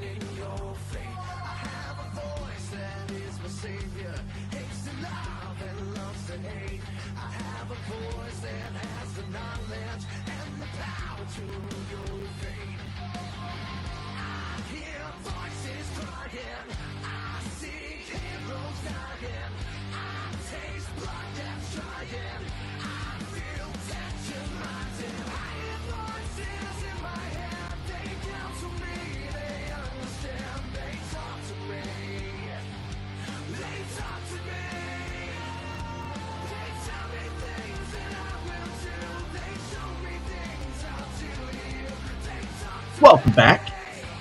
in your fate. I have a voice that is my savior, hates to love and loves to hate. I have a voice that has the knowledge and the power to rule your fate. I hear voices crying, I see heroes dying, I taste blood that's trying, I feel tension rising. I hear voices in my head, they counsel me, they understand, they talk to me, they talk to me, they tell me things that I will do, they show me things I'll do you, they talk to Welcome back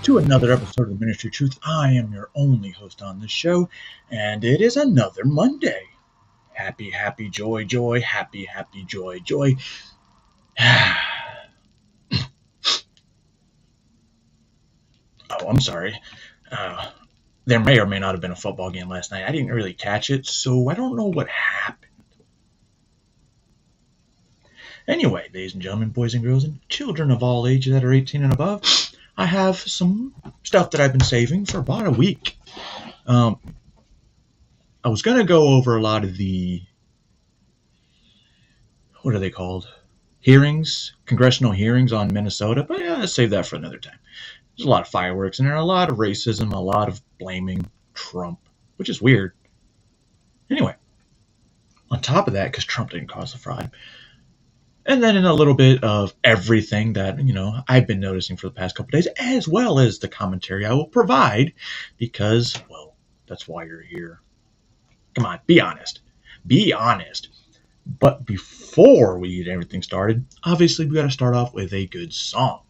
to another episode of the Ministry of Truth. I am your only host on this show, and it is another Monday. Happy, happy, joy, joy, happy, happy, joy, joy. Oh, I'm sorry. There may or may not have been a football game last night. I didn't really catch it, so I don't know what happened. Anyway, ladies and gentlemen, boys and girls, and children of all ages that are 18 and above, I have some stuff that I've been saving for about a week. I was going to go over a lot of the, what are they called? Hearings, congressional hearings on Minnesota, but yeah, let's save that for another time. There's a lot of fireworks and there are a lot of racism, a lot of blaming Trump, which is weird. Anyway, on top of that, because Trump didn't cause the fraud, and then in a little bit of everything that, I've been noticing for the past couple days, as well as the commentary I will provide, because, well, that's why you're here. Come on, be honest. Be honest. But before we get everything started, obviously we got to start off with a good song.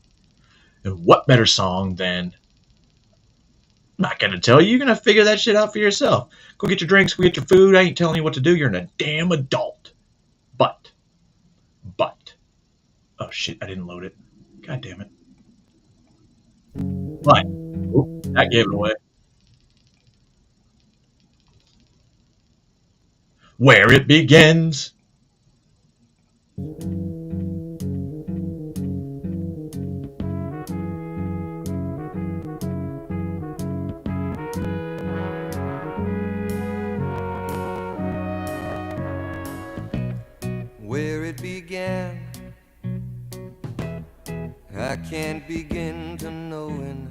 And what better song than... I'm not going to tell you. You're going to figure that shit out for yourself. Go get your drinks, go get your food. I ain't telling you what to do. You're a damn adult. But... Oh, shit, I didn't load it. God damn it. What? Oop, that gave it away. Where it begins. Where it began, I can't begin to knowing,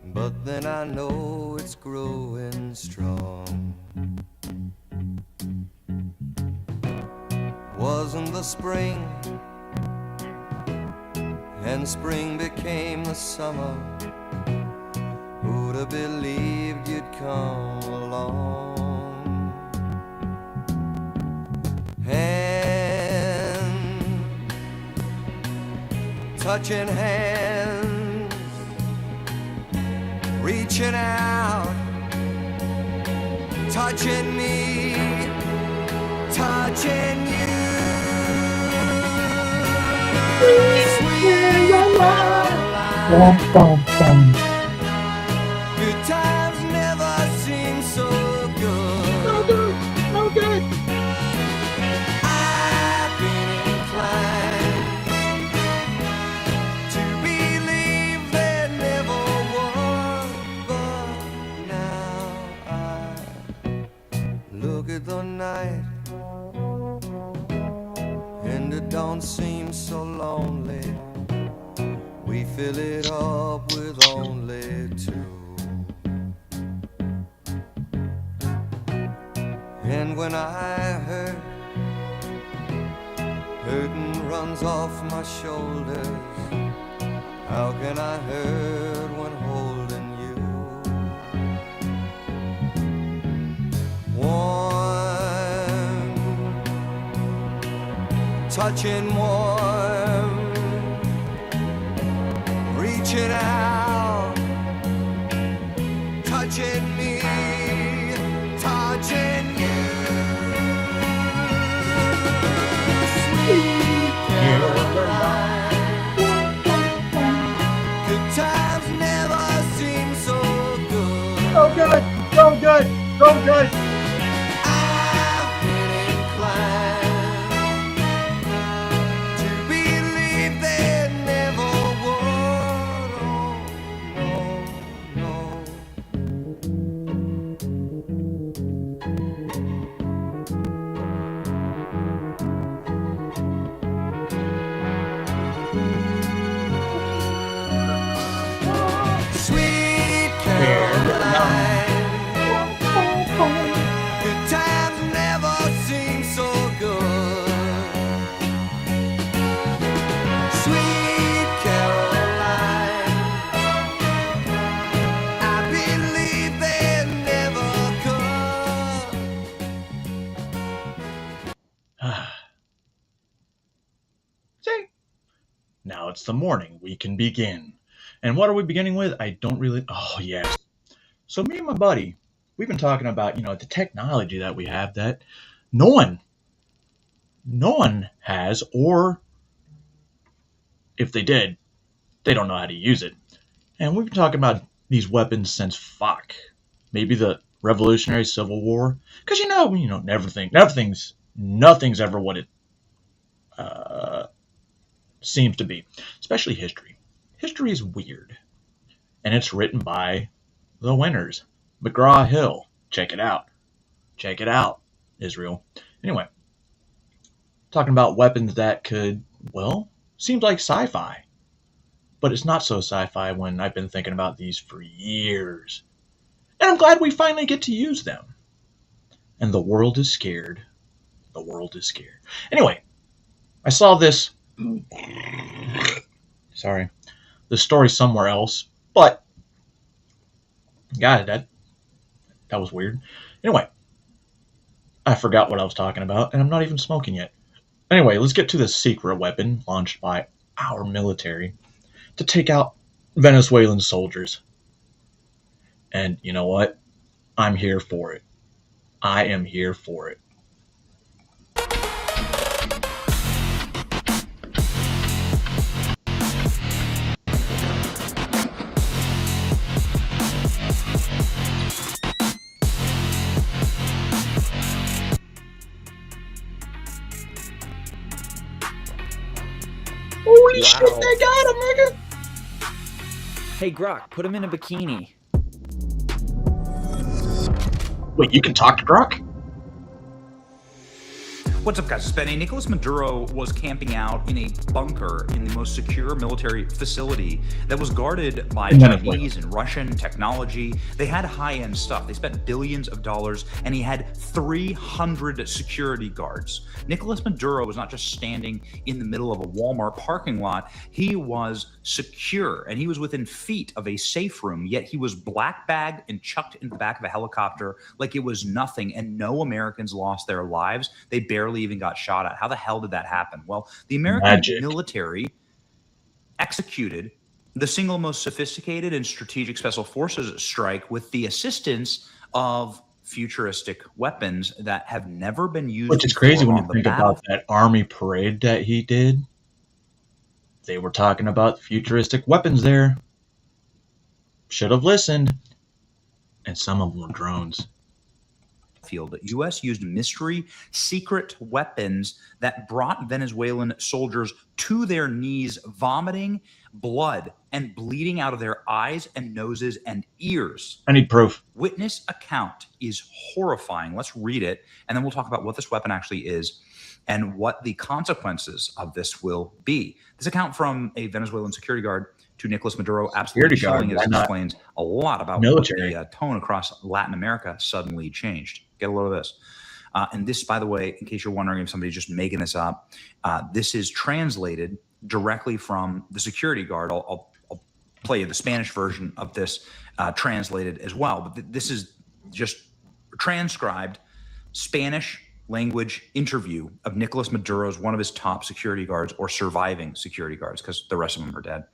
but then I know it's growing strong. Wasn't the spring, and spring became the summer. Who'd have believed you'd come along? Hand, touching hands, reaching out, touching me, touching you. Sweet Caroline. Good times never seem so good. No good. I've been inclined to believe there never was, but now I look at the night and it don't seem so lonely. We fill it up with only two. And when I hurt, hurting runs off my shoulders. How can I hurt when holding you? Warm, touching warm, reaching out, touching me, touching you. Sweet Caroline. Good times never seem so good. So good. I've been inclined to believe there never was. Oh, no. it's the morning. We can begin. And what are we beginning with? I don't really. Oh, yes. So, me and my buddy, we've been talking about, the technology that we have that no one, no one has, or if they did, they don't know how to use it. And we've been talking about these weapons since maybe the Revolutionary Civil War. Because, nothing's ever what it seems to be, especially history. History is weird, and it's written by the winners. McGraw-Hill. Check it out. Check it out, Israel. Anyway, talking about weapons that could, seems like sci-fi. But it's not so sci-fi when I've been thinking about these for years. And I'm glad we finally get to use them. And the world is scared. The world is scared. Anyway, I saw this. Sorry. This story somewhere else. But, God, that was weird. Anyway, I forgot what I was talking about, and I'm not even smoking yet. Anyway, let's get to the secret weapon launched by our military to take out Venezuelan soldiers. And you know what? I'm here for it. I am here for it. Holy shit, they got him, nigga! Hey, Grok, put him in a bikini. Wait, you can talk to Grok? What's up, guys? It's Benny. Nicolas Maduro was camping out in a bunker in the most secure military facility that was guarded by Chinese and Russian technology. They had high-end stuff. They spent billions of dollars, and he had 300 security guards. Nicolas Maduro was not just standing in the middle of a Walmart parking lot. He was secure, and he was within feet of a safe room, yet he was black-bagged and chucked in the back of a helicopter like it was nothing, and no Americans lost their lives. They barely even got shot at. How the hell did that happen? Well, the American military executed the single most sophisticated and strategic special forces strike with the assistance of futuristic weapons that have never been used. Which is crazy when you think about that army parade that he did. They were talking about futuristic weapons there. Should have listened. And some of them were drones. The U.S. used mystery secret weapons that brought Venezuelan soldiers to their knees, vomiting blood and bleeding out of their eyes and noses and ears. I need proof. Witness account is horrifying. Let's read it, and then we'll talk about what this weapon actually is and what the consequences of this will be. This account from a Venezuelan security guard to Nicolas Maduro absolutely chilling. It explains a lot about military. What the tone across Latin America suddenly changed. Get a load of this. And this, by the way, in case you're wondering if somebody's just making this up, this is translated directly from the security guard. I'll play you the Spanish version of this translated as well. But this is just transcribed Spanish language interview of Nicolas Maduro's, one of his top security guards or surviving security guards, because the rest of them are dead.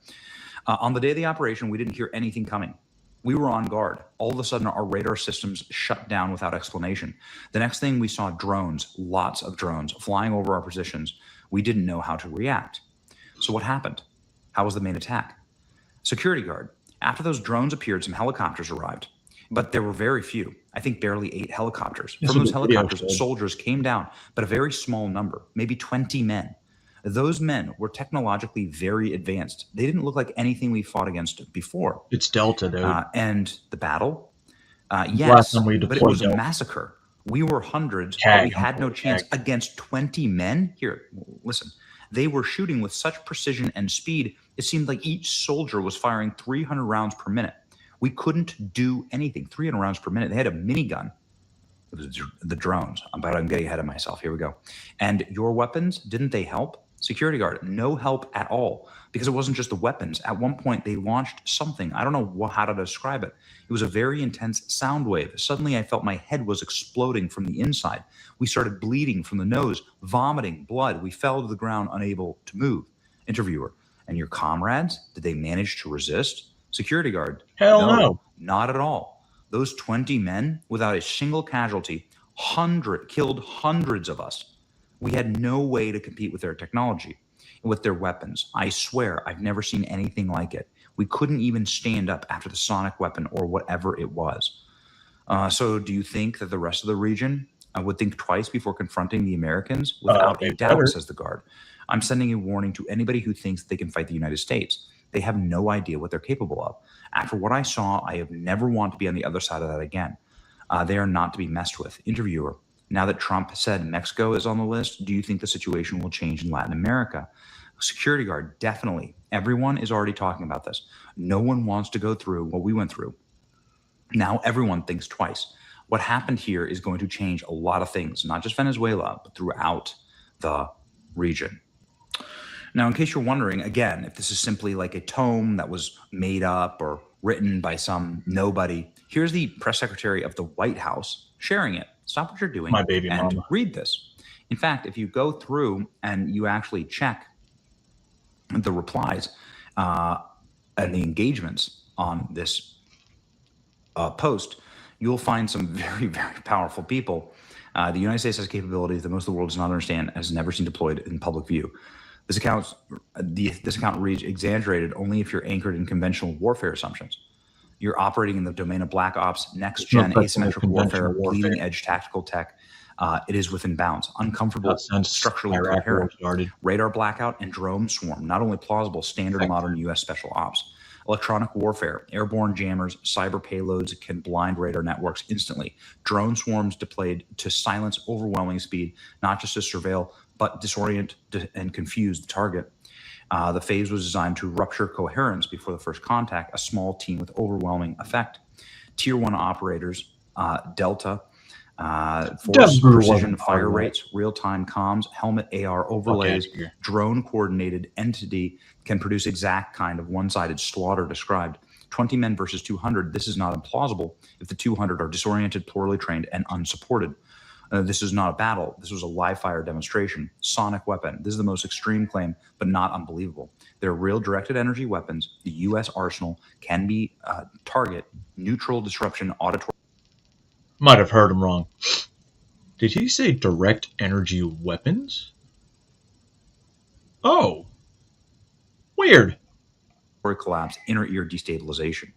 On the day of the operation, we didn't hear anything coming. We were on guard. All of a sudden, our radar systems shut down without explanation. The next thing we saw drones, lots of drones, flying over our positions. We didn't know how to react. So what happened? How was the main attack? Security guard. After those drones appeared, some helicopters arrived, but there were very few. I think barely 8 helicopters. From those helicopters, soldiers came down, but a very small number, maybe 20 men. Those men were technologically very advanced. They didn't look like anything we fought against before. It's Delta, dude. And the battle, yes, but it was a massacre. We were hundreds, but we had no chance against 20 men. Here, listen. They were shooting with such precision and speed, it seemed like each soldier was firing 300 rounds per minute. We couldn't do anything. 300 rounds per minute. They had a minigun. It was the drones. But I'm getting ahead of myself. Here we go. And your weapons, didn't they help? Security guard, no help at all, because it wasn't just the weapons. At one point, they launched something. I don't know how to describe it. It was a very intense sound wave. Suddenly, I felt my head was exploding from the inside. We started bleeding from the nose, vomiting blood. We fell to the ground, unable to move. Interviewer, And your comrades, did they manage to resist? Security guard? Hell no. Not at all. Those 20 men, without a single casualty, killed hundreds of us. We had no way to compete with their technology, with their weapons. I swear, I've never seen anything like it. We couldn't even stand up after the sonic weapon or whatever it was. So do you think that the rest of the region would think twice before confronting the Americans? Without a doubt, says the guard. I'm sending a warning to anybody who thinks they can fight the United States. They have no idea what they're capable of. After what I saw, I have never wanted to be on the other side of that again. They are not to be messed with. Interviewer, now that Trump said Mexico is on the list, do you think the situation will change in Latin America? Security guard, definitely. Everyone is already talking about this. No one wants to go through what we went through. Now everyone thinks twice. What happened here is going to change a lot of things, not just Venezuela, but throughout the region. Now, in case you're wondering, again, if this is simply like a tome that was made up or written by some nobody, here's the press secretary of the White House sharing it. Stop what you're doing My baby and mama. read this. In fact, if you go through and you actually check the replies and the engagements on this post, you'll find some very, very powerful people. The United States has capabilities that most of the world does not understand and has never seen deployed in public view. This account reads exaggerated only if you're anchored in conventional warfare assumptions. You're operating in the domain of black ops, next-gen asymmetric warfare, bleeding-edge tactical tech. It is within bounds, uncomfortable, structurally coherent. Radar blackout and drone swarm, not only plausible, standard modern U.S. special ops. Electronic warfare, airborne jammers, cyber payloads can blind radar networks instantly. Drone swarms deployed to silence overwhelming speed, not just to surveil, but disorient and confuse the target. The phase was designed to rupture coherence before the first contact, a small team with overwhelming effect. Tier 1 operators, Delta, force precision fire rates, real-time comms, helmet AR overlays, drone-coordinated entity can produce exact kind of one-sided slaughter described. 20 men versus 200, this is not implausible if the 200 are disoriented, poorly trained, and unsupported. This is not a battle. This was a live fire demonstration. Sonic weapon. This is the most extreme claim, but not unbelievable. They're real directed energy weapons. The U.S. arsenal can be target, neutral disruption, auditory. Might have heard him wrong. Did he say direct energy weapons? Oh. Weird. Collapse, inner ear destabilization.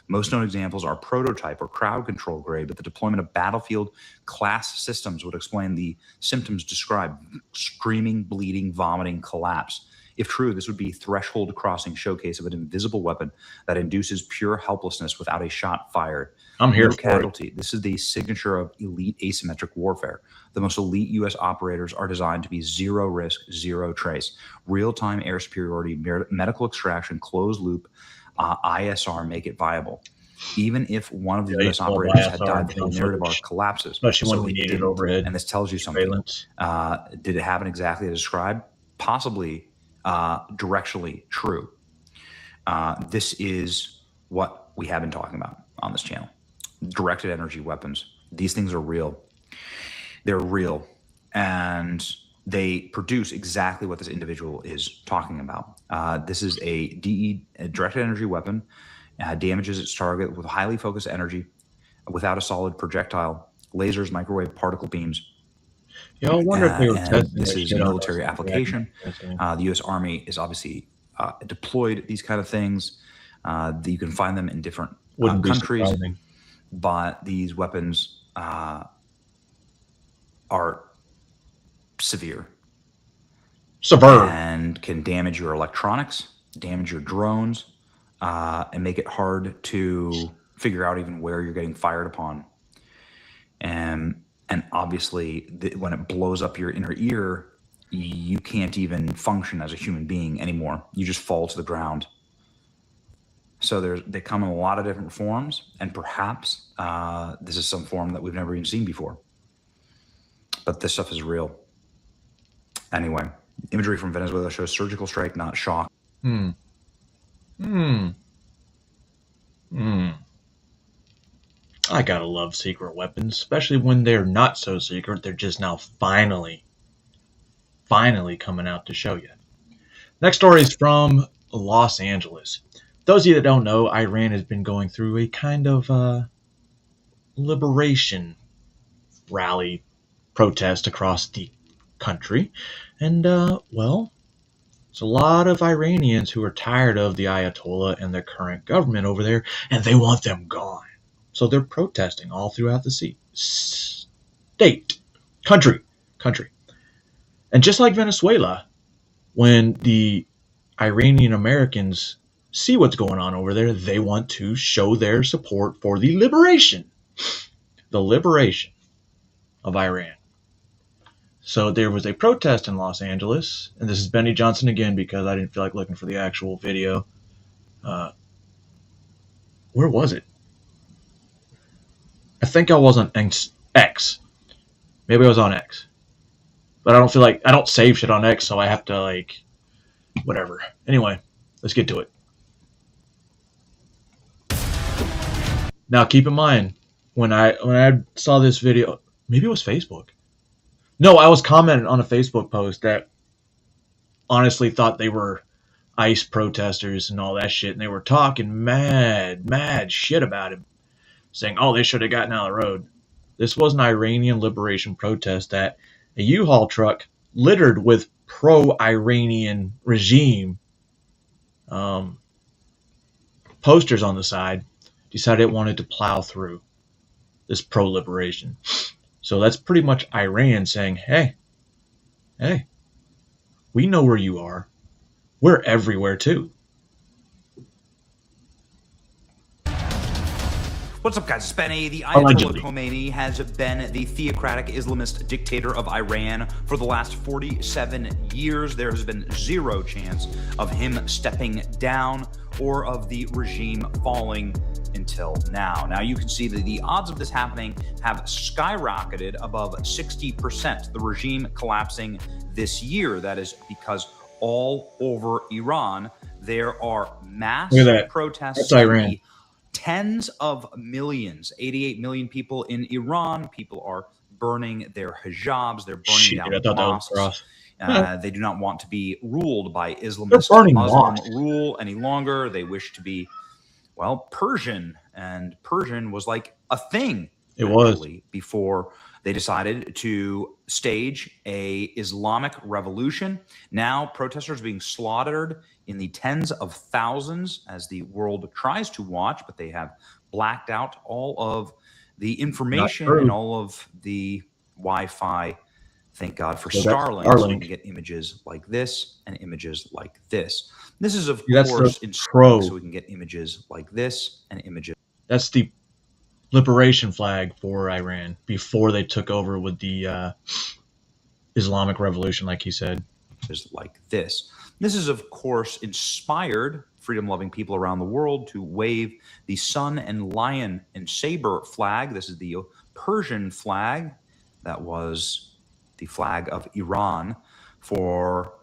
Most known examples are prototype or crowd control grade, but the deployment of battlefield class systems would explain the symptoms described: screaming, bleeding, vomiting, collapse. If true, this would be threshold crossing showcase of an invisible weapon that induces pure helplessness without a shot fired. I'm here No for casualty. This is the signature of elite asymmetric warfare. The most elite U.S. operators are designed to be zero risk, zero trace. Real-time air superiority, medical extraction, closed loop, ISR make it viable. Even if one of the U.S. operators had died, the narrative arc collapses. Especially when we needed overhead. And this tells you something. Did it happen exactly as described? Possibly directionally true. This is what we have been talking about on this channel. Directed energy weapons. These things are real. They're real. And they produce exactly what this individual is talking about. This is a directed energy weapon, damages its target with highly focused energy without a solid projectile, lasers, microwave particle beams. Yeah, I wonder if they were testing this is a military application. The U.S. Army is obviously deployed these kind of things. You can find them in different countries, but these weapons are severe and can damage your electronics, damage your drones, and make it hard to figure out even where you're getting fired upon. And obviously, when it blows up your inner ear, you can't even function as a human being anymore. You just fall to the ground. So they come in a lot of different forms, and perhaps this is some form that we've never even seen before. But this stuff is real. Anyway, imagery from Venezuela shows surgical strike, not shock. I gotta love secret weapons, especially when they're not so secret. They're just now finally coming out to show you. Next story is from Los Angeles. Those of you that don't know, Iran has been going through a kind of liberation rally protest across the country. And, well, there's a lot of Iranians who are tired of the Ayatollah and their current government over there, and they want them gone. So they're protesting all throughout the country. And just like Venezuela, when the Iranian Americans see what's going on over there, they want to show their support for the liberation of Iran. So there was a protest in Los Angeles, and this is Benny Johnson again because I didn't feel like looking for the actual video. Where was it? I think I was on X. Maybe I was on X. But I don't save shit on X, so I have to whatever. Anyway, let's get to it. Now keep in mind, when I saw this video, maybe it was Facebook. No, I was commenting on a Facebook post that honestly thought they were ICE protesters and all that shit, and they were talking mad shit about him, saying, oh, they should have gotten out of the road. This was an Iranian liberation protest that a U-Haul truck littered with pro-Iranian regime posters on the side decided it wanted to plow through this pro-liberation. So that's pretty much Iran saying, hey, we know where you are. We're everywhere too. What's up, guys? It's Benny. The Ayatollah Khomeini has been the theocratic Islamist dictator of Iran for the last 47 years. There has been zero chance of him stepping down or of the regime falling until now. Now, you can see that the odds of this happening have skyrocketed above 60%. The regime collapsing this year. That is because all over Iran, there are mass protests. That's Iran. Tens of millions, 88 million people in Iran. People are burning their hijabs. They're burning down mosques. They do not want to be ruled by Islamist Muslim rule any longer. They wish to be, well, Persian. And Persian was like a thing. It was. Before they decided to stage a Islamic revolution. Now protesters are being slaughtered in the tens of thousands as the world tries to watch, but they have blacked out all of the information and all of the Wi-Fi. Thank God for Starlink, so we can get images like this and images like this. This is, of course, in Pro, so we can get images like this and images. That's the liberation flag for Iran before they took over with the Islamic Revolution, like he said. Just like this. This is, of course, inspired freedom-loving people around the world to wave the sun and lion and saber flag. This is the Persian flag. That was the flag of Iran for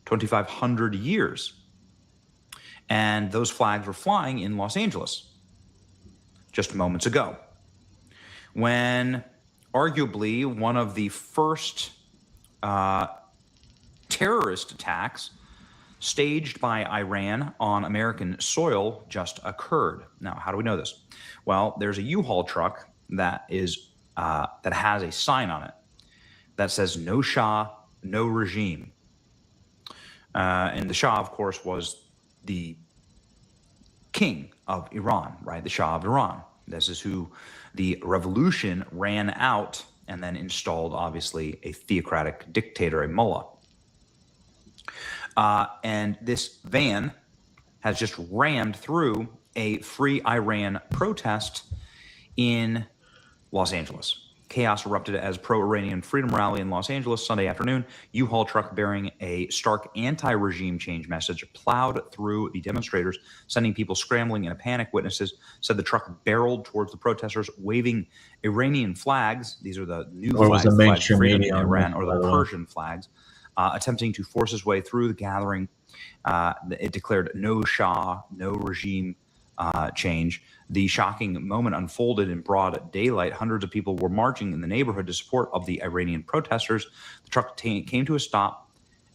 2,500 years. And those flags were flying in Los Angeles just moments ago, when arguably one of the first terrorist attacks staged by Iran on American soil just occurred. Now, how do we know this? Well, there's a U-Haul truck that is that has a sign on it that says "No Shah, no regime," and the Shah, of course, was the king of Iran, right? The Shah of Iran. This is who the revolution ran out and then installed, obviously, a theocratic dictator, a mullah. And this van has just rammed through a Free Iran protest in Los Angeles. Chaos erupted as pro-Iranian freedom rally in Los Angeles Sunday afternoon. U-Haul truck bearing a stark anti-regime change message plowed through the demonstrators, sending people scrambling in a panic. Witnesses said the truck barreled towards the protesters, waving Iranian flags. These are the new flags, the mainstream media in Iran, or the Persian flags, attempting to force his way through the gathering. It declared "No Shah, no regime change." The shocking moment unfolded in broad daylight. Hundreds of people were marching in the neighborhood to support of the Iranian protesters. The truck came to a stop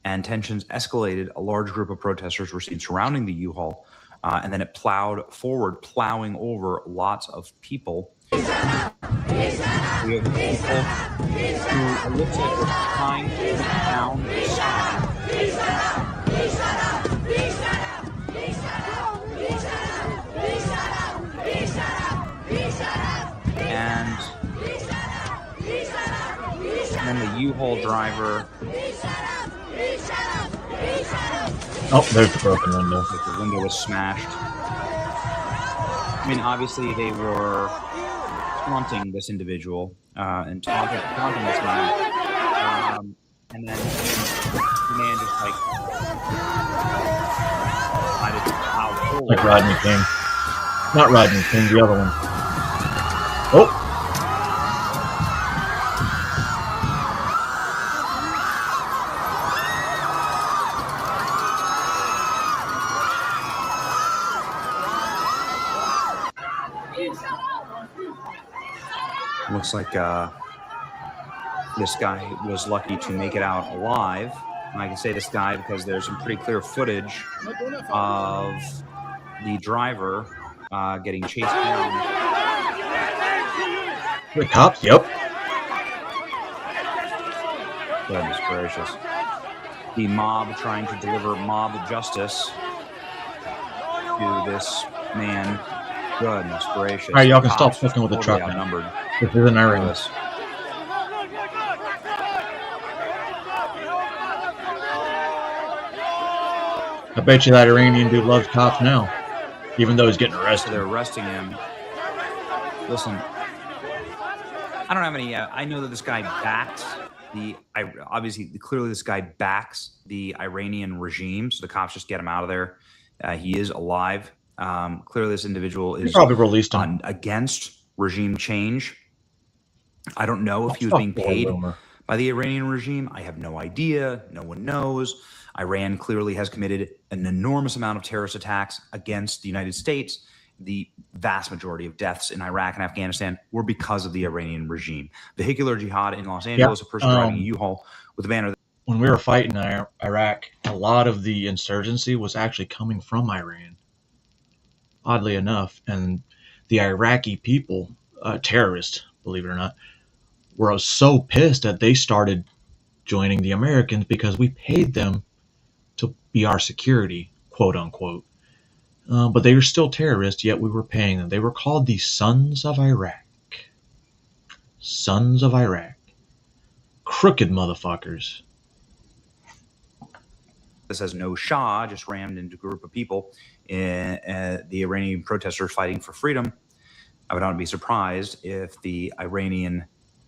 and tensions escalated. A large group of protesters were seen surrounding the U-Haul, and then it plowed forward, plowing over lots of people. We have people who looks like they're trying to put down the sign. And then the U-Haul driver. Oh, there's the broken window. Like the window was smashed. I mean, obviously they were taunting this individual and taunting this man. And then the man just like decided to plow forward. Like Rodney King. Not Rodney King, the other one. Oh! Looks like this guy was lucky to make it out alive. And I can say this guy because there's some pretty clear footage of the driver getting chased down. The cops? Yep. Goodness gracious. The mob trying to deliver mob justice to this man. Goodness gracious. Alright, y'all can stop Cops fucking with the totally truck now. outnumbered. This isn't Iran. This. I bet you that Iranian dude loves cops now. Even though he's getting So arrested. they're arresting him. Listen, I don't have any. I know that this guy backs clearly this guy backs the Iranian regime. So the cops just get him out of there. He is alive. Clearly, this individual He is probably released him. against regime change. I don't know if he was Fuck being boy, paid Boomer. by the Iranian regime. I have no idea. No one knows. Iran clearly has committed an enormous amount of terrorist attacks against the United States. The vast majority of deaths in Iraq and Afghanistan were because of the Iranian regime. Vehicular jihad in Los Angeles, a person driving a U-Haul with a banner. When we were fighting in Iraq, a lot of the insurgency was actually coming from Iran. Oddly enough. And the Iraqi people, terrorists, believe it or not, were so pissed that they started joining the Americans because we paid them to be our security, quote unquote. But they were still terrorists, yet we were paying them. They were called the Sons of Iraq. Sons of Iraq. Crooked motherfuckers. This has no Shah, just rammed into a group of people. The Iranian protesters fighting for freedom. I would not be surprised if the Iranian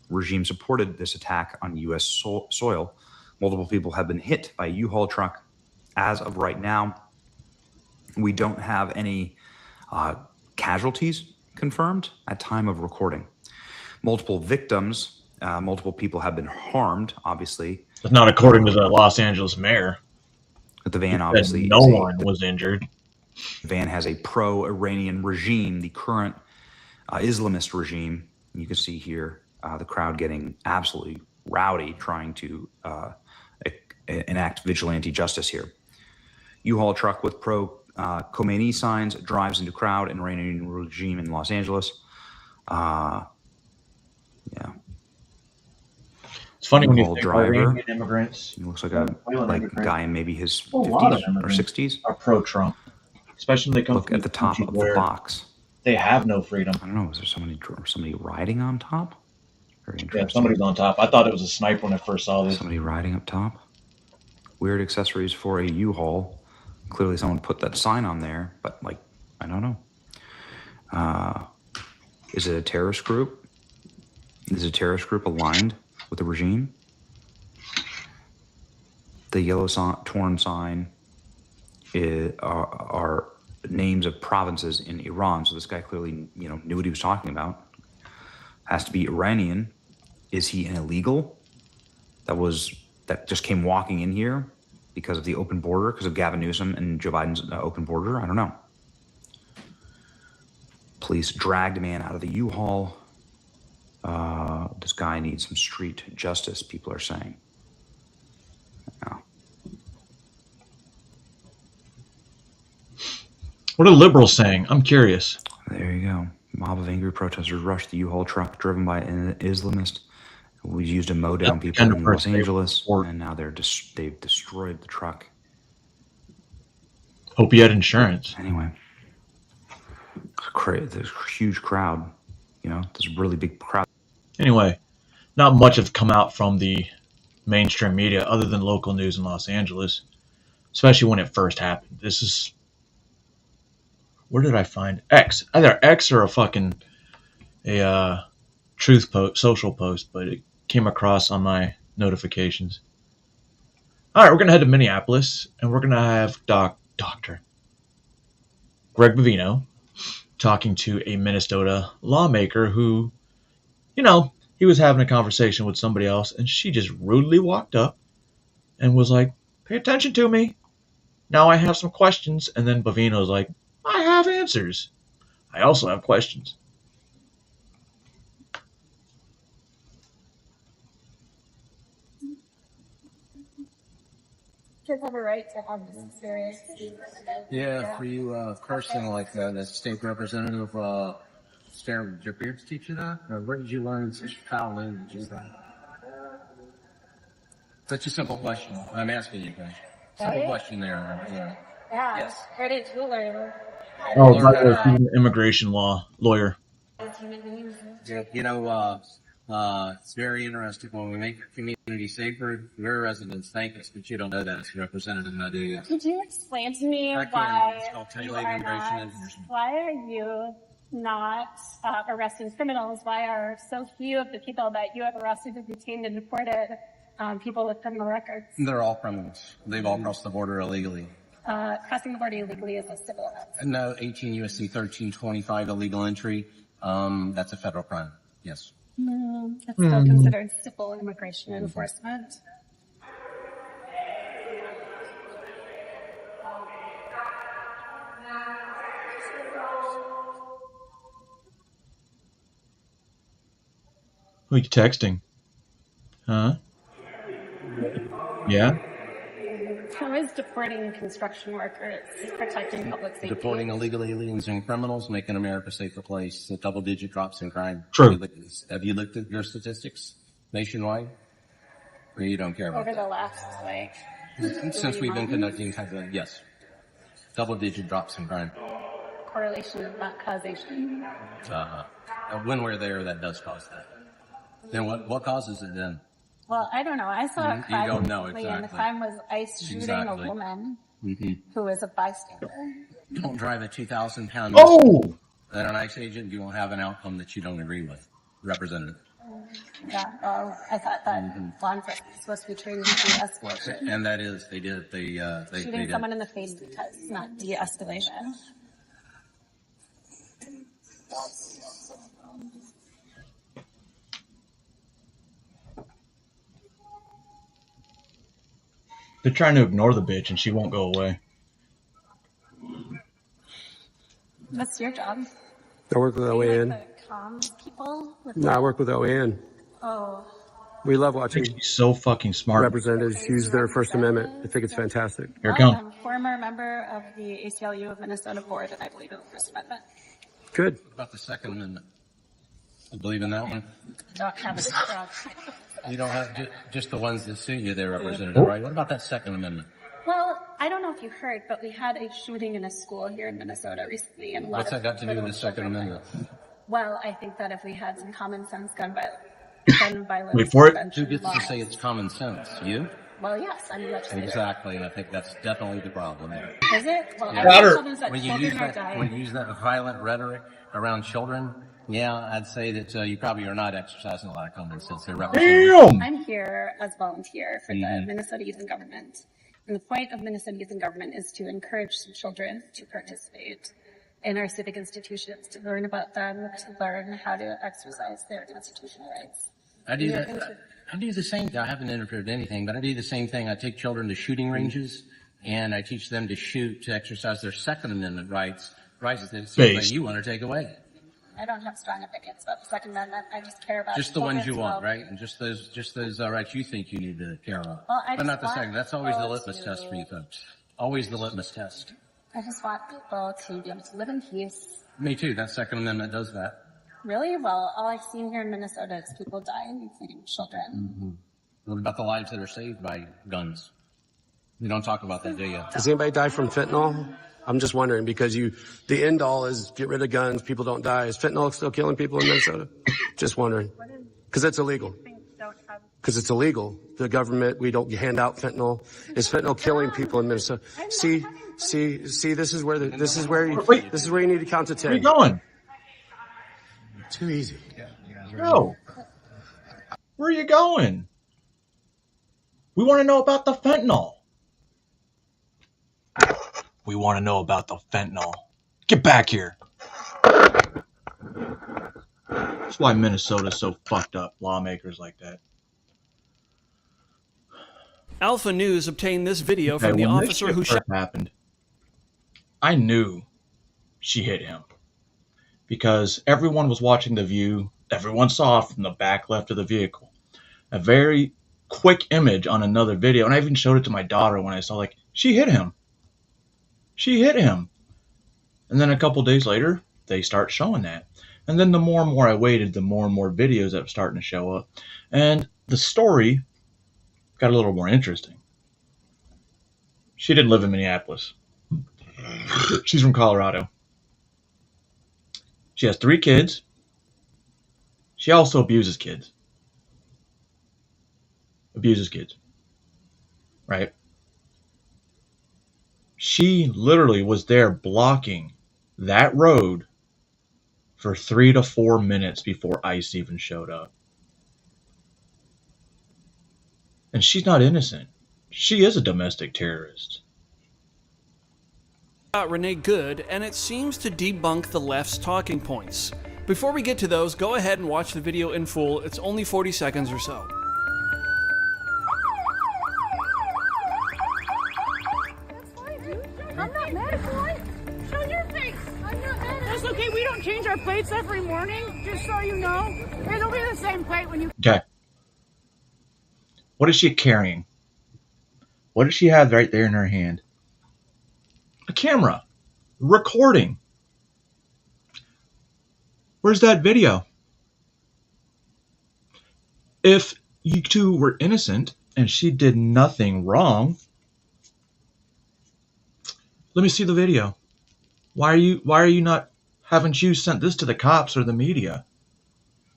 regime supported this attack on U.S. soil. Multiple people have been hit by a U-Haul truck. As of right now, we don't have any casualties confirmed at time of recording. Multiple victims, multiple people have been harmed, obviously. But not according to the Los Angeles mayor. But the van obviously no one was injured. The van has a pro-Iranian regime, the current Islamist regime. You can see here the crowd getting absolutely rowdy, trying to enact vigilante justice here. U-Haul truck with pro-Khomeini signs drives into crowd in Iranian regime in Los Angeles. Yeah. It's funny when you U-Haul think driver. Iranian immigrants. He looks like a guy in maybe his A lot of 50s or immigrants 60s. are pro-Trump, especially when they come Look from at the top countries of the where box. They have no freedom. I don't know. Is there somebody riding on top? Very interesting. Yeah, somebody's on top. I thought it was a sniper when I first saw this. Somebody riding up top. Weird accessories for a U-Haul. Clearly someone put that sign on there, but like, I don't know. Is it a terrorist group? Is a terrorist group aligned with the regime? The yellow torn sign are names of provinces in Iran. So this guy clearly, knew what he was talking about. Has to be Iranian. Is he an illegal? That just came walking in here because of the open border, because of Gavin Newsom and Joe Biden's open border? I don't know. Police dragged a man out of the U-Haul. This guy needs some street justice, people are saying. Yeah. What are liberals saying? I'm curious. There you go. Mob of angry protesters rushed the U-Haul truck driven by an Islamist who was used to mow down That's the people kind of in Los person they Angeles, support. and now they've destroyed the truck. Hope you had insurance. Anyway, there's a huge crowd. You know, there's a really big crowd. Anyway, not much have come out from the mainstream media other than local news in Los Angeles, especially when it first happened. This is, where did I find X? Either X or a truth post, social post, but it came across on my notifications. All right, we're gonna head to Minneapolis, and we're gonna have Dr. Greg Bovino talking to a Minnesota lawmaker who, you know, he was having a conversation with somebody else, and she just rudely walked up and was like, "Pay attention to me. Now I have some questions." And then Bovino's like, "I have answers. I also have questions." Kids have a right to have this experience. Yeah, for you, person like the state representative, Sarah, did your parents teach you that? Or where did you learn such foul language? Such a simple question. I'm asking you guys. Simple question there. Yeah. Yeah. Yes. Where did you learn? Oh, Learn by how the to- way, he's an immigration law lawyer. As human beings. Yeah, you know, it's very interesting when we make your community safer. Your residents thank us, but you don't know that as a representative, now do you? Could you explain to me I can. why It's called you Tailored are Immigration not, Enforcement. why are you not arresting criminals? Why are so few of the people that you have arrested and detained and deported people with criminal records? They're all criminals. They've all crossed the border illegally. Crossing the border illegally is a civil offense. No, 18 U.S.C. 1325 illegal entry. That's a federal crime. Yes. It's still considered civil immigration enforcement. Who are you texting? Huh? Yeah? How is deporting construction workers protecting public safety? Deporting illegal aliens and criminals, making America a safer place. The double-digit drops in crime. True. Have you looked at your statistics nationwide? Or you don't care about Over the last, like, that? Since we've been conducting kinds of, yes. Double-digit drops in crime. correlation, not causation. When we're there, that does cause that. Then what causes it then? Well, I don't know. I saw a You crime don't know recently, and the exactly. crime was ICE shooting Exactly. a woman who was a bystander. Don't drive a 2,000-pound Oh! at an ICE agent, you will have an outcome that you don't agree with. Representative. Yeah, well, I thought that law enforcement was supposed to be trained in de-escalation. And that is, they did. They Shooting did. someone in the face because it's not de-escalation. They're trying to ignore the bitch and she won't go away. What's your job? I work with Are you OAN. like the comms people? With No, I the- work with OAN. Oh, We love watching She's so fucking smart. representatives use their First Amendment. I think it's fantastic. Here it well, comes. I'm a former member of the ACLU of Minnesota board, and I believe in the First Amendment. Good. About the Second Amendment. I believe in that one. Don't have a job. You don't have just the ones that suit you there, Representative, right? What about that Second Amendment? Well, I don't know if you heard, but we had a shooting in a school here in Minnesota recently, and a lot What's of that got to do with little the Second children Amendment? died. Well, I think that if we had some common sense gun violence Wait for it. prevention Who gets to laws- say it's common sense? You? Well, yes, I'm a legislator. Exactly, and I think that's definitely the problem there. Is it? Well, Yeah. I think Louder. children that When you children use are that, when you dying. use that violent rhetoric around children, yeah, I'd say that you probably are not exercising a lot of common sense there, Representative. Damn! I'm here as volunteer for the Mm-hmm. Minnesota Youth in Government. And the point of Minnesota Youth in Government is to encourage children to participate in our civic institutions, to learn about them, to learn how to exercise their constitutional rights. I do Yeah, that. I do the same thing. I haven't interfered in anything, but I do the same thing. I take children to shooting ranges, and I teach them to shoot to exercise their Second Amendment rights that it seems like Based. you want to take away. I don't have strong opinions about the Second Amendment. I just care about Just the ones you children's want, well-being. right? And just those rights you think you need to care about. Well, I But just not the want second. That's always the people litmus to- test for you folks. Always the litmus test. I just want people to be able to live in peace. Me too. That Second Amendment does that. Really? Well, all I've seen here in Minnesota is people dying, including children. What about the lives that are saved by guns? You don't talk about that, do you? Does anybody die from fentanyl? I'm just wondering because the end all is get rid of guns, people don't die. Is fentanyl still killing people in Minnesota? Just wondering. Because it's illegal. Because it's illegal. The government, we don't hand out fentanyl. Is fentanyl killing people in Minnesota? See, this is where you need to count to 10. Where are you going? Too easy. No. Where are you going? We want to know about the fentanyl. We want to know about the fentanyl. Get back here. That's why Minnesota's so fucked up. Lawmakers like that. Alpha News obtained this video from the when this officer shit who first shot. happened, I knew she hit him because everyone was watching the view. Everyone saw from the back left of the vehicle a very quick image on another video, and I even showed it to my daughter when I saw, like, she hit him. She hit him. And then a couple days later, they start showing that. And then the more and more I waited, the more and more videos that were starting to show up. And the story got a little more interesting. She didn't live in Minneapolis. She's from Colorado. She has 3 kids. She also abuses kids. Right? She literally was there blocking that road for 3 to 4 minutes before ICE even showed up. And she's not innocent. She is a domestic terrorist. Renee Good, and it seems to debunk the left's talking points. Before we get to those, go ahead and watch the video in full. It's only 40 seconds or so. I'm not mad, boy. Show your face. I'm not mad. That's okay. We don't change our plates every morning, just so you know. It'll be the same plate when you... Okay. What is she carrying? What does she have right there in her hand? A camera. Recording. Where's that video? If you two were innocent and she did nothing wrong, let me see the video. Why are you not, haven't you sent this to the cops or the media?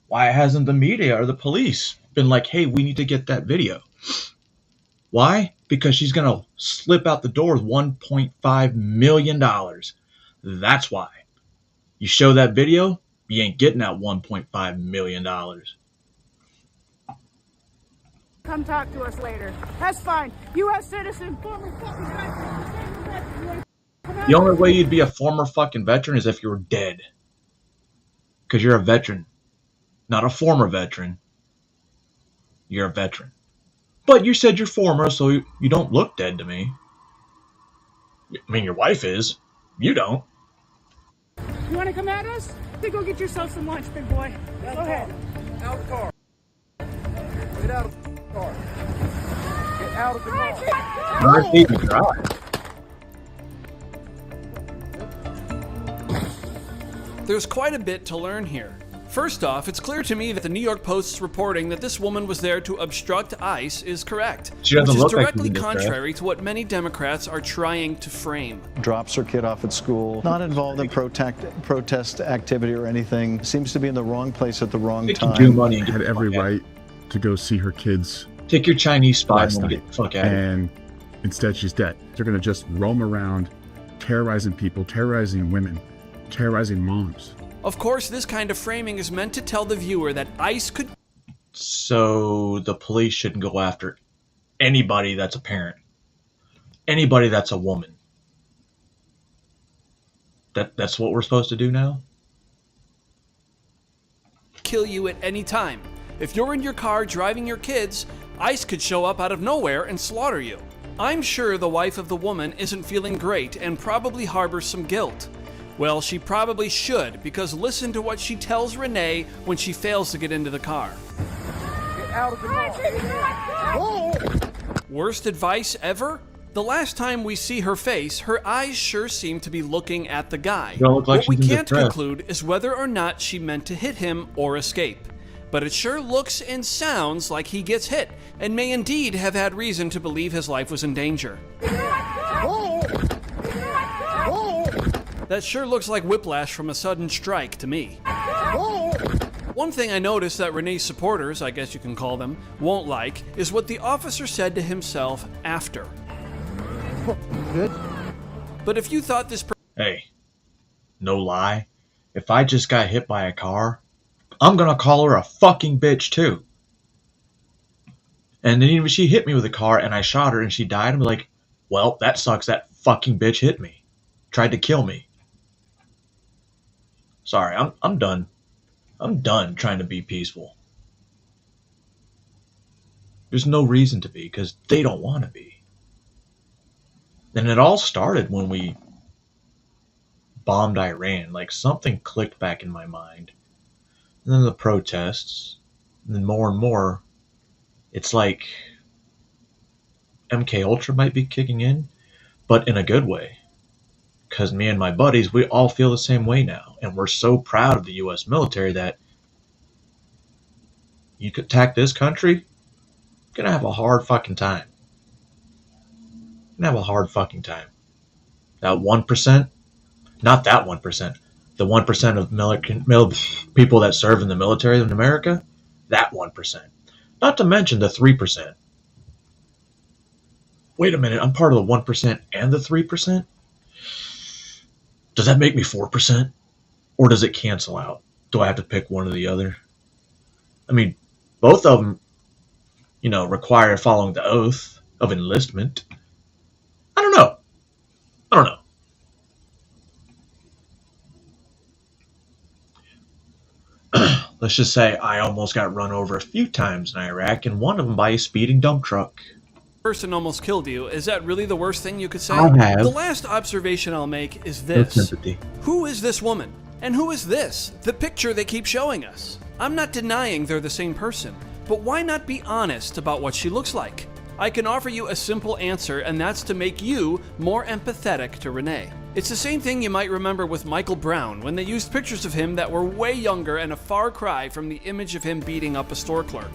Why hasn't the media or the police been like, hey, we need to get that video? Why? Because she's going to slip out the door with $1.5 million. That's why. You show that video, you ain't getting that $1.5 million. Come talk to us later. That's fine. U.S. citizen, former fucking veteran. The only way you'd be a former fucking veteran is if you were dead. Because you're a veteran. Not a former veteran. You're a veteran. But you said you're former, so you don't look dead to me. I mean, your wife is. You don't. You want to come at us? Then go get yourself some lunch, big boy. Go ahead. Out of the car. Get out of the car. Get out of the car. Not even drive. There's quite a bit to learn here. First off, it's clear to me that the New York Post's reporting that this woman was there to obstruct ICE is correct, She doesn't which is look like directly she's in distress. contrary to what many Democrats are trying to frame. Drops her kid off at school, not involved in protest activity or anything, seems to be in the wrong place at the wrong They can time. do money and get Had the every fuck out. right to go see her kids Take your Chinese spy last and night, get the fuck out of here. and instead she's dead. They're going to just roam around terrorizing people, terrorizing women, terrorizing moms. Of course, this kind of framing is meant to tell the viewer that ICE could So the police shouldn't go after anybody that's a parent. Anybody that's a woman. That's what we're supposed to do now? kill you at any time. If you're in your car driving your kids, ICE could show up out of nowhere and slaughter you. I'm sure the wife of the woman isn't feeling great and probably harbors some guilt. Well, she probably should, because listen to what she tells Renee when she fails to get into the car. Get out of the car. Worst advice ever? The last time we see her face, her eyes sure seem to be looking at the guy. Don't look like What we she's in can't distress. conclude is whether or not she meant to hit him or escape. But it sure looks and sounds like he gets hit, and may indeed have had reason to believe his life was in danger. That sure looks like whiplash from a sudden strike to me. One thing I noticed that Renee's supporters, I guess you can call them, won't like is what the officer said to himself after. Good. But if you thought this Hey, no lie. If I just got hit by a car, I'm gonna call her a fucking bitch too. And then even if she hit me with a car and I shot her and she died, I'm like, well, that sucks. That fucking bitch hit me. Tried to kill me. Sorry, I'm done. I'm done trying to be peaceful. There's no reason to be, because they don't want to be. And it all started when we bombed Iran. Like, something clicked back in my mind. And then the protests. And then more and more, it's like MK Ultra might be kicking in, but in a good way. Because me and my buddies, we all feel the same way now. And we're so proud of the U.S. military that you could attack this country, you're going to have a hard fucking time. You're going to have a hard fucking time. That 1%, not that 1%, the 1% of people that serve in the military in America, that 1%. Not to mention the 3%. Wait a minute, I'm part of the 1% and the 3%? Does that make me 4%? Or does it cancel out? Do I have to pick one or the other? I mean, both of them, require following the oath of enlistment. I don't know. Let's just say I almost got run over a few times in Iraq, and one of them by a speeding dump truck. person almost killed you, is that really the worst thing you could say? I have. The last observation I'll make is No this. sympathy. Who is this woman? And who is this? The picture they keep showing us. I'm not denying they're the same person, but why not be honest about what she looks like? I can offer you a simple answer, and that's to make you more empathetic to Renee. It's the same thing you might remember with Michael Brown when they used pictures of him that were way younger and a far cry from the image of him beating up a store clerk.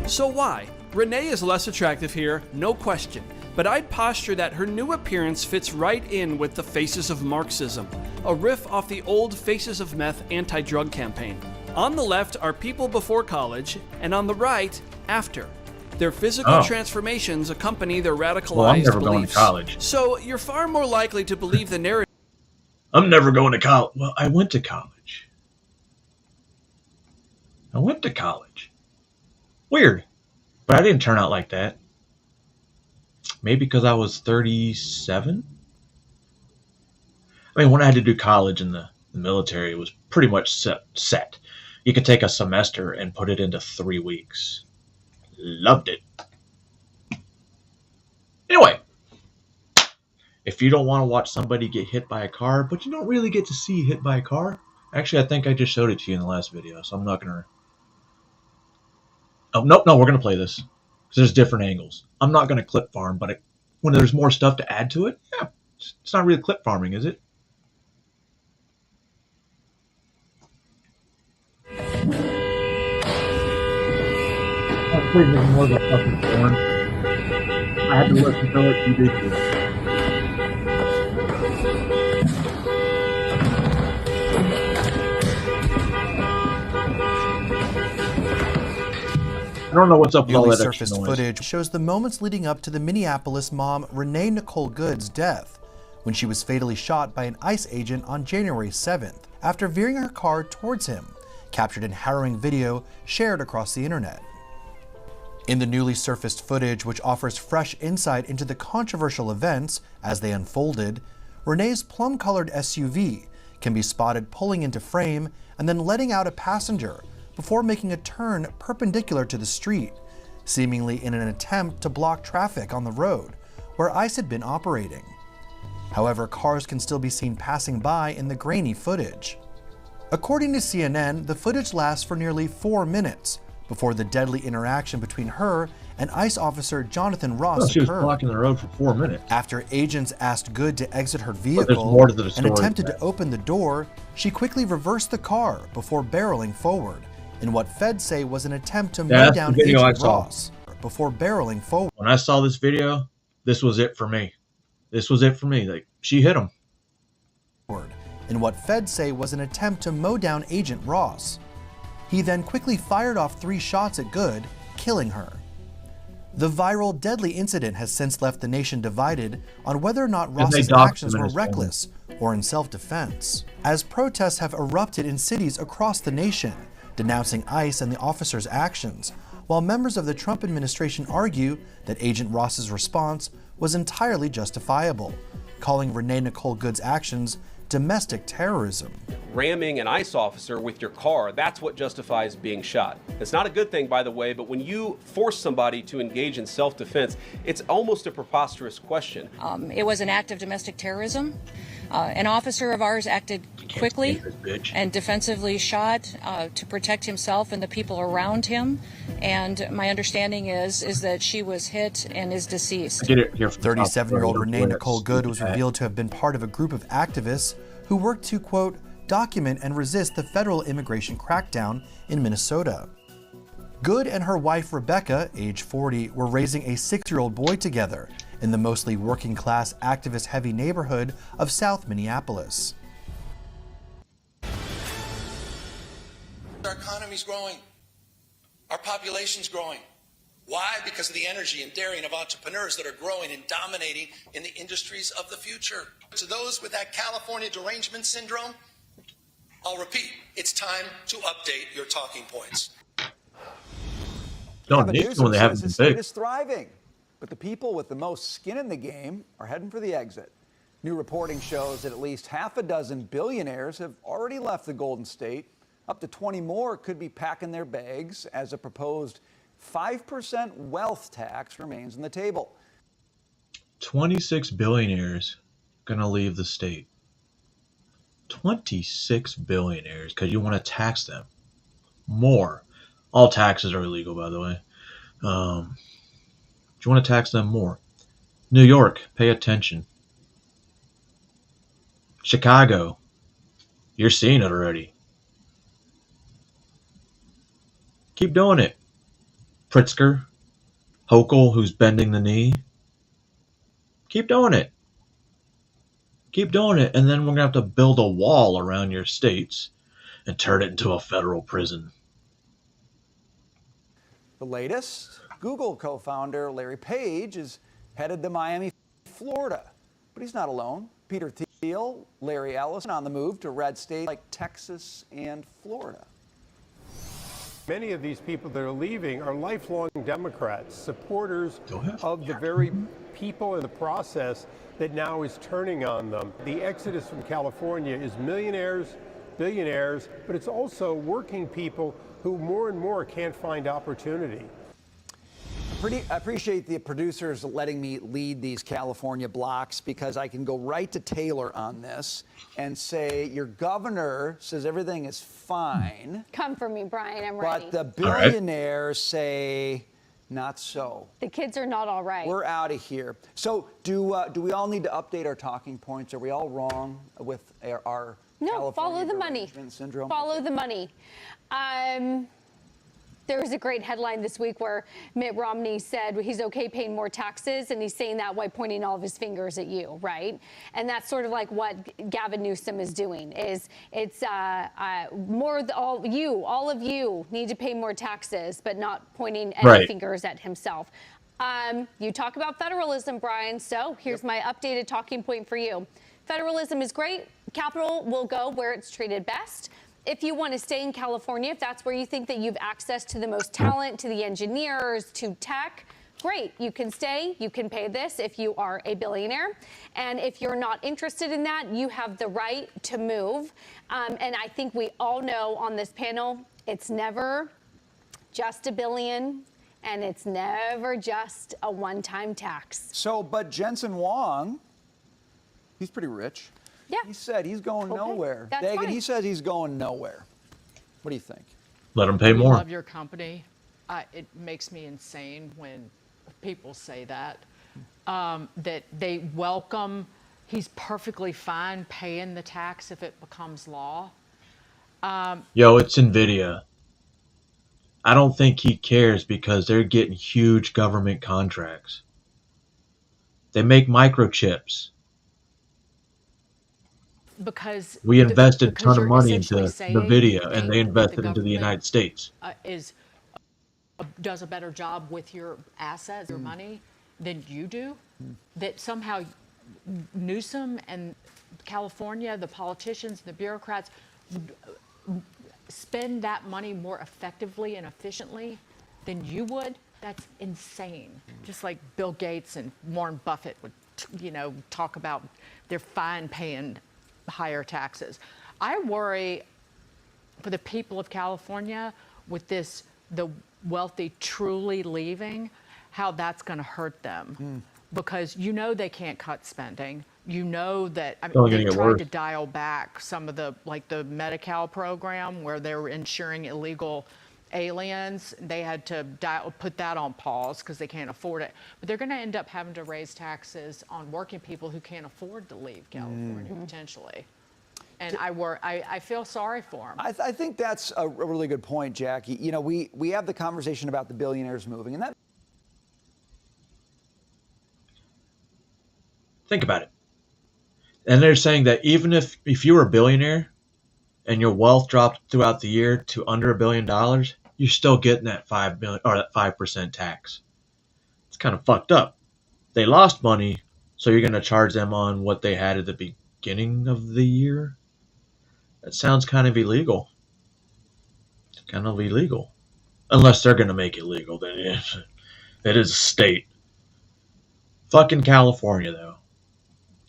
So why? Renee is less attractive here, no question, but I'd posture that her new appearance fits right in with the Faces of Marxism, a riff off the old Faces of Meth anti-drug campaign. On the left are people before college, and on the right, after. Their physical transformations accompany their radicalized Well, I'm never beliefs. going to college. So you're far more likely to believe the narrative. I'm never going to college. Well, I went to college. Weird. But I didn't turn out like that. Maybe because I was 37? I mean, when I had to do college in the military, it was pretty much set. You could take a semester and put it into 3 weeks. Loved it. Anyway, if you don't want to watch somebody get hit by a car, but you don't really get to see hit by a car, actually, I think I just showed it to you in the last video, so I'm not going to... Oh, no, we're going to play this. Because there's different angles. I'm not going to clip farm, but when there's more stuff to add to it, yeah, it's not really clip farming, is it? More of a fucking porn. I had to listen to it. You did too. I don't know what's up with all Newly that extra surfaced noise. footage shows the moments leading up to the Minneapolis mom Renee Nicole Good's death when she was fatally shot by an ICE agent on January 7th after veering her car towards him, captured in harrowing video shared across the internet. In the newly surfaced footage, which offers fresh insight into the controversial events as they unfolded, Renee's plum-colored SUV can be spotted pulling into frame and then letting out a passenger before making a turn perpendicular to the street, seemingly in an attempt to block traffic on the road where ICE had been operating. However, cars can still be seen passing by in the grainy footage. According to CNN, the footage lasts for nearly 4 minutes before the deadly interaction between her and ICE officer Jonathan Ross She was occurred. blocking the road for 4 minutes. After agents asked Good to exit her there's vehicle more to the and story attempted than to open the door, she quickly reversed the car before barreling forward in what feds say was an attempt to mow That's down the video I Agent saw. Ross before barreling forward. When I saw this video, this was it for me. This was it for me. Like, she hit him. In what feds say was an attempt to mow down Agent Ross. He then quickly fired off 3 shots at Good, killing her. The viral deadly incident has since left the nation divided on whether or not Ross's doxed actions him in were his phone. reckless or in self-defense, as protests have erupted in cities across the nation, denouncing ICE and the officers' actions, while members of the Trump administration argue that Agent Ross's response was entirely justifiable, calling Renee Nicole Good's actions domestic terrorism. Ramming an ICE officer with your car, that's what justifies being shot. It's not a good thing, by the way, but when you force somebody to engage in self-defense, it's almost a preposterous question. It was an act of domestic terrorism. An officer of ours acted quickly and defensively shot to protect himself and the people around him. And my understanding is that she was hit and is deceased. 37-year-old Renee Nicole Good was revealed to have been part of a group of activists who worked to, quote, document and resist the federal immigration crackdown in Minnesota. Good and her wife Rebecca, age 40, were raising a 6-year-old boy together in the mostly working-class, activist-heavy neighborhood of South Minneapolis. Our economy's growing. Our population's growing. Why? Because of the energy and daring of entrepreneurs that are growing and dominating in the industries of the future. To those with that California derangement syndrome, I'll repeat, it's time to update your talking points. Don't need to when they haven't been the state big. is thriving, but the people with the most skin in the game are heading for the exit. New reporting shows that at least half a dozen billionaires have already left the Golden State. Up to 20 more could be packing their bags as a proposed 5% wealth tax remains on the table. 26 billionaires gonna leave the state. 26 billionaires because you want to tax them more. All taxes are illegal, by the way. You want to tax them more. New York, pay attention. Chicago, you're seeing it already. Keep doing it. Pritzker, Hochul, who's bending the knee. Keep doing it. Keep doing it, and then we're going to have to build a wall around your states and turn it into a federal prison. The latest, Google co-founder Larry Page is headed to Miami, Florida. But he's not alone. Peter Thiel, Larry Ellison on the move to red states like Texas and Florida. Many of these people that are leaving are lifelong Democrats, supporters of the very people in the process that now is turning on them. The exodus from California is millionaires, billionaires, but it's also working people who more and more can't find opportunity. I appreciate the producers letting me lead these California blocks because I can go right to Taylor on this and say your governor says everything is fine. Come for me, Brian. I'm ready. But the billionaires say not so. The kids are not all right. We're out of here. So do we all need to update our talking points? Are we all wrong with our No, California follow the money. derangement syndrome? Follow the money. There was a great headline this week where Mitt Romney said he's okay paying more taxes, and he's saying that while pointing all of his fingers at you, right? And that's sort of like what Gavin Newsom is doing. It's all of you need to pay more taxes, but not pointing any fingers at himself. You talk about federalism, Brian. So here's my updated talking point for you. Federalism is great. Capital will go where it's treated best. If you want to stay in California, if that's where you think that you've access to the most talent, to the engineers, to tech, great. You can stay. You can pay this if you are a billionaire. And if you're not interested in that, you have the right to move. And I think we all know on this panel, it's never just a billion, and it's never just a one-time tax. So, but Jensen Huang, he's pretty rich. Yeah. He said he's going nowhere. That's Dagan, fine. he says he's going nowhere. What do you think? Let him pay We more. love your company. it makes me insane when people say that. That they welcome, he's perfectly fine paying the tax if it becomes law. Yo, it's NVIDIA. I don't think he cares because they're getting huge government contracts. They make microchips. Because we invested a ton of you're money into essentially saying NVIDIA, you and they think invested the into the United States. Does a better job with your assets, your money, than you do? That somehow Newsom and California, the politicians, the bureaucrats, spend that money more effectively and efficiently than you would? That's insane. Just like Bill Gates and Warren Buffett would, talk about they're fine paying higher taxes. I worry for the people of California with the wealthy truly leaving, how that's going to hurt them. Because they can't cut spending. That they're trying to dial back some of the Medi-Cal program where they were insuring illegal aliens. They had to put that on pause because they can't afford it. But they're going to end up having to raise taxes on working people who can't afford to leave California potentially. And I feel sorry for them. I think that's a really good point, Jackie. We have the conversation about the billionaires moving, and that. Think about it. And they're saying that even if you were a billionaire and your wealth dropped throughout the year to under $1 billion, you're still getting that 5% tax. It's kind of fucked up. They lost money, so you're going to charge them on what they had at the beginning of the year? That sounds kind of illegal. It's kind of illegal. Unless they're going to make it legal, then it is a state. Fucking California, though.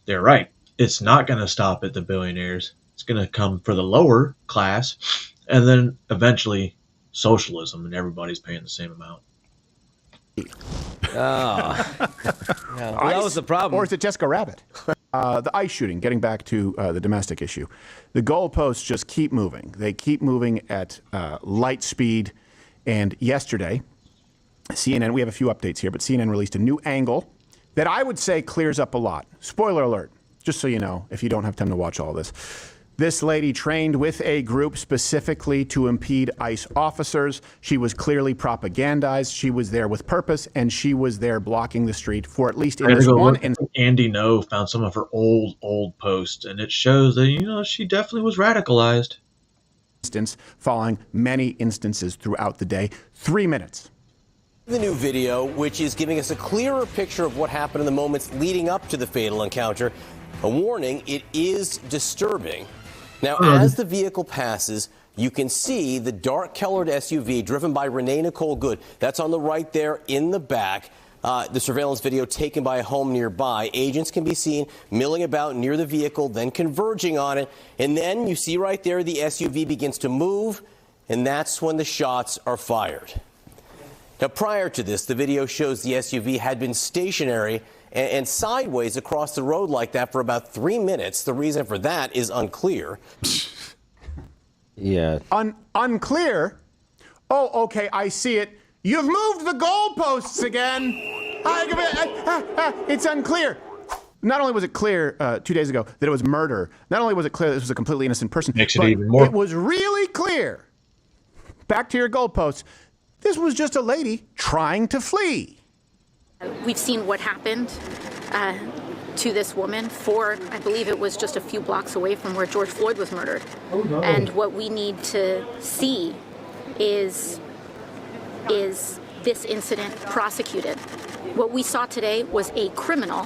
They're right. It's not going to stop at the billionaires. It's going to come for the lower class, and then eventually socialism, and everybody's paying the same amount. Well, that was the problem. Or is it Jessica Rabbit? The ICE shooting, getting back to the domestic issue. The goalposts just keep moving. They keep moving at light speed. And yesterday, CNN, we have a few updates here, but CNN released a new angle that I would say clears up a lot. Spoiler alert, just so you know, if you don't have time to watch all this. This lady trained with a group specifically to impede ICE officers. She was clearly propagandized. She was there with purpose, and she was there blocking the street for at least in this one. And Andy No found some of her old posts, and it shows that, she definitely was radicalized. Instance, following many instances throughout the day. 3 minutes. The new video, which is giving us a clearer picture of what happened in the moments leading up to the fatal encounter. A warning, it is disturbing. Now, as the vehicle passes, you can see the dark-colored SUV driven by Renee Nicole Good. That's on the right there in the back. The surveillance video taken by a home nearby. Agents can be seen milling about near the vehicle, then converging on it. And then you see right there the SUV begins to move, and that's when the shots are fired. Now, prior to this, the video shows the SUV had been stationary and sideways across the road like that for about 3 minutes. The reason for that is unclear. Yeah. Unclear? Oh, okay, I see it. You've moved the goalposts again. It's unclear. Not only was it clear 2 days ago that it was murder, not only was it clear that this was a completely innocent person, Makes it even more. It was really clear. Back to your goalposts. This was just a lady trying to flee. We've seen what happened to this woman I believe it was just a few blocks away from where George Floyd was murdered. Oh, no. And what we need to see is this incident prosecuted. What we saw today was a criminal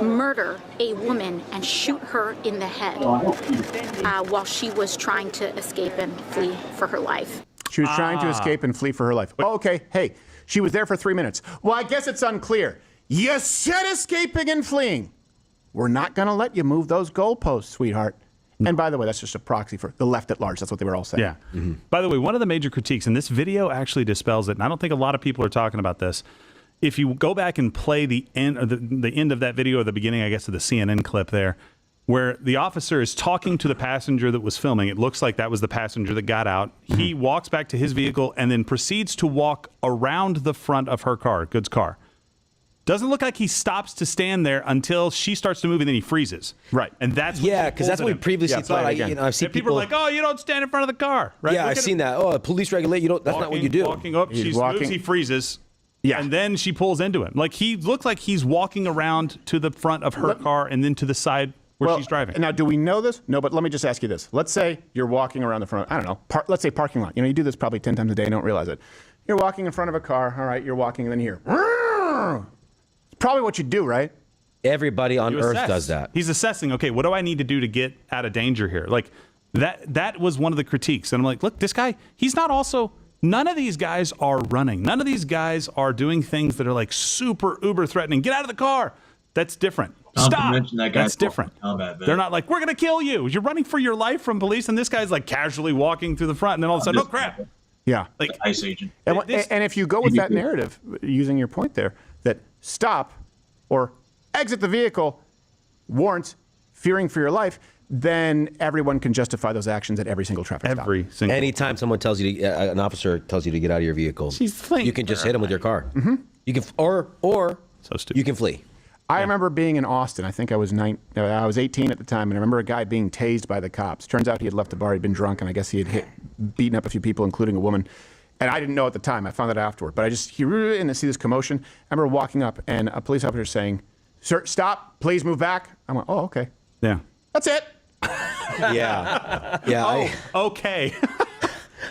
murder a woman and shoot her in the head while she was trying to escape and flee for her life. She was trying to escape and flee for her life. Okay, hey, she was there for 3 minutes. Well, I guess it's unclear. You said escaping and fleeing. We're not going to let you move those goalposts, sweetheart. And by the way, that's just a proxy for the left at large. That's what they were all saying. Yeah. Mm-hmm. By the way, one of the major critiques, and this video actually dispels it, and I don't think a lot of people are talking about this. If you go back and play the end of that video, or the beginning, I guess, of the CNN clip there, where the officer is talking to the passenger that was filming. It looks like that was the passenger that got out. He walks back to his vehicle and then proceeds to walk around the front of her car, Good's car. Doesn't look like he stops to stand there until she starts to move, and then he freezes. Right. And that's because that's what we previously thought. I've seen people are like, "Oh, you don't stand in front of the car." Right? Yeah, I've seen that. Oh, police regulate. You don't. That's not what you do. Walking up, she moves, he freezes. Yeah. And then she pulls into him. Like, he looks like he's walking around to the front of her car and then to the side where she's driving. Now, do we know this? No, but let me just ask you this. Let's say you're walking around the front, I don't know, let's say parking lot. You do this probably 10 times a day and don't realize it. You're walking in front of a car. All right, you're walking and then you hear, probably what you do, right? Everybody on Earth does that. He's assessing, okay, what do I need to do to get out of danger here? Like, that was one of the critiques. And I'm like, look, this guy, he's not also... None of these guys are running. None of these guys are doing things that are like super uber threatening. Get out of the car. That's different. Stop. That's different. They're not like, we're going to kill you. You're running for your life from police. And this guy's like casually walking through the front. And then all of a sudden, oh, crap. Yeah. Like ICE agent. And if you go with that narrative, using your point there, that stop or exit the vehicle warrants fearing for your life, then everyone can justify those actions at every single traffic stop. Anytime someone tells you, an officer tells you to get out of your vehicle, you can just hit him with your car. Mm-hmm. You can, or you can flee. I remember being in Austin. I think I was 18 at the time, and I remember a guy being tased by the cops. Turns out he had left the bar. He'd been drunk, and I guess he had beaten up a few people, including a woman. And I didn't know at the time. I found out afterward. But I see this commotion. I remember walking up, and a police officer saying, "Sir, stop! Please move back." I went, "Oh, okay." Yeah. That's it. Yeah. Okay.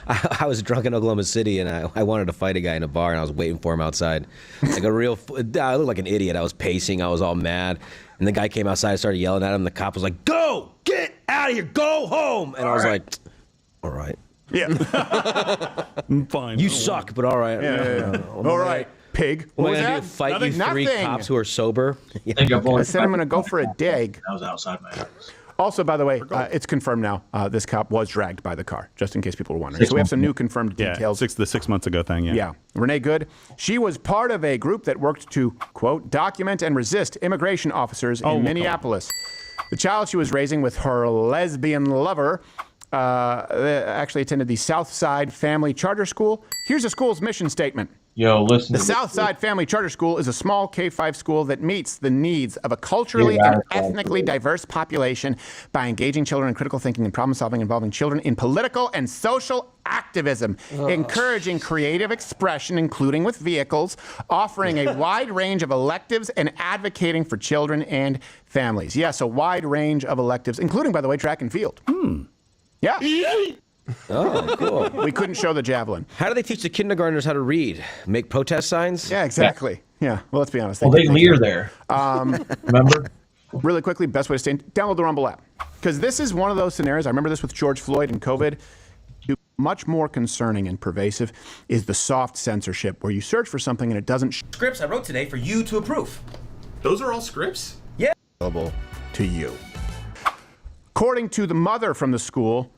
I was drunk in Oklahoma City, and I wanted to fight a guy in a bar, and I was waiting for him outside. Like I looked like an idiot. I was pacing. I was all mad. And the guy came outside, started yelling at him. The cop was like, "Go! Get out of here! Go home!" And I was like, "All right." Yeah. Fine. You suck, but all right. Yeah. All right, pig. What am I going to do? Fight you three cops who are sober? I said I'm going to go for a dig. I was outside my house. Also, by the way, it's confirmed now. This cop was dragged by the car, just in case people were wondering. So we have some new confirmed details. The 6 months ago thing, Yeah. Renee Good, she was part of a group that worked to, quote, document and resist immigration officers in Minneapolis. The child she was raising with her lesbian lover actually attended the Southside Family Charter School. Here's the school's mission statement. Yo, listen. The Southside Family Charter School is a small K-5 school that meets the needs of a culturally and ethnically diverse population by engaging children in critical thinking and problem solving, involving children in political and social activism, encouraging creative expression, including with vehicles, offering a wide range of electives, and advocating for children and families. Yes, a wide range of electives, including, by the way, track and field. Yeah. Oh, cool. We couldn't show the javelin. How do they teach the kindergartners how to read? Make protest signs? Yeah, exactly. Yeah. Well, let's be honest. Well, they leer there. Remember? Really quickly, best way to stay in, download the Rumble app. Because this is one of those scenarios. I remember this with George Floyd and COVID. Much more concerning and pervasive is the soft censorship, where you search for something and it doesn't Scripts I wrote today for you to approve. Those are all scripts? Yeah. Available to you. According to the mother from the school,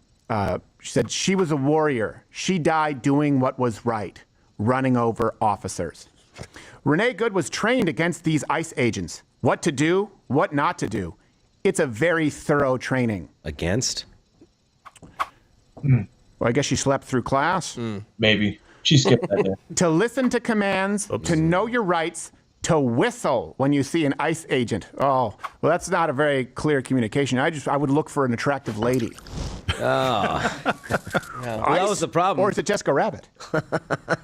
she said she was a warrior. She died doing what was right, running over officers. Renee Good was trained against these ICE agents. What to do, what not to do. It's a very thorough training. Against? Well, I guess she slept through class. Maybe. She skipped that day. To listen to commands, to know your rights, to whistle when you see an ICE agent. Oh, well, that's not a very clear communication. I would look for an attractive lady. Oh. Well, that was the problem. Or is it Jessica Rabbit?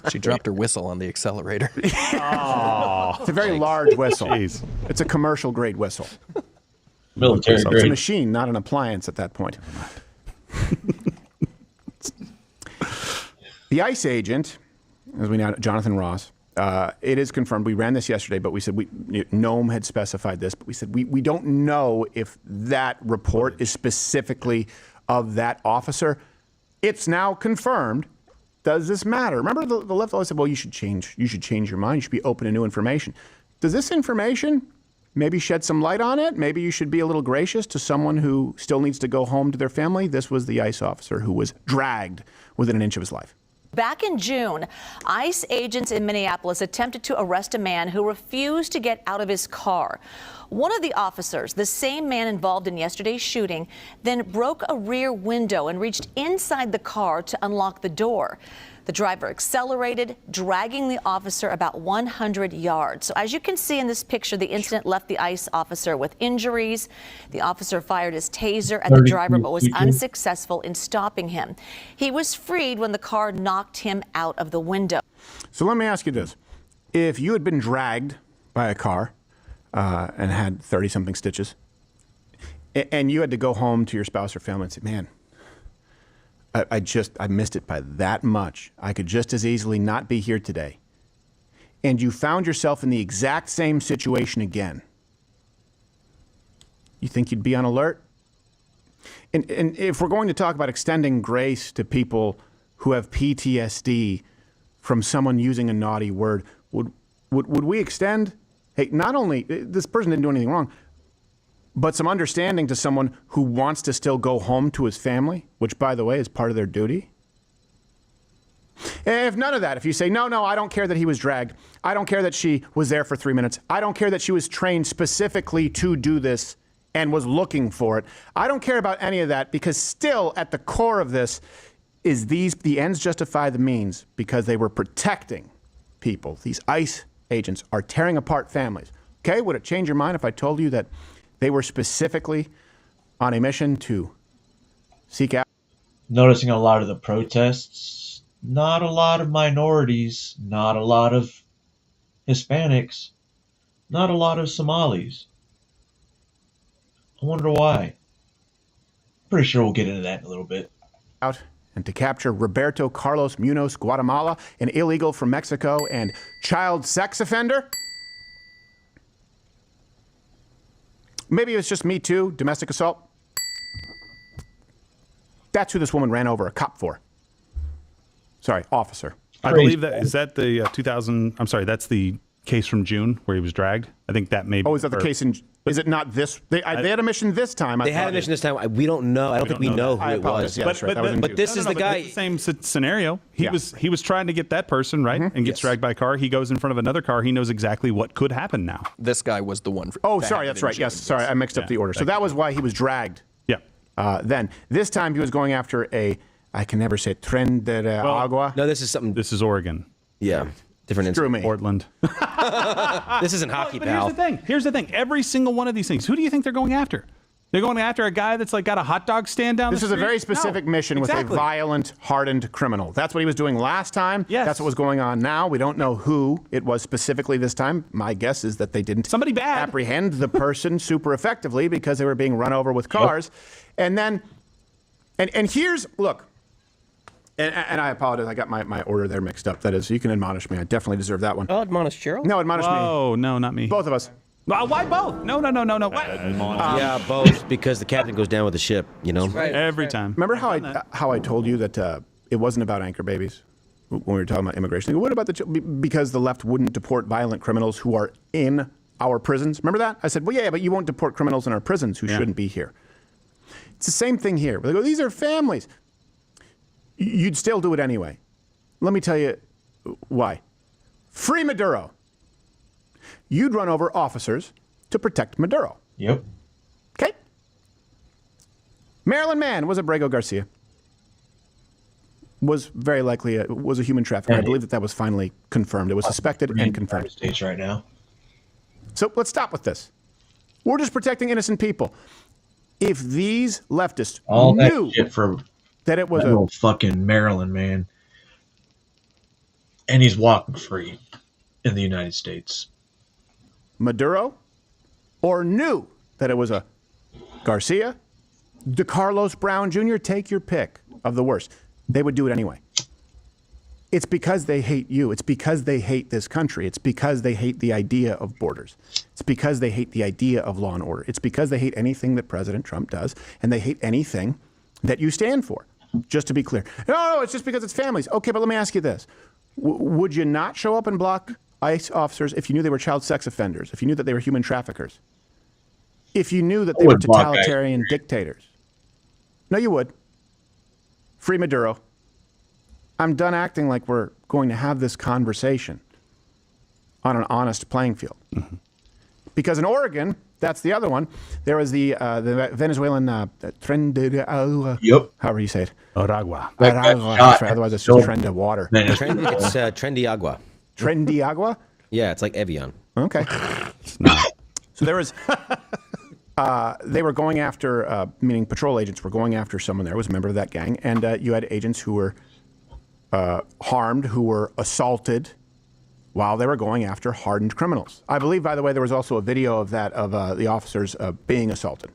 She dropped her whistle on the accelerator. Oh, it's a very large whistle. Jeez. It's a commercial grade whistle. Military It's a grade. machine, not an appliance at that point. The ICE agent, as we know, Jonathan Ross, it is confirmed. We ran this yesterday, but we said Nome had specified this, but we said we don't know if that report is specifically of that officer. It's now confirmed. Does this matter? Remember, the left always said, well, you should change your mind. You should be open to new information. Does this information maybe shed some light on it? Maybe you should be a little gracious to someone who still needs to go home to their family. This was the ICE officer who was dragged within an inch of his life. Back in June, ICE agents in Minneapolis attempted to arrest a man who refused to get out of his car. One of the officers, the same man involved in yesterday's shooting, then broke a rear window and reached inside the car to unlock the door. The driver accelerated, dragging the officer about 100 yards. So as you can see in this picture, the incident left the ICE officer with injuries. The officer fired his taser at the driver but was unsuccessful in stopping him. He was freed when the car knocked him out of the window. So let me ask you this. If you had been dragged by a car and had 30-something stitches, and you had to go home to your spouse or family and say, man, I missed it by that much. I could just as easily not be here today. And you found yourself in the exact same situation again. You think you'd be on alert? And if we're going to talk about extending grace to people who have PTSD from someone using a naughty word, would we extend, hey, not only this person didn't do anything wrong, but some understanding to someone who wants to still go home to his family, which, by the way, is part of their duty? If none of that, if you say, no, I don't care that he was dragged. I don't care that she was there for 3 minutes. I don't care that she was trained specifically to do this and was looking for it. I don't care about any of that, because still at the core of this is the ends justify the means, because they were protecting people. These ICE agents are tearing apart families. Okay, would it change your mind if I told you that they were specifically on a mission to seek out? Noticing a lot of the protests, not a lot of minorities, not a lot of Hispanics, not a lot of Somalis. I wonder why. Pretty sure we'll get into that in a little bit. Out and to capture Roberto Carlos Munoz, Guatemala, an illegal from Mexico and child sex offender. Maybe it was just Me Too, domestic assault. That's who this woman ran over a cop for. Sorry, officer. I believe that is that the 2000. I'm sorry, that's the case from June where he was dragged. I think that may be. Oh, is that the case in? Is it not this? They had a mission this time. They had a mission this time. We don't know. I don't think we know who it was. Yeah, that's right. But this is the guy. The same scenario. He was trying to get that person right and gets dragged by a car. He goes in front of another car. He knows exactly what could happen now. This guy was the one. Oh, sorry. That's right. Yes. Sorry, I mixed up the order. So that was why he was dragged. Yeah. Then this time he was going after I can never say Tren de Agua. No, this is something. This is Oregon. Yeah. Different Screw me. Portland. This isn't hockey, but pal. Here's the thing. Every single one of these things. Who do you think they're going after? They're going after a guy that's like got a hot dog stand down the street? This is a very specific mission with a violent, hardened criminal. That's what he was doing last time. Yes. That's what was going on now. We don't know who it was specifically this time. My guess is that they didn't apprehend the person super effectively because they were being run over with cars. And then, and here's, look, and I apologize. I got my order there mixed up. That is, you can admonish me. I definitely deserve that one. Oh, admonish Gerald? No, admonish me. Oh, no, not me. Both of us. Why both? No. What? Yeah, both, because the captain goes down with the ship, you know? Every time. Remember how I told you that it wasn't about anchor babies when we were talking about immigration? What about because the left wouldn't deport violent criminals who are in our prisons? Remember that? I said, well, yeah, but you won't deport criminals in our prisons who shouldn't be here. It's the same thing here. They go, these are families. You'd still do it anyway. Let me tell you why. Free Maduro. You'd run over officers to protect Maduro. Yep. Okay? Maryland man was Abrego Garcia. Was very likely was a human trafficker. I believe that was finally confirmed. It was suspected and confirmed. States right now. So let's stop with this. We're just protecting innocent people. If these leftists All knew that shit for that it was that old fucking Maryland man, and he's walking free in the United States. Maduro, or knew that it was a Garcia, DeCarlos Brown Jr., take your pick of the worst, they would do it anyway. It's because they hate you. It's because they hate this country. It's because they hate the idea of borders. It's because they hate the idea of law and order. It's because they hate anything that President Trump does, and they hate anything that you stand for, just to be clear. No, it's just because it's families. Okay, but let me ask you this. Would you not show up and block ICE officers if you knew they were child sex offenders, if you knew that they were human traffickers, if you knew that they were totalitarian dictators? No, you would. Free Maduro. I'm done acting like we're going to have this conversation on an honest playing field. Because in Oregon, that's the other one, there was the Venezuelan Trendy, yep. however you say it. Aragua. That's right. Otherwise, it's just trend of water. It's Trendy Agua. Trendy Agua? Yeah, it's like Evian. Okay. So there was, they were going after, meaning patrol agents were going after someone there, was a member of that gang, and you had agents who were harmed, who were assaulted while they were going after hardened criminals. I believe, by the way, there was also a video of that, of the officers being assaulted.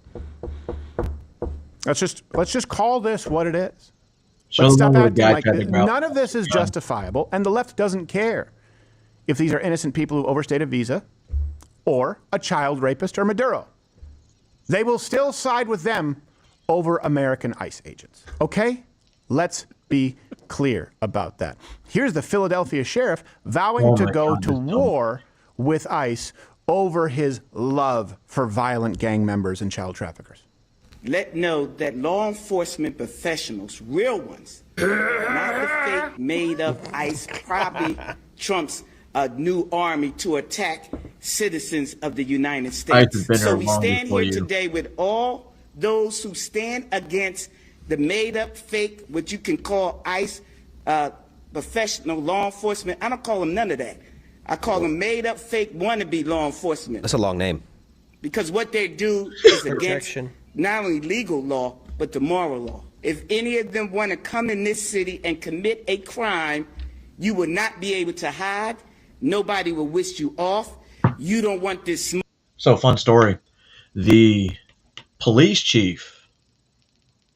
Let's just call this what it is. Let's stop acting like none of this is justifiable, and the left doesn't care if these are innocent people who overstayed a visa or a child rapist or Maduro. They will still side with them over American ICE agents. Okay? Let's be clear about that. Here's the Philadelphia sheriff vowing to go to war with ICE over his love for violent gang members and child traffickers. Let know that law enforcement professionals, real ones, not the fake made-up ICE, probably Trump's new army to attack citizens of the United States. So we stand here today with all those who stand against the made-up, fake, what you can call ICE, professional law enforcement. I don't call them none of that. I call them made-up, fake, wannabe law enforcement. That's a long name. Because what they do is against not only legal law, but the moral law. If any of them want to come in this city and commit a crime, you will not be able to hide. Nobody will wish you off. You don't want this smoke. So, fun story. The police chief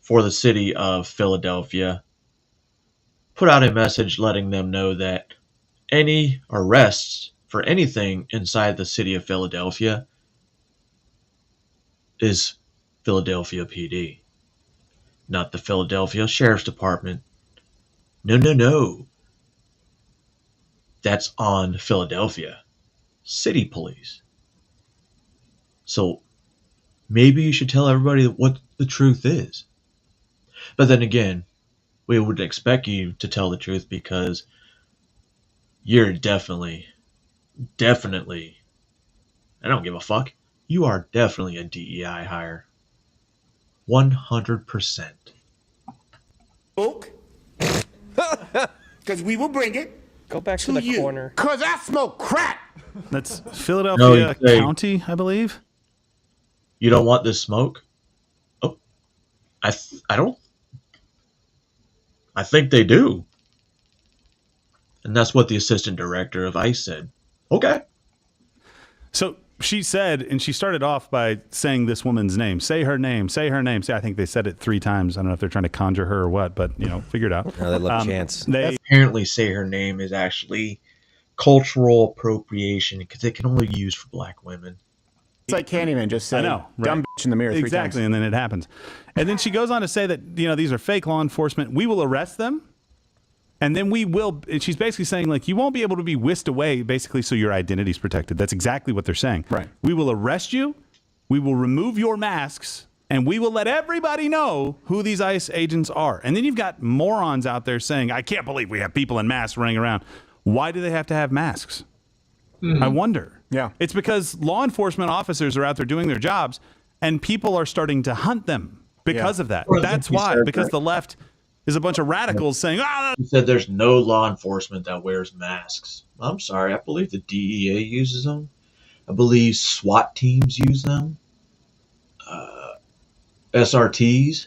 for the city of Philadelphia put out a message letting them know that any arrests for anything inside the city of Philadelphia is Philadelphia PD, not the Philadelphia Sheriff's Department. No, no, no. That's on Philadelphia City Police. So maybe you should tell everybody what the truth is. But then again, we would expect you to tell the truth because you're definitely, I don't give a fuck. You are definitely a DEI hire. 100%. Smoke. Because we will bring it. Go back to the corner. Because I smoke crack. That's Philadelphia No, County, I believe. You don't want this smoke? Oh, I think they do. And that's what the assistant director of ICE said. Okay. So she said, and she started off by saying this woman's name. Say her name. Say her name. I think they said it 3 times. I don't know if they're trying to conjure her or what, but, figure it out. No, they love chance. They apparently say her name is actually cultural appropriation because it can only be used for black women. It's like Candyman just said, I know, right? dumb bitch in the mirror 3 times. Exactly, and then it happens. And then she goes on to say that, these are fake law enforcement. We will arrest them. And then we will, and she's basically saying, you won't be able to be whisked away, basically, so your identity's protected. That's exactly what they're saying. Right. We will arrest you, we will remove your masks, and we will let everybody know who these ICE agents are. And then you've got morons out there saying, I can't believe we have people in masks running around. Why do they have to have masks? I wonder. Yeah. It's because law enforcement officers are out there doing their jobs, and people are starting to hunt them because of that. That's why, because the left is a bunch of radicals saying, He said there's no law enforcement that wears masks. I'm sorry. I believe the DEA uses them. I believe SWAT teams use them. SRTs.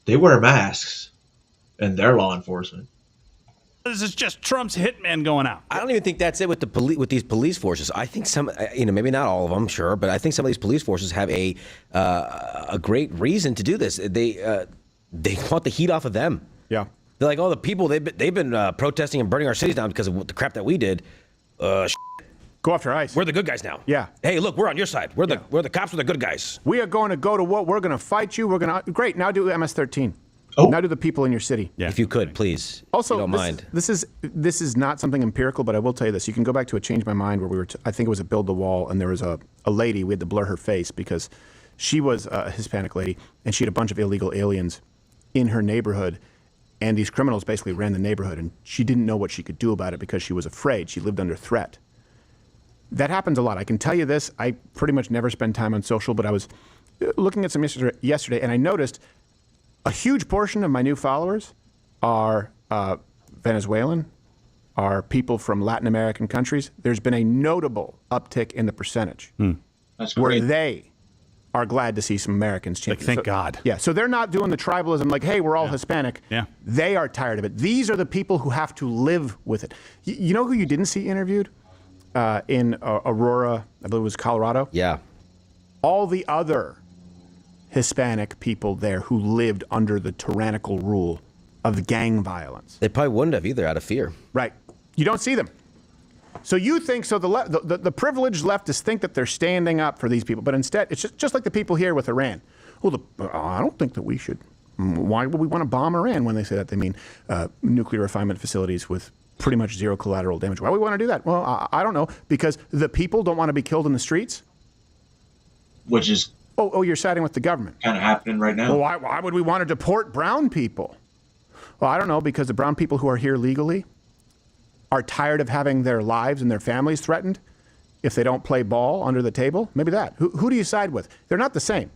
They wear masks. And they're law enforcement. This is just Trump's hitman going out. I don't even think that's it with with these police forces. I think some, maybe not all of them, sure, but I think some of these police forces have a great reason to do this. They want the heat off of them. Yeah. They're like, the people, they've been protesting and burning our cities down because of the crap that we did. Go after ICE. We're the good guys now. Yeah. Hey, look, we're on your side. We're the cops. We're the good guys. We are going to go to war. We're going to fight you. Great. Now do MS-13. Oh. Now do the people in your city. Yeah. If you could, please. Also, if you don't mind. This is not something empirical, but I will tell you this. You can go back to a Change My Mind where we were, I think it was a Build the Wall, and there was a lady, we had to blur her face because she was a Hispanic lady, and she had a bunch of illegal aliens in her neighborhood. And these criminals basically ran the neighborhood, and she didn't know what she could do about it because she was afraid. She lived under threat. That happens a lot. I can tell you this. I pretty much never spend time on social, but I was looking at some yesterday, and I noticed a huge portion of my new followers are Venezuelan, are people from Latin American countries. There's been a notable uptick in the percentage That's where great. they are glad to see some Americans change. Like, thank God. Yeah, so they're not doing the tribalism like, hey, we're all Hispanic. Yeah. They are tired of it. These are the people who have to live with it. You know who you didn't see interviewed in Aurora, I believe it was Colorado? Yeah. All the other Hispanic people there who lived under the tyrannical rule of the gang violence. They probably wouldn't have either, out of fear. Right. You don't see them. So you think, so the privileged leftists think that they're standing up for these people, but instead, it's just like the people here with Iran. Well, I don't think that we should. Why would we want to bomb Iran? When they say that, they mean nuclear refinement facilities with pretty much zero collateral damage. Why would we want to do that? Well, I don't know. Because the people don't want to be killed in the streets? Which is Oh, you're siding with the government. kind of happening right now. Well, why would we want to deport brown people? Well, I don't know, because the brown people who are here legally are tired of having their lives and their families threatened if they don't play ball under the table. Maybe that. Who do you side with? They're not the same.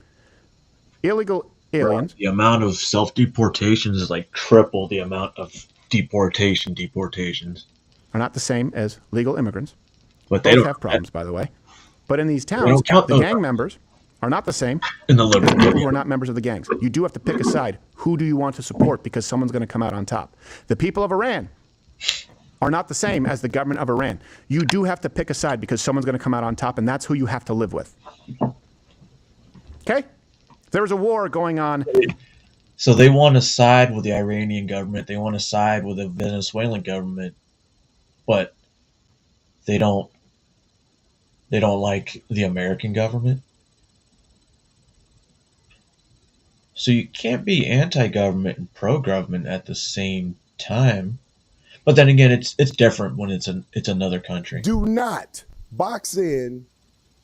Illegal aliens. The amount of self-deportations is like triple the amount of deportations. Are not the same as legal immigrants. But they Both don't have problems, by the way. But in these They towns, don't count the those gang problems. members are not the same In the as liberal people who are not members of the gangs. You do have to pick a side. Who do you want to support? Because someone's going to come out on top. The people of Iran are not the same as the government of Iran. You do have to pick a side because someone's going to come out on top, and that's who you have to live with. Okay? There was a war going on. So they want to side with the Iranian government. They want to side with the Venezuelan government, but they don't like the American government. So you can't be anti-government and pro-government at the same time. But then again, it's different when it's another country. Do not box in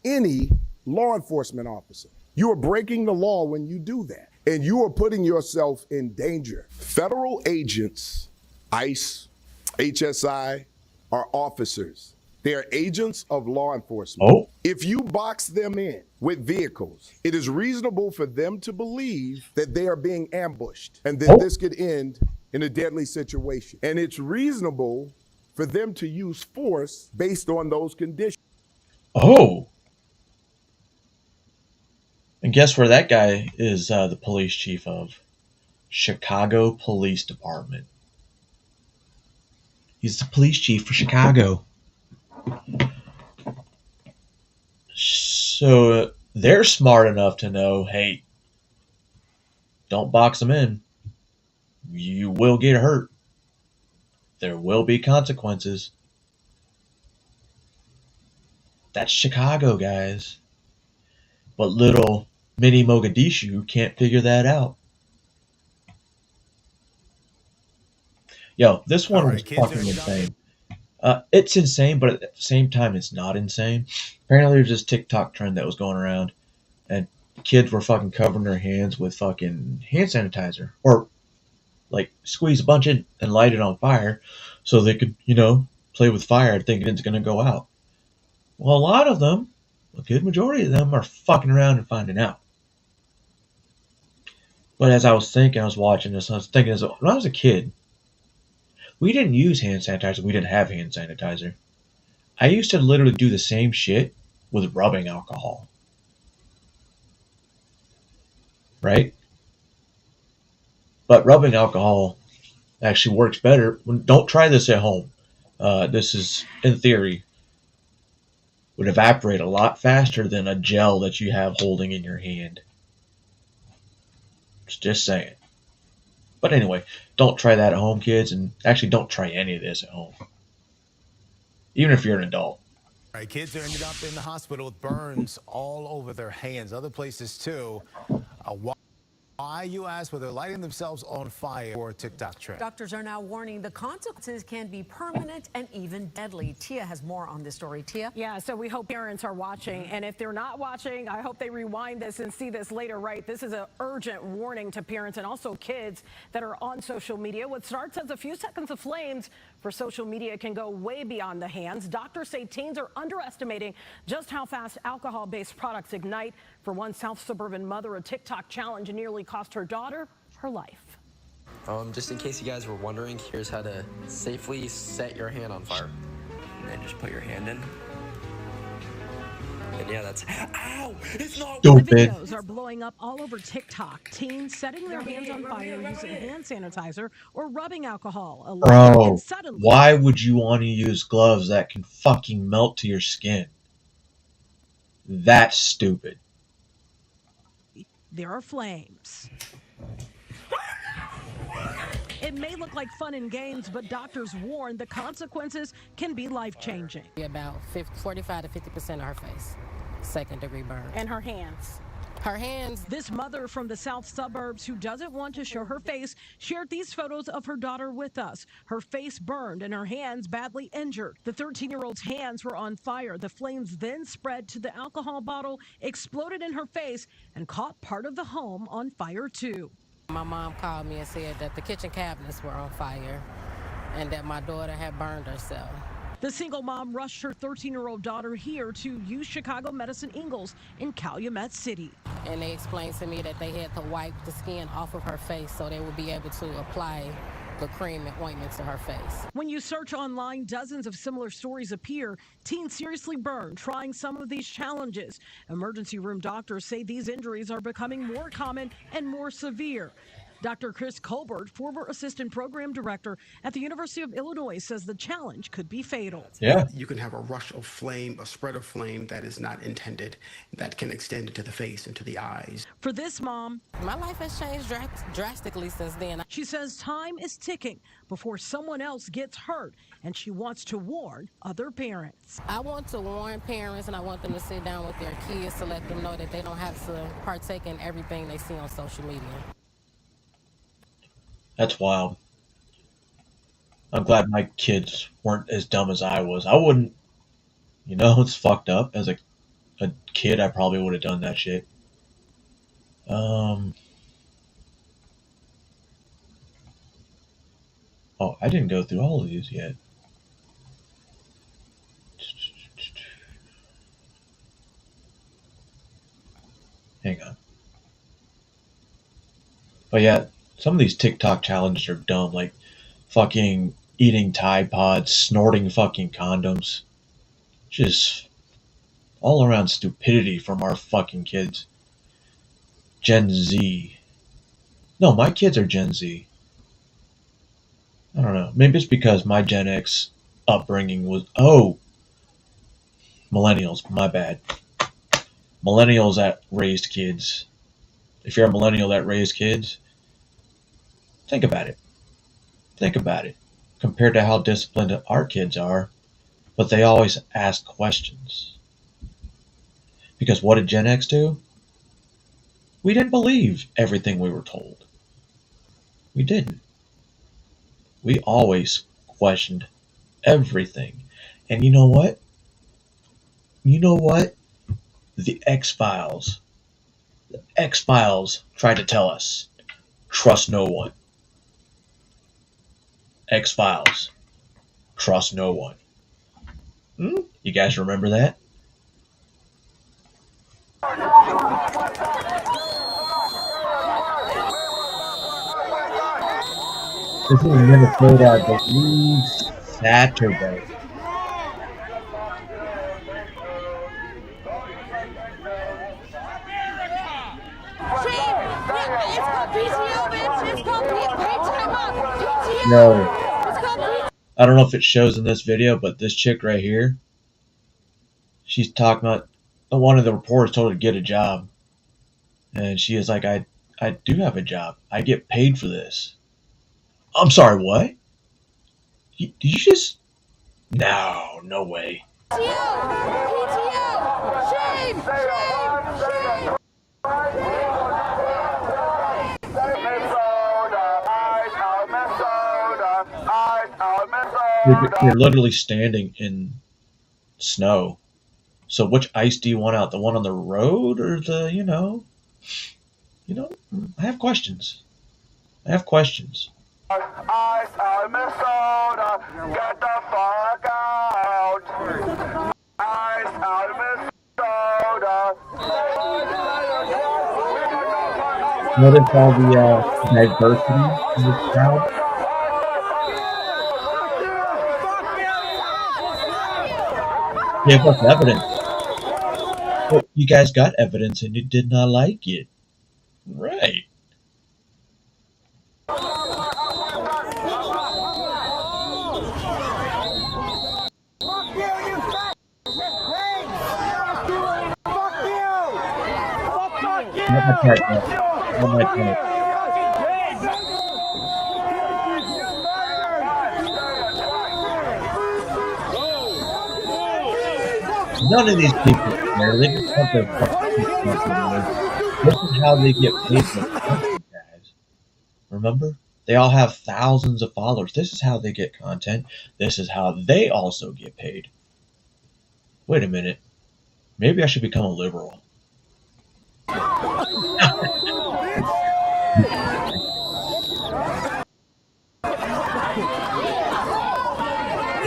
any law enforcement officer. You are breaking the law when you do that, and you are putting yourself in danger. Federal agents, ICE, HSI, are officers. They are agents of law enforcement. Oh. If you box them in with vehicles, it is reasonable for them to believe that they are being ambushed and that this could end in a deadly situation. And it's reasonable for them to use force based on those conditions. Oh. And guess where that guy is the police chief of? Chicago Police Department. He's the police chief for Chicago. So they're smart enough to know, hey, don't box them in. You will get hurt. There will be consequences. That's Chicago, guys. But little mini Mogadishu can't figure that out. Yo, this one was fucking insane. It's insane, but at the same time, it's not insane. Apparently, there's this TikTok trend that was going around, and kids were fucking covering their hands with fucking hand sanitizer, or like squeeze a bunch in and light it on fire, so they could, play with fire, thinking it's gonna go out. Well, a lot of them, a good majority of them, are fucking around and finding out. But as I was thinking, I was watching this, I was thinking, when I was a kid, we didn't use hand sanitizer. We didn't have hand sanitizer. I used to literally do the same shit with rubbing alcohol. Right? But rubbing alcohol actually works better. Don't try this at home. This is, in theory, would evaporate a lot faster than a gel that you have holding in your hand. Just saying. But anyway, don't try that at home, kids, and actually don't try any of this at home. Even if you're an adult. All right, kids are ended up in the hospital with burns all over their hands, other places too. Why, you ask, whether they're lighting themselves on fire for a TikTok trend. Doctors are now warning the consequences can be permanent and even deadly. Tia has more on this story. Tia? Yeah, so we hope parents are watching. And if they're not watching, I hope they rewind this and see this later, right? This is an urgent warning to parents and also kids that are on social media. What starts as a few seconds of flames for social media can go way beyond the hands. Doctors say teens are underestimating just how fast alcohol-based products ignite. For one South suburban mother, a TikTok challenge nearly cost her daughter her life. Just in case you guys were wondering, here's how to safely set your hand on fire. And then just put your hand in. And yeah, that's... Ow! It's not... The videos are blowing up all over TikTok. Teens setting their hands on fire using hand sanitizer or rubbing alcohol. Bro, why would you want to use gloves that can fucking melt to your skin? That's stupid. There are flames. It may look like fun and games, but doctors warn the consequences can be life-changing. About 45 to 50% of her face, second-degree burn. And her hands. Her hands. This mother from the south suburbs who doesn't want to show her face shared these photos of her daughter with us. Her face burned and her hands badly injured. The 13-year-old's hands were on fire. The flames then spread to the alcohol bottle, exploded in her face, and caught part of the home on fire too. My mom called me and said that the kitchen cabinets were on fire and that my daughter had burned herself. The single mom rushed her 13-year-old daughter here to U Chicago Medicine Ingalls in Calumet City. And they explained to me that they had to wipe the skin off of her face so they would be able to apply the cream and ointment to her face. When you search online, dozens of similar stories appear. Teens seriously burned trying some of these challenges. Emergency room doctors say these injuries are becoming more common and more severe. Dr. Chris Colbert, former assistant program director at the University of Illinois, says the challenge could be fatal. Yeah. You can have a rush of flame, a spread of flame that is not intended, that can extend into the face and to the eyes. For this mom, my life has changed drastically since then. She says time is ticking before someone else gets hurt, and she wants to warn other parents. I want to warn parents, and I want them to sit down with their kids to let them know that they don't have to partake in everything they see on social media. That's wild. I'm glad my kids weren't as dumb as I was. I wouldn't, it's fucked up. As a kid, I probably would have done that shit. Oh, I didn't go through all of these yet. Hang on. But yeah, some of these TikTok challenges are dumb, like fucking eating Tide Pods, snorting fucking condoms. Just all around stupidity from our fucking kids. Gen Z. No, my kids are Gen Z. I don't know. Maybe it's because my Gen X upbringing was... Oh! Millennials, my bad. Millennials that raised kids. If you're a millennial that raised kids, think about it. Think about it. Compared to how disciplined our kids are, but they always ask questions. Because what did Gen X do? We didn't believe everything we were told. We didn't. We always questioned everything. And you know what? You know what? The X-Files. The X-Files tried to tell us, trust no one. X-Files. Trust no one. You guys remember that? This is Minnesota, I believe, Saturday. No. I don't know if it shows in this video, but this chick right here, she's talking about one of the reporters told her to get a job. And she is like, I do have a job. I get paid for this. I'm sorry, what? Did you just... No, no way. You're literally standing in snow. So which ice do you want out? The one on the road or the, I have questions. Ice out of Minnesota, get the fuck out. Ice out of Minnesota. Notice all the diversity in this crowd. Give us evidence. Well, you guys got evidence and you did not like it. Right. None of these people care. They just want their fucking money. This is how they get paid for content, guys. Remember? They all have thousands of followers. This is how they get content. This is how they also get paid. Wait a minute. Maybe I should become a liberal.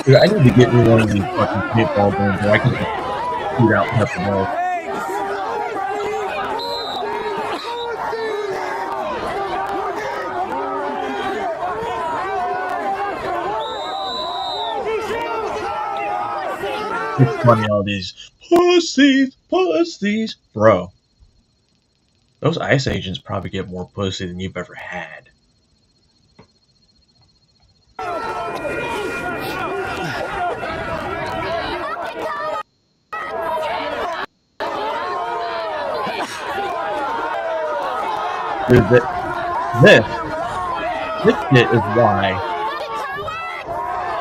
Dude, I need to get rid of one of these fucking paintball guns where I can just shoot out pepper balls. It's funny, all these pussies. Bro, those ICE agents probably get more pussy than you've ever had. Dude, this shit is why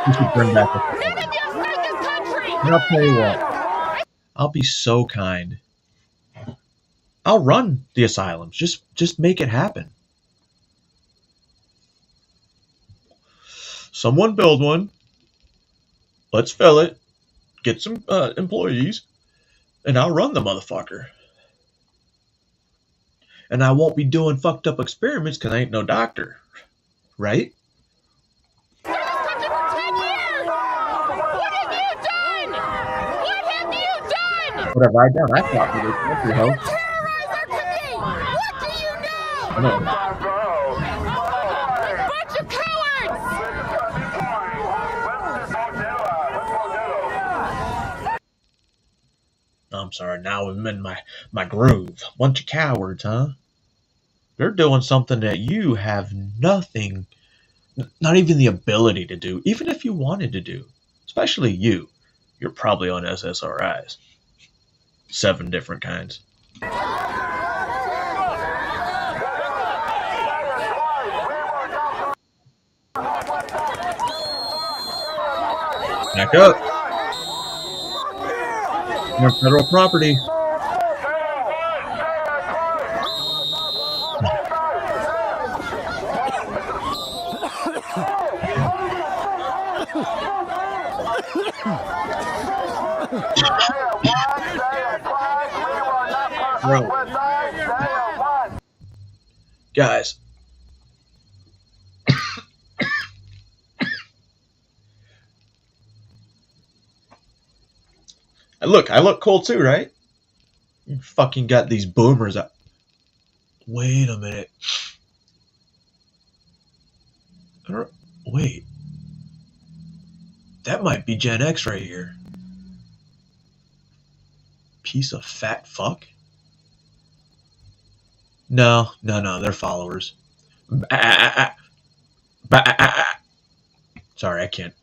you should bring back the family. And I'll tell you what, I'll be so kind. I'll run the asylums. Just make it happen. Someone build one. Let's fill it. Get some employees. And I'll run the motherfucker. And I won't be doing fucked up experiments because I ain't no doctor. Right? What have you done? What have I done? I fought for this country, ho. What do you know? I know. Bunch of cowards! I'm sorry, now I'm in my groove. Bunch of cowards, huh? They're doing something that you have nothing, not even the ability to do, even if you wanted to do. Especially you. You're probably on SSRIs. 7 different kinds. Back up. You're federal property. Bro. Guys. I look cool too, right? You fucking got these boomers up. Wait a minute. Wait. That might be Gen X right here. Piece of fat fuck. No, they're followers. Sorry, I can't.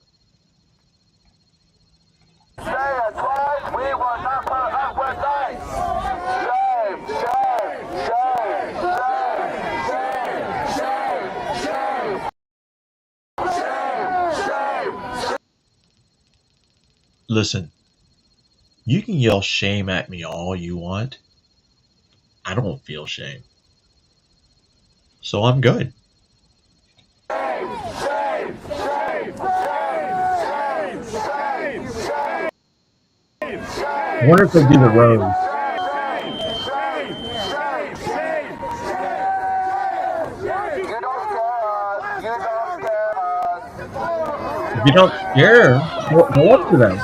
Listen, you can yell shame at me all you want. I don't feel shame. So I'm good. Shame, shame, shame, shame, I wonder if they do the rose. If you don't scare, go up to them.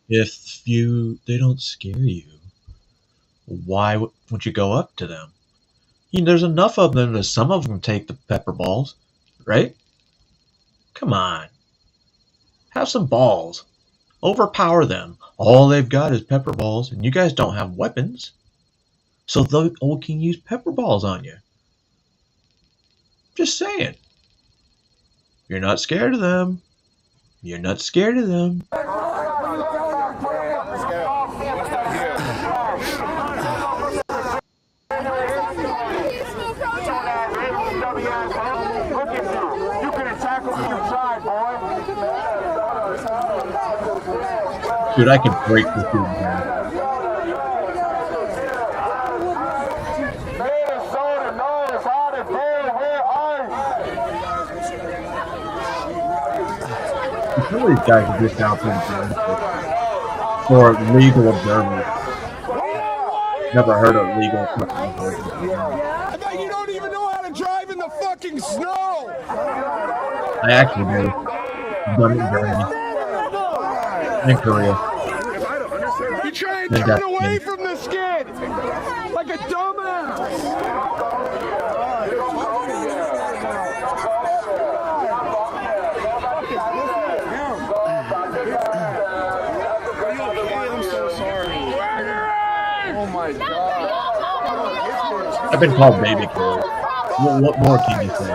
If they don't scare you, why wouldn't you go up to them? There's enough of them that some of them take the pepper balls, right? Come on. Have some balls. Overpower them. All they've got is pepper balls, and you guys don't have weapons. So they all can use pepper balls on you. Just saying. You're not scared of them. You're not scared of them. Dude, I can break this dude down. Some of these guys are just out there for legal observers. Never heard of legal observers. I bet you don't even know how to drive in the fucking snow. I actually do. I've done it in Germany. In Korea. You try and turn away from the skid like a dumbass. I'm so sorry. Oh my God. I've been called baby kid. What more can you say?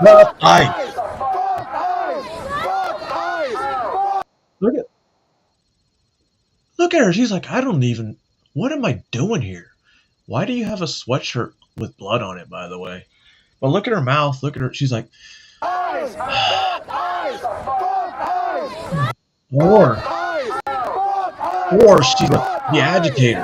Fuck ice. Look at her. She's like, I don't even. What am I doing here? Why do you have a sweatshirt with blood on it, by the way? But look at her mouth. Look at her. She's like. Or she's the agitator,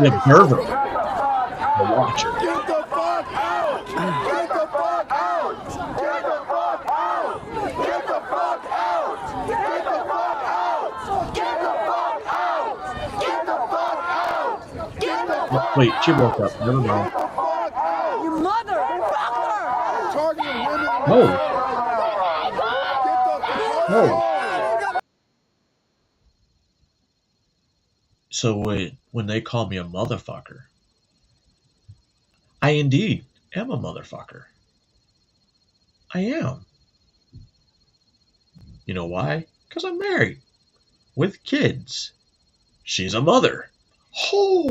the observer, the watcher. Get the fuck out! Get the fuck out! Get the fuck out! Get the fuck out! Get the fuck out! Get the fuck out! Get the fuck out! Get the fuck out! Wait, she woke up. Never mind. Your motherfucker! Targeting women. Oh. Oh. So when they call me a motherfucker, I indeed am a motherfucker. I am. You know why? Because I'm married. With kids. She's a mother. Oh!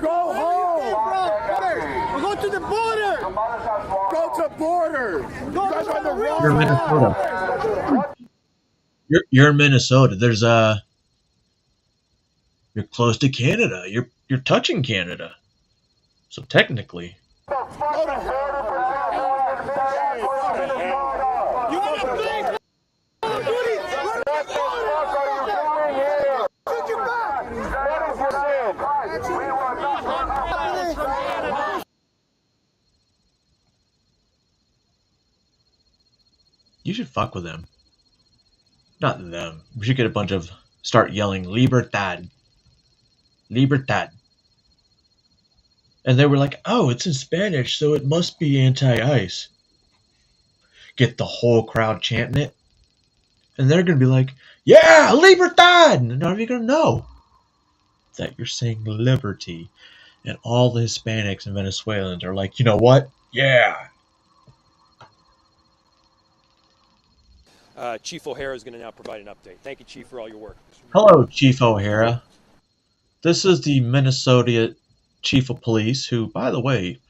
Go home! We're going to the border! Go to border! You guys are on the wrong. You're in Minnesota. You're in Minnesota. There's you're close to Canada. You're touching Canada. So technically. You should fuck with them. Not them. We should get a bunch of start yelling Libertad. Libertad. And they were like, oh, it's in Spanish, so it must be anti-ICE. Get the whole crowd chanting it. And they're going to be like, yeah, Libertad! And they're not even going to know that you're saying liberty. And all the Hispanics and Venezuelans are like, you know what? Yeah. Chief O'Hara is going to now provide an update. Thank you, Chief, for all your work. Hello, Chief O'Hara. This is the Minnesota Chief of Police, who, by the way,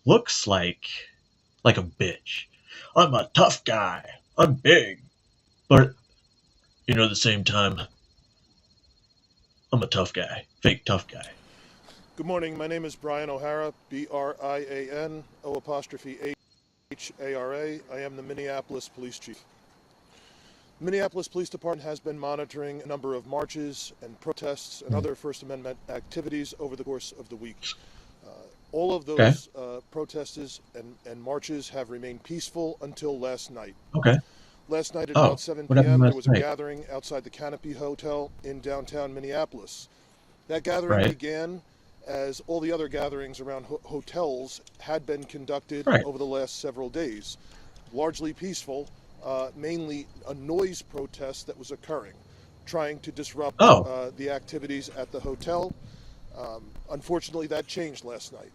looks like a bitch. I'm a tough guy. I'm big. But, at the same time, I'm a tough guy. Fake tough guy. Good morning. My name is Brian O'Hara, BRIAN, O'8. ARA. I am the Minneapolis Police Chief. The Minneapolis Police Department has been monitoring a number of marches and protests and other First Amendment activities over the course of the week. All of those protests and marches have remained peaceful until last night. Okay. Last night at about 7 what happened p.m., there last was a night? gathering outside the Canopy Hotel in downtown Minneapolis. That gathering began as all the other gatherings around hotels had been conducted over the last several days. Largely peaceful, mainly a noise protest that was occurring, trying to disrupt the activities at the hotel. Unfortunately, that changed last night.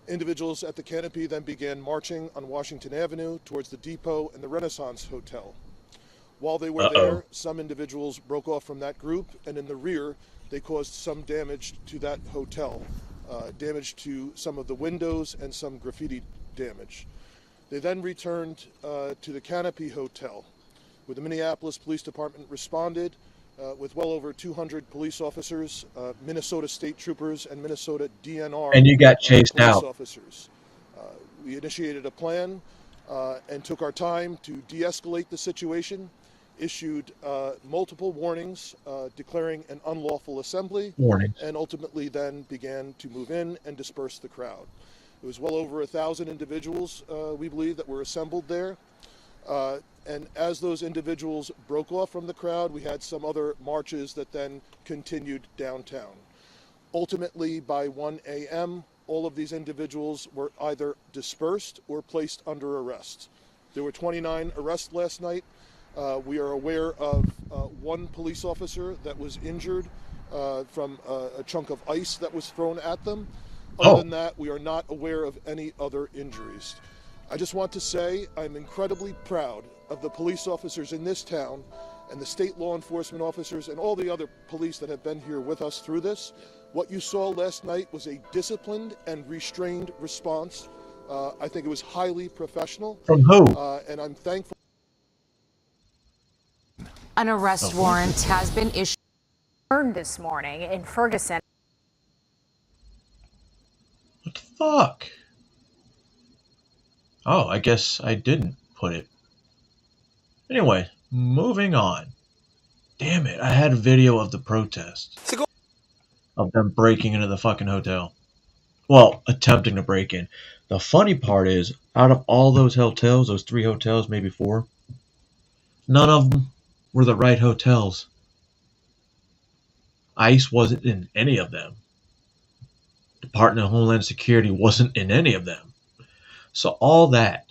Individuals at the Canopy then began marching on Washington Avenue towards the Depot and the Renaissance Hotel. While they were there, some individuals broke off from that group, and in the rear, they caused some damage to that hotel, damage to some of the windows and some graffiti damage. They then returned to the Canopy Hotel, where the Minneapolis Police Department responded with well over 200 police officers, Minnesota State Troopers, and Minnesota DNR And you got chased police out. officers. We initiated a plan and took our time to de-escalate the situation, issued multiple warnings declaring an unlawful assembly, and ultimately then began to move in and disperse the crowd. It was well over 1,000 individuals, we believe, that were assembled there. And as those individuals broke off from the crowd, we had some other marches that then continued downtown. Ultimately, by 1 a.m., all of these individuals were either dispersed or placed under arrest. There were 29 arrests last night. We are aware of one police officer that was injured from a chunk of ice that was thrown at them. Other than that, we are not aware of any other injuries. I just want to say I'm incredibly proud of the police officers in this town and the state law enforcement officers and all the other police that have been here with us through this. What you saw last night was a disciplined and restrained response. I think it was highly professional. From who? And I'm thankful. An arrest warrant has been issued this morning in Ferguson. What the fuck? Oh, I guess I didn't put it. Anyway, moving on. Damn it, I had a video of the protest. Of them breaking into the fucking hotel. Well, attempting to break in. The funny part is, out of all those hotels, those 3 hotels, maybe 4, none of them were the right hotels. ICE wasn't in any of them. Department of Homeland Security wasn't in any of them. So all that,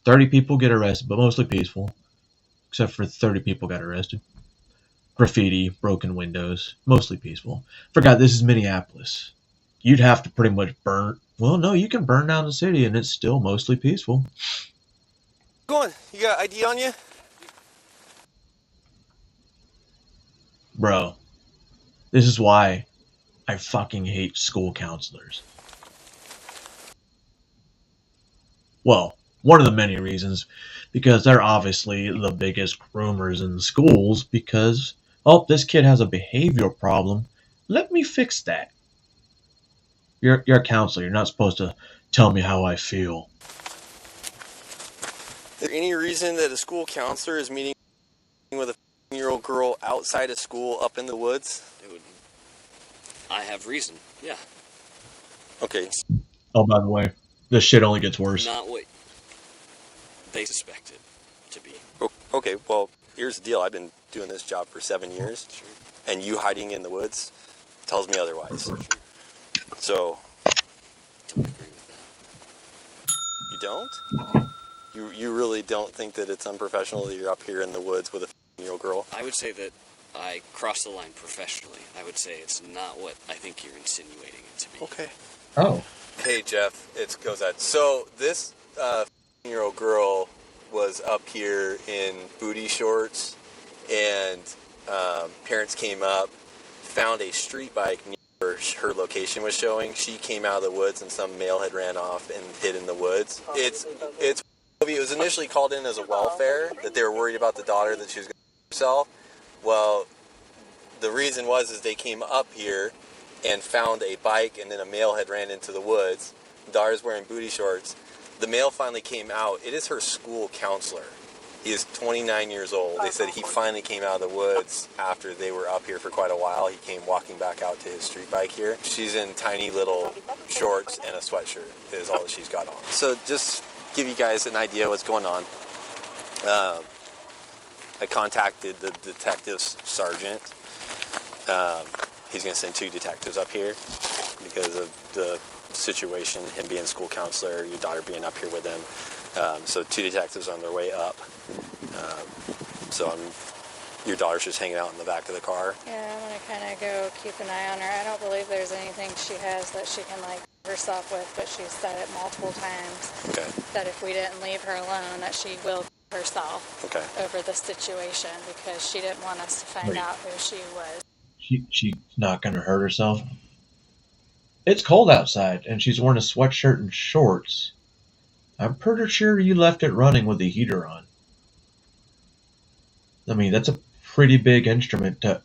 30 people get arrested, but mostly peaceful, except for 30 people got arrested. Graffiti, broken windows, mostly peaceful. Forgot this is Minneapolis. You'd have to pretty much burn, well, no, you can burn down the city and it's still mostly peaceful. Go on. You got ID on you? Bro, this is why I fucking hate school counselors. Well, one of the many reasons, because they're obviously the biggest groomers in the schools because, oh, this kid has a behavioral problem. Let me fix that. You're a counselor. You're not supposed to tell me how I feel. Is there any reason that a school counselor is meeting with a 15-year-old girl outside of school up in the woods? Dude, I have reason, yeah. Okay. Oh, by the way, this shit only gets worse. Not what they suspected to be. Okay, well, here's the deal. I've been doing this job for 7 years, and you hiding in the woods tells me otherwise. So, don't agree with that. You don't? You really don't think that it's unprofessional that you're up here in the woods with a 15-year-old girl? I would say that I crossed the line professionally. I would say it's not what I think you're insinuating it to be. Okay. Oh. Hey, Jeff, it's Cozad. So this 15-year-old girl was up here in booty shorts, and parents came up, found a street bike near where her location was showing. She came out of the woods, and some male had ran off and hid in the woods. It was initially called in as a welfare, that they were worried about the daughter, that she was going to kill herself. Well, the reason was they came up here and found a bike, and then a male had ran into the woods. daughter's wearing booty shorts. The male finally came out. It is her school counselor. He is 29 years old. They said he finally came out of the woods after they were up here for quite a while. He came walking back out to his street bike here. She's in tiny little shorts and a sweatshirt is all that she's got on. So just give you guys an idea what's going on. I contacted the detective sergeant. He's going to send 2 detectives up here because of the situation, him being school counselor, your daughter being up here with him. So 2 detectives on their way up. Your daughter's just hanging out in the back of the car. Yeah, I'm gonna kind of go keep an eye on her. I don't believe there's anything she has that she can like herself with, but she's said it multiple times. Okay. That if we didn't leave her alone, that she will herself. Okay. Over the situation because she didn't want us to find out who she was. She's not going to hurt herself. It's cold outside, and she's wearing a sweatshirt and shorts. I'm pretty sure you left it running with the heater on. I mean, that's a pretty big instrument to...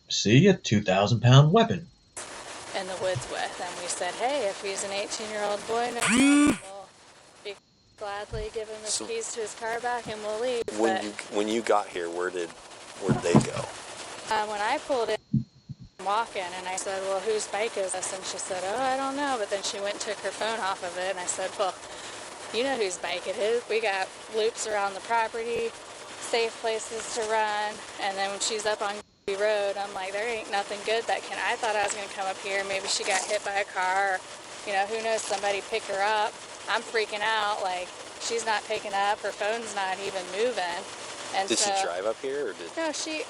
see, a 2,000-pound weapon. In the woods with, and we said, hey, if he's an 18-year-old boy, no problem. We'll be gladly give him his keys to his car back, and we'll leave. When you got here, where did they go? When I pulled in, walking, and I said, well, whose bike is this? And she said, oh, I don't know. But then she went and took her phone off of it, and I said, well, you know whose bike it is. We got loops around the property, safe places to run, and then when she's up on road, I'm like, there ain't nothing good that can. I thought I was going to come up here. Maybe she got hit by a car, or, you know, who knows, somebody picked her up. I'm freaking out, like, she's not picking up, her phone's not even moving. And did she drive up here, or did... No, she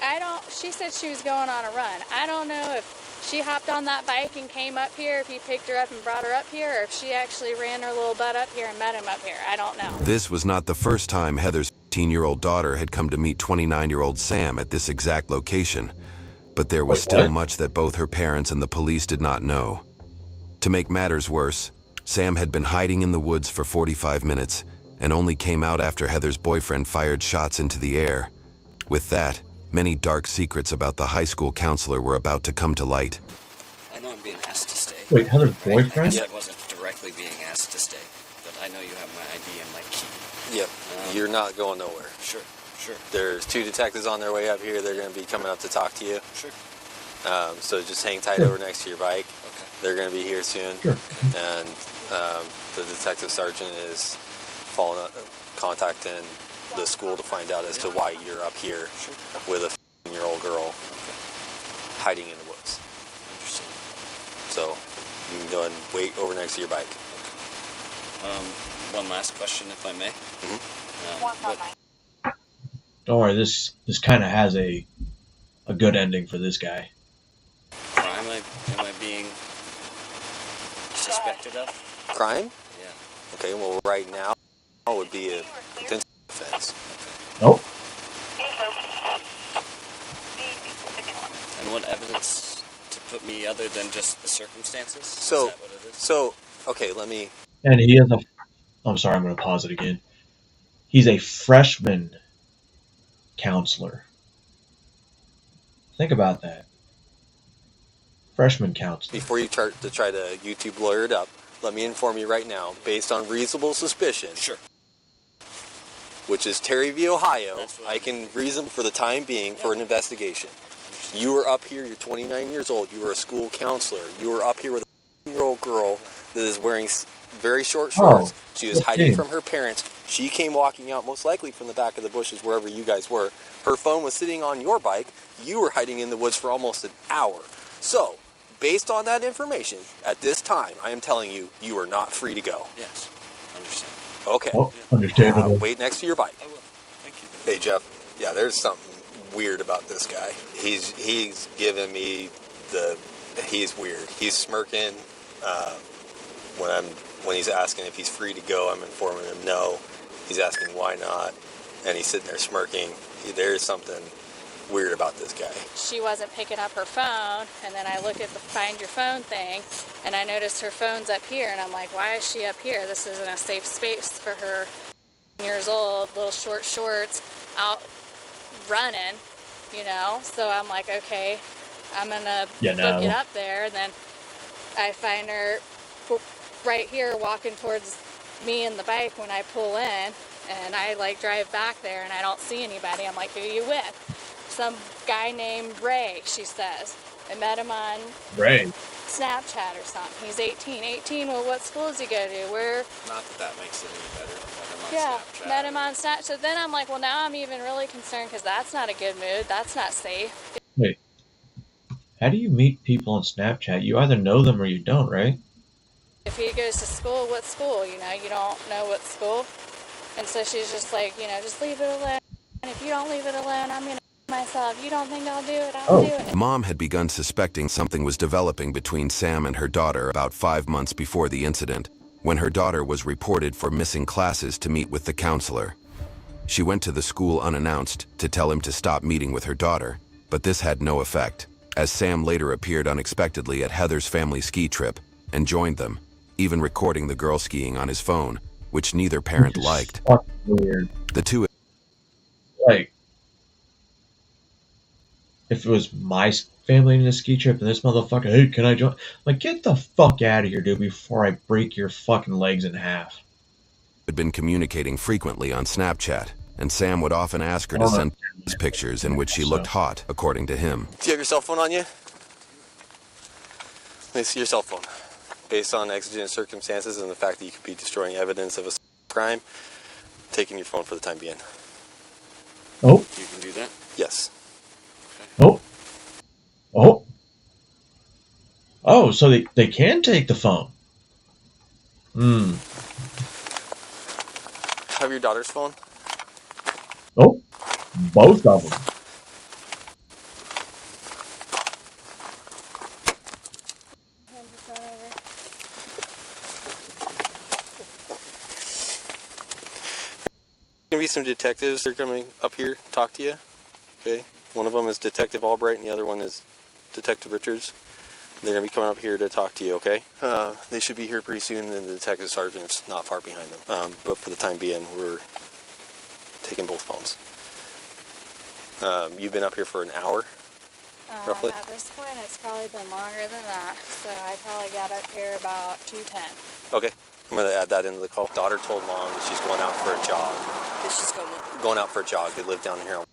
said she was going on a run. I don't know if she hopped on that bike and came up here, if he picked her up and brought her up here, or if she actually ran her little butt up here and met him up here. I don't know. This was not the first time Heather's 15-year-old daughter had come to meet 29-year-old Sam at this exact location. But there was still much that both her parents and the police did not know. To make matters worse, Sam had been hiding in the woods for 45 minutes and only came out after Heather's boyfriend fired shots into the air. With that, many dark secrets about the high school counselor were about to come to light. I know I'm being asked to stay. Wait, Heather's boyfriend? I wasn't directly being asked to stay, but I know you have my ID and my key. Yep. You're not going nowhere. Sure. There's 2 detectives on their way up here. They're going to be coming up to talk to you. Sure. So just hang tight over next to your bike. Okay. They're going to be here soon. Sure. And the detective sergeant is contacting the school to find out as to why you're up here with a 15-year-old girl hiding in the woods. Interesting. So you can go ahead and wait over next to your bike. One last question, if I may. Don't worry, this kind of has a good ending for this guy. Crime am I being suspected of? Crime? Yeah. Okay, well, right now would be a potential offense. Nope. And what evidence to put me other than just the circumstances? So, is that what it is? Okay, let me... And he is I'm sorry, I'm going to pause it again. He's a freshman counselor. Think about that. Freshman counselor. Before you try to YouTube lawyer it up, let me inform you right now, based on reasonable suspicion, which is Terry v. Ohio, I can reason for the time being for an investigation. You were up here, you're 29 years old, you were a school counselor, you were up here with a 15-year-old girl that is wearing very short shorts. She was hiding from her parents. She came walking out most likely from the back of the bushes wherever you guys were. Her phone was sitting on your bike. You were hiding in the woods for almost an hour. So, based on that information, at this time, I am telling you, you are not free to go. Yes, understand. Okay. Oh, understandable. Wait next to your bike. I will. Thank you. Hey, Jeff. Yeah, there's something weird about this guy. He's giving me he's weird. He's smirking when he's asking if he's free to go. I'm informing him no. He's asking why not, and he's sitting there smirking. There's something weird about this guy. She wasn't picking up her phone, and then I look at the find your phone thing, and I noticed her phone's up here, and I'm like, why is she up here? This isn't a safe space for her. Years old, little short shorts, out running, you know. So I'm like, okay, I'm gonna get up there, and then I find her right here walking towards me and the bike when I pull in, and I like drive back there and I don't see anybody. I'm like, who are you with? Some guy named Ray, she says. I met him on Ray. Snapchat or something. He's 18. 18, well, what school does he go to? Where? Not that makes it any better. Yeah, met him on Snapchat. So then I'm like, well, now I'm even really concerned because that's not a good mood. That's not safe. Wait. How do you meet people on Snapchat? You either know them or you don't, right? If he goes to school, what school? You know, you don't know what school. And so she's just like, you know, just leave it alone. And if you don't leave it alone, I'm going to myself. You don't think I'll do it? I'll do it. Mom had begun suspecting something was developing between Sam and her daughter about 5 months before the incident, when her daughter was reported for missing classes to meet with the counselor. She went to the school unannounced to tell him to stop meeting with her daughter, but this had no effect, as Sam later appeared unexpectedly at Heather's family ski trip and joined them, even recording the girl skiing on his phone, which neither parent liked. Weird. The two... Like, if it was my family in a ski trip and this motherfucker, hey, can I join? Like, get the fuck out of here, dude, before I break your fucking legs in half. Had been communicating frequently on Snapchat, and Sam would often ask her to send pictures in which she looked hot, according to him. Do you have your cell phone on you? Let me see your cell phone. Based on exigent circumstances and the fact that you could be destroying evidence of a crime, taking your phone for the time being. Oh. You can do that? Yes. Oh. Oh. Oh, so they can take the phone. Hmm. Have your daughter's phone? Oh. Both of them. Gonna be some detectives. They're coming up here to talk to you. Okay. One of them is Detective Albright, and the other one is Detective Richards. They're gonna be coming up here to talk to you. Okay. They should be here pretty soon, and the detective sergeant's not far behind them. But for the time being, we're taking both phones. You've been up here for an hour, roughly. At this point, it's probably been longer than that. So I probably got up here about 2:10. Okay. I'm going to add that into the call. Daughter told mom that she's going out for a jog. She's going out for a jog. They live down here on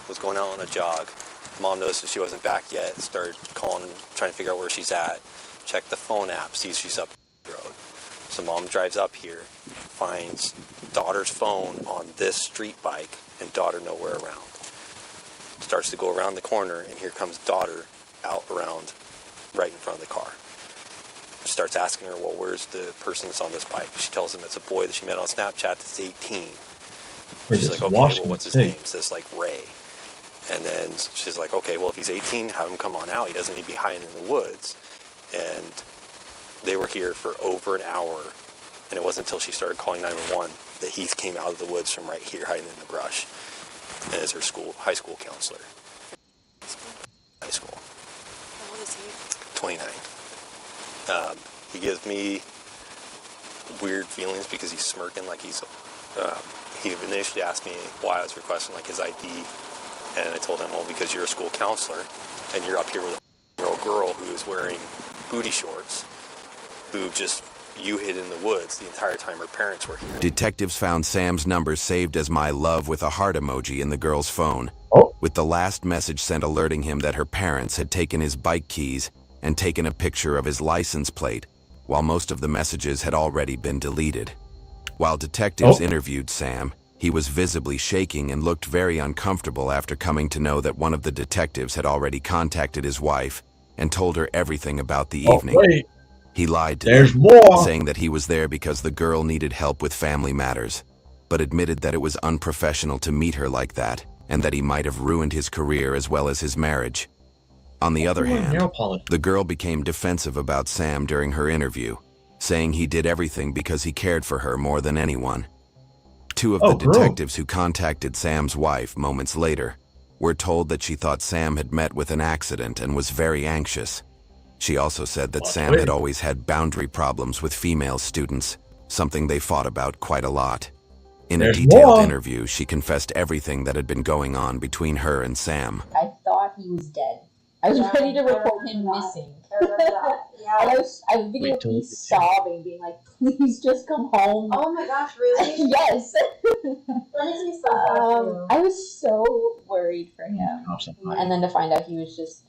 was going out on a jog. Mom noticed that she wasn't back yet. Started calling, trying to figure out where she's at. Checked the phone app, sees she's up the road. So mom drives up here, finds daughter's phone on this street bike, and daughter nowhere around. Starts to go around the corner, and here comes daughter out around right in front of the car. Starts asking her, well, where's the person that's on this bike? She tells him it's a boy that she met on Snapchat that's 18. She's like, okay, well, what's his name? Says like Ray. And then she's like, okay, well, if he's 18, have him come on out. He doesn't need to be hiding in the woods. And they were here for over an hour. And it wasn't until she started calling 911 that he came out of the woods from right here, hiding in the brush. And is her high school counselor. High school. How old is he? 29. He gives me weird feelings because he's smirking like he's... he initially asked me why I was requesting like his ID, and I told him, well, because you're a school counselor, and you're up here with a 4-year-old girl who is wearing booty shorts, who just you hid in the woods the entire time her parents were here. Detectives found Sam's number saved as My Love with a heart emoji in the girl's phone, with the last message sent alerting him that her parents had taken his bike keys and taken a picture of his license plate, while most of the messages had already been deleted. While detectives interviewed Sam, he was visibly shaking and looked very uncomfortable after coming to know that one of the detectives had already contacted his wife and told her everything about the evening. He lied to them, saying that he was there because the girl needed help with family matters, but admitted that it was unprofessional to meet her like that and that he might have ruined his career as well as his marriage. On the other hand, the girl became defensive about Sam during her interview, saying he did everything because he cared for her more than anyone. Two of the detectives who contacted Sam's wife moments later were told that she thought Sam had met with an accident and was very anxious. She also said that Sam had always had boundary problems with female students, something they fought about quite a lot. In a detailed interview, she confessed everything that had been going on between her and Sam. I thought he was dead. I was Yeah, ready to I report him remember that. missing. I remember that. Yeah. And I videoed me sobbing, being like, please just come home. Oh my gosh, really? Yes. That makes me so sad for you. I was so worried for him. And then to find out he was just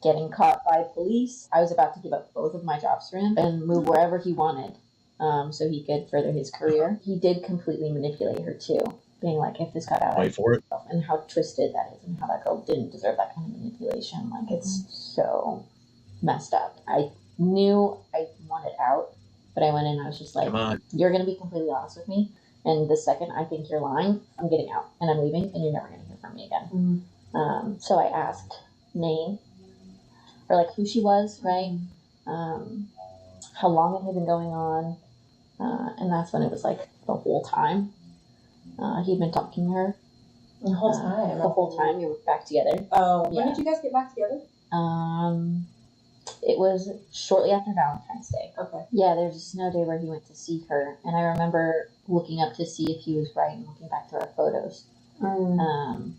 getting caught by police, I was about to give up both of my jobs for him and move wherever he wanted, so he could further his career. He did completely manipulate her too, being like, if this got out, Wait for it. and how twisted that is, and how that girl didn't deserve that kind of manipulation. Like, it's so messed up. I knew I wanted out, but I went in and I was just like, Come on. you're going to be completely honest with me, and the second I think you're lying, I'm getting out, and I'm leaving, and you're never going to hear from me again. So I asked name, or like who she was, right? How long it had been going on, and that's when it was like the whole time. He'd been talking to her. The whole time? The whole time. We were back together. Oh, when Yeah. did you guys get back together? It was shortly after Valentine's Day. Okay. Yeah, there's a snow day where he went to see her, and I remember looking up to see if he was right and looking back to our photos. And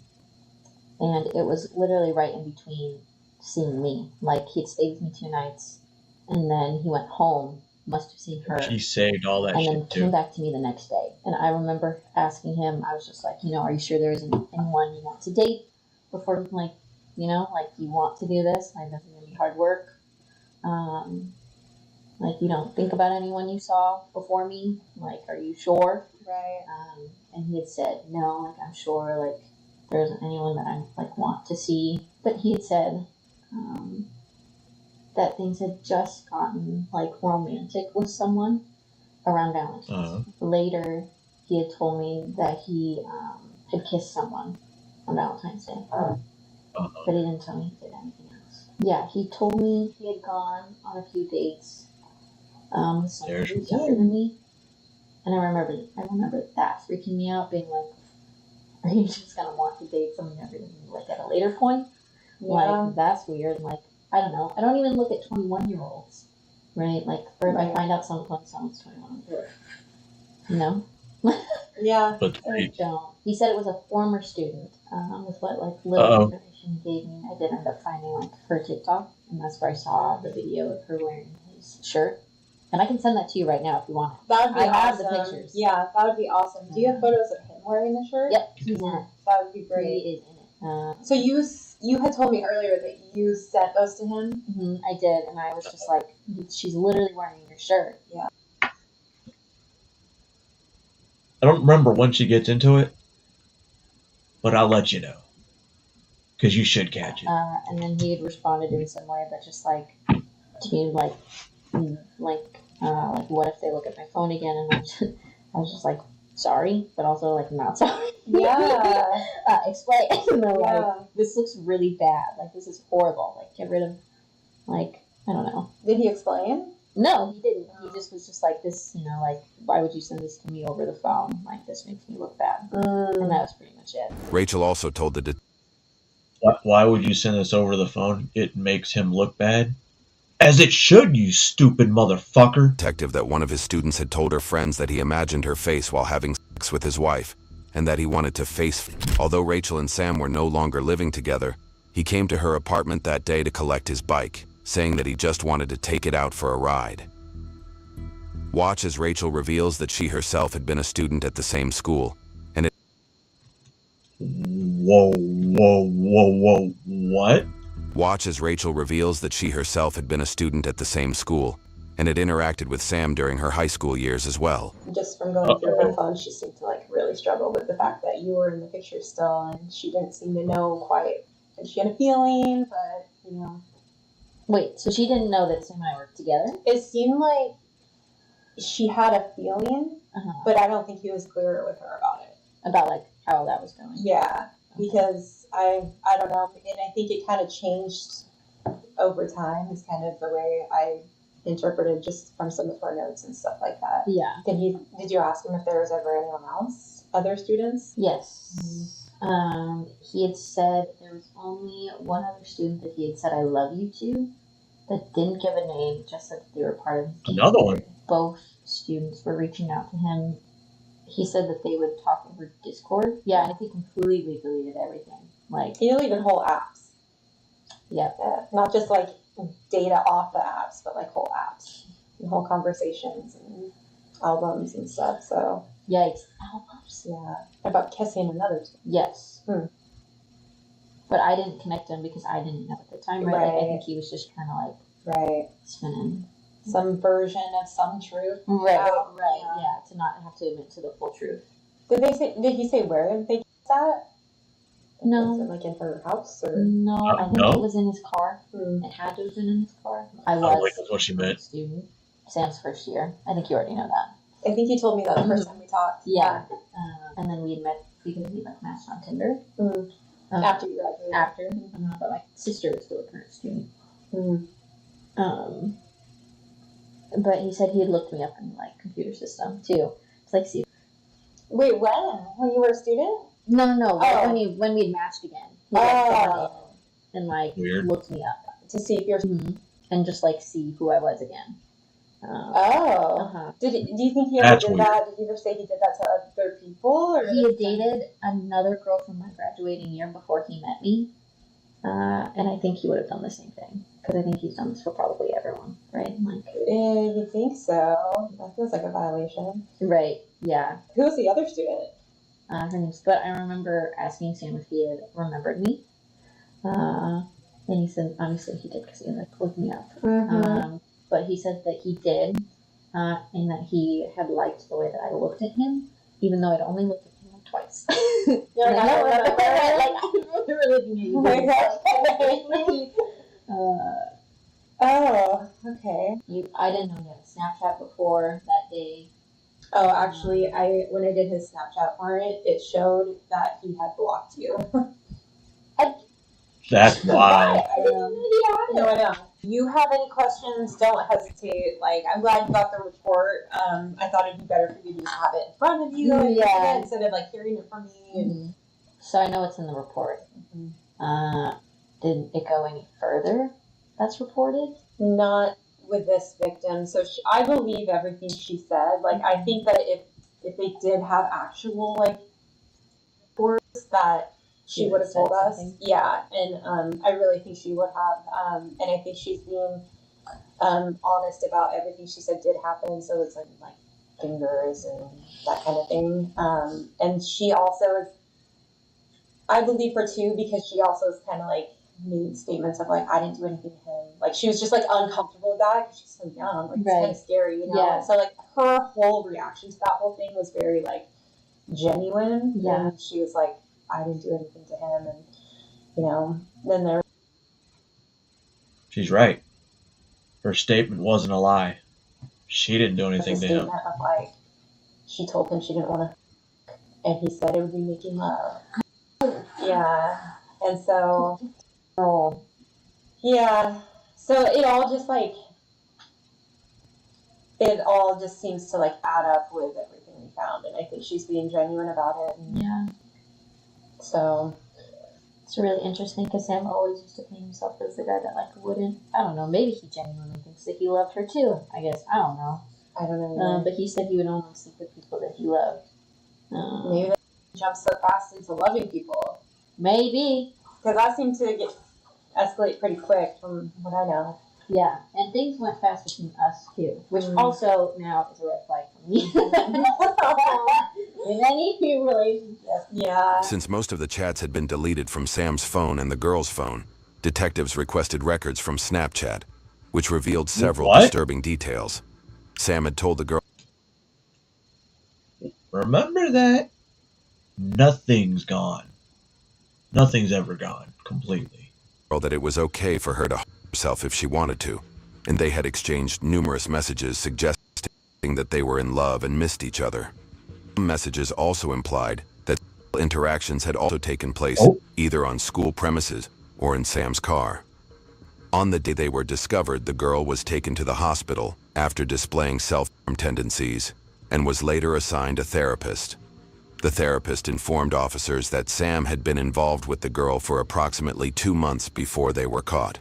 it was literally right in between seeing me. Like, he'd stayed with me 2 nights, and then he went home, must have seen her, She saved all that and then shit came too. back to me the next day. And I remember asking him, I was just like, are you sure there isn't anyone you want to date before, like, like you want to do this? Like, this is going to be hard work. Like, you don't think about anyone you saw before me? Like, are you sure? Right. And he had said, no, like, I'm sure, like, there isn't anyone that I, like, want to see. But he had said, that things had just gotten, like, romantic with someone around Valentine's. Later, he had told me that he had kissed someone on Valentine's Day. But he didn't tell me he did anything else. Yeah, he told me he had gone on a few dates with someone who was younger than me. And I remember that freaking me out, being like, are you just going to want to date someone younger than you, like, at a later point? Yeah. Like, that's weird. Like, I don't know. I don't even look at 21-year-olds, right? Like, or if I find out someone's 21, Yeah. But I don't. He said it was a former student, with what, like, little information he gave me. I did end up finding, like, her TikTok, and that's where I saw the video of her wearing his shirt. And I can send that to you right now if you want it. That would be I have awesome. the pictures. Yeah, that would be awesome. Do you have photos of him wearing the shirt? Yep, he's in it. That would be great. He is in it. So you had told me earlier that you sent those to him? I did, and I was just like, she's literally wearing your shirt. Yeah. I don't remember when she gets into it, but I'll let you know. Because you should catch it. And then he had responded in some way, but just like, to me, like, what if they look at my phone again? And I was just like, sorry, but also like not sorry. Yeah. Explain. Yeah. Like, this looks really bad. Like, this is horrible. Like, get rid of, like, I don't know. Did he explain? No, he didn't. He just was just like, this, like, why would you send this to me over the phone? Like, this makes me look bad. And that was pretty much it. Rachel also told the Why would you send this over the phone? It makes him look bad. As it should, you stupid motherfucker. detective that one of his students had told her friends that he imagined her face while having sex with his wife, and that he wanted to face. Although Rachel and Sam were no longer living together, he came to her apartment that day to collect his bike, saying that he just wanted to take it out for a ride. Watch as Rachel reveals that she herself had been a student at the same school, and Whoa, what? Watch as Rachel reveals that she herself had been a student at the same school, and had interacted with Sam during her high school years as well. Just from going through her phone, she seemed to like really struggle with the fact that you were in the picture still, and she didn't seem to know quite. And she had a feeling, but Wait, so she didn't know that Sam and I worked together? It seemed like she had a feeling, but I don't think he was clear with her about it. About like how that was going. Yeah, because I don't know, and I think it kind of changed over time. Is kind of the way I interpreted just from some of her notes and stuff like that. Yeah. Did you ask him if there was ever anyone else, other students? Yes. He had said there was only one other student that he had said I love you to, that didn't give a name, just said that they were part of his team. Another one. Both students were reaching out to him. He said that they would talk over Discord. Yeah, and he completely deleted everything. Like, he deleted whole apps. Yeah. Not just like data off the apps, but like whole apps and whole conversations and albums and stuff. So Yikes. Albums? yeah, about kissing another. Yes. But I didn't connect him because I didn't know at the time, right? Like, I think he was just kind of like spinning some version of some truth. Right. out. Yeah. To not have to admit to the full truth. Did he say where they kissed at? No. Was it like in her house or? No, I think no. it was in his car. It had to have been in his car. I Like was that's what she meant. a student. Sam's first year. I think you already know that. I think you told me that the first time we talked. Yeah. And then we had met because we like matched on Tinder. After you graduated. After. But my sister was still a current student. But he said he had looked me up in like computer system too. It's like see. Wait, when you were a student? No. Oh. When we had matched again. He like, and like Weird. looked me up To see if you're. and just like see who I was again. Do you think he ever That's did weird. that? Did he ever say he did that to other people? Or He had dated another girl from my graduating year before he met me. And I think he would have done the same thing. Because I think he's done this for probably everyone, right? Like, you think so? That feels like a violation. right, yeah. Who's the other student? Her name's, but I remember asking Sam if he had remembered me. And he said, obviously he did because he had like looked me up. But he said that he did, and that he had liked the way that I looked at him, even though I'd only looked at him like twice. You're like, I don't remember. I remember looking at you. Oh my gosh. Oh, okay. I didn't know he had a Snapchat before that day. Oh, actually, when I did his Snapchat warrant, it showed that he had blocked you. That's why. No, I don't. You have any questions, don't hesitate. Like, I'm glad you got the report. I thought it'd be better for you to just have it in front of you instead of like hearing it from me. And So I know it's in the report. Did it go any further that's reported? not with this victim. So I believe everything she said. Like, I think that if they did have actual like reports that she would have told us. something. Yeah, and I really think she would have. And I think she's being honest about everything she said did happen. So it's like fingers and that kind of thing. And she also is, I believe her too, because she also is kind of like made statements of like, I didn't do anything to him. Like, she was just like uncomfortable with that because she's so young. Like, it's kind of scary, you know? Yeah. So like her whole reaction to that whole thing was very like genuine. Yeah. And she was like, I didn't do anything to him. And, you know, then there. She's right. Her statement wasn't a lie. She didn't do anything to him. Statement of like, she told him she didn't want to, and he said it would be making love. Yeah, and so, yeah, so it all just seems to like add up with everything we found, and I think she's being genuine about it. And Yeah. so, It's really interesting because Sam always used to paint himself as the guy that like wouldn't. I don't know. Maybe he genuinely thinks that he loved her too. I guess I don't know. I don't know. But he said he would only sleep with people that he loved. Maybe they jump so fast into loving people. Maybe. Because that seemed to escalate pretty quick from what I know. Yeah, and things went fast between us too, which also now is a red flag for me. In any relationship. Yeah. Since most of the chats had been deleted from Sam's phone and the girl's phone, detectives requested records from Snapchat, which revealed several disturbing details. Sam had told the girl, Remember that? Nothing's gone. Nothing's ever gone completely. that it was okay for her to harm herself if she wanted to, and they had exchanged numerous messages suggesting that they were in love and missed each other. Some messages also implied that interactions had also taken place either on school premises or in Sam's car. On the day they were discovered, the girl was taken to the hospital after displaying self-harm tendencies and was later assigned a therapist. The therapist informed officers that Sam had been involved with the girl for approximately 2 months before they were caught.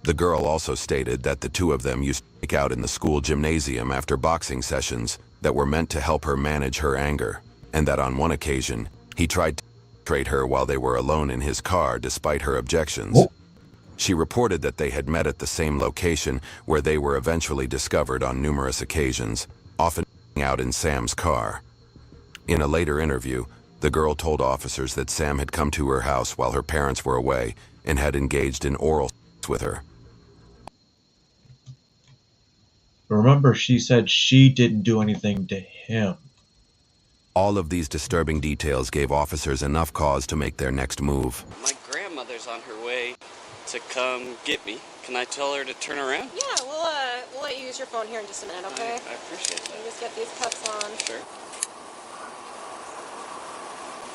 The girl also stated that the two of them used to make out in the school gymnasium after boxing sessions that were meant to help her manage her anger, and that on one occasion, he tried to penetrate her while they were alone in his car despite her objections. She reported that they had met at the same location where they were eventually discovered on numerous occasions, often out in Sam's car. In a later interview, the girl told officers that Sam had come to her house while her parents were away and had engaged in oral sex with her. Remember, she said she didn't do anything to him. All of these disturbing details gave officers enough cause to make their next move. My grandmother's on her way to come get me. Can I tell her to turn around? Yeah, we'll let you use your phone here in just a minute, okay? I appreciate that. You just get these cups on. Sure.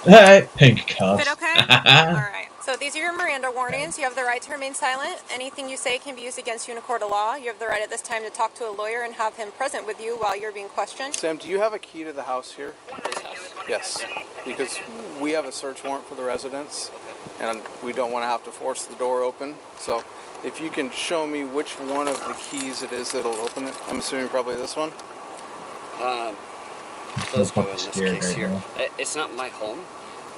Hey, pink cups. Fit okay? All right. So these are your Miranda warnings. You have the right to remain silent. Anything you say can be used against you in a court of law. You have the right at this time to talk to a lawyer and have him present with you while you're being questioned. Sam, do you have a key to the house here? This house? Yes, because we have a search warrant for the residence, and we don't want to have to force the door open. So if you can show me which one of the keys it is that'll open it. I'm assuming probably this one. Let's go in this case here. It's not my home.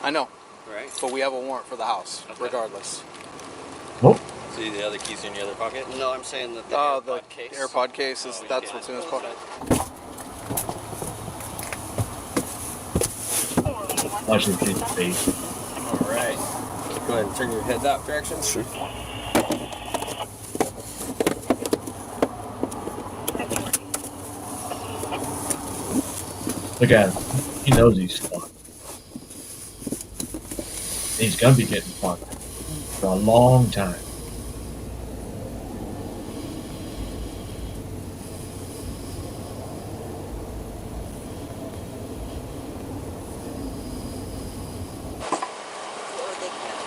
I know. Right. But we have a warrant for the house, regardless. Oh. See the other keys in your other pocket? No, I'm saying that the AirPod case. AirPod case is that's what's in his pocket. Watch his face. All right. Go ahead and turn your head that direction. Sure. Look at him. He knows he's fucked. He's gonna be getting fucked for a long time.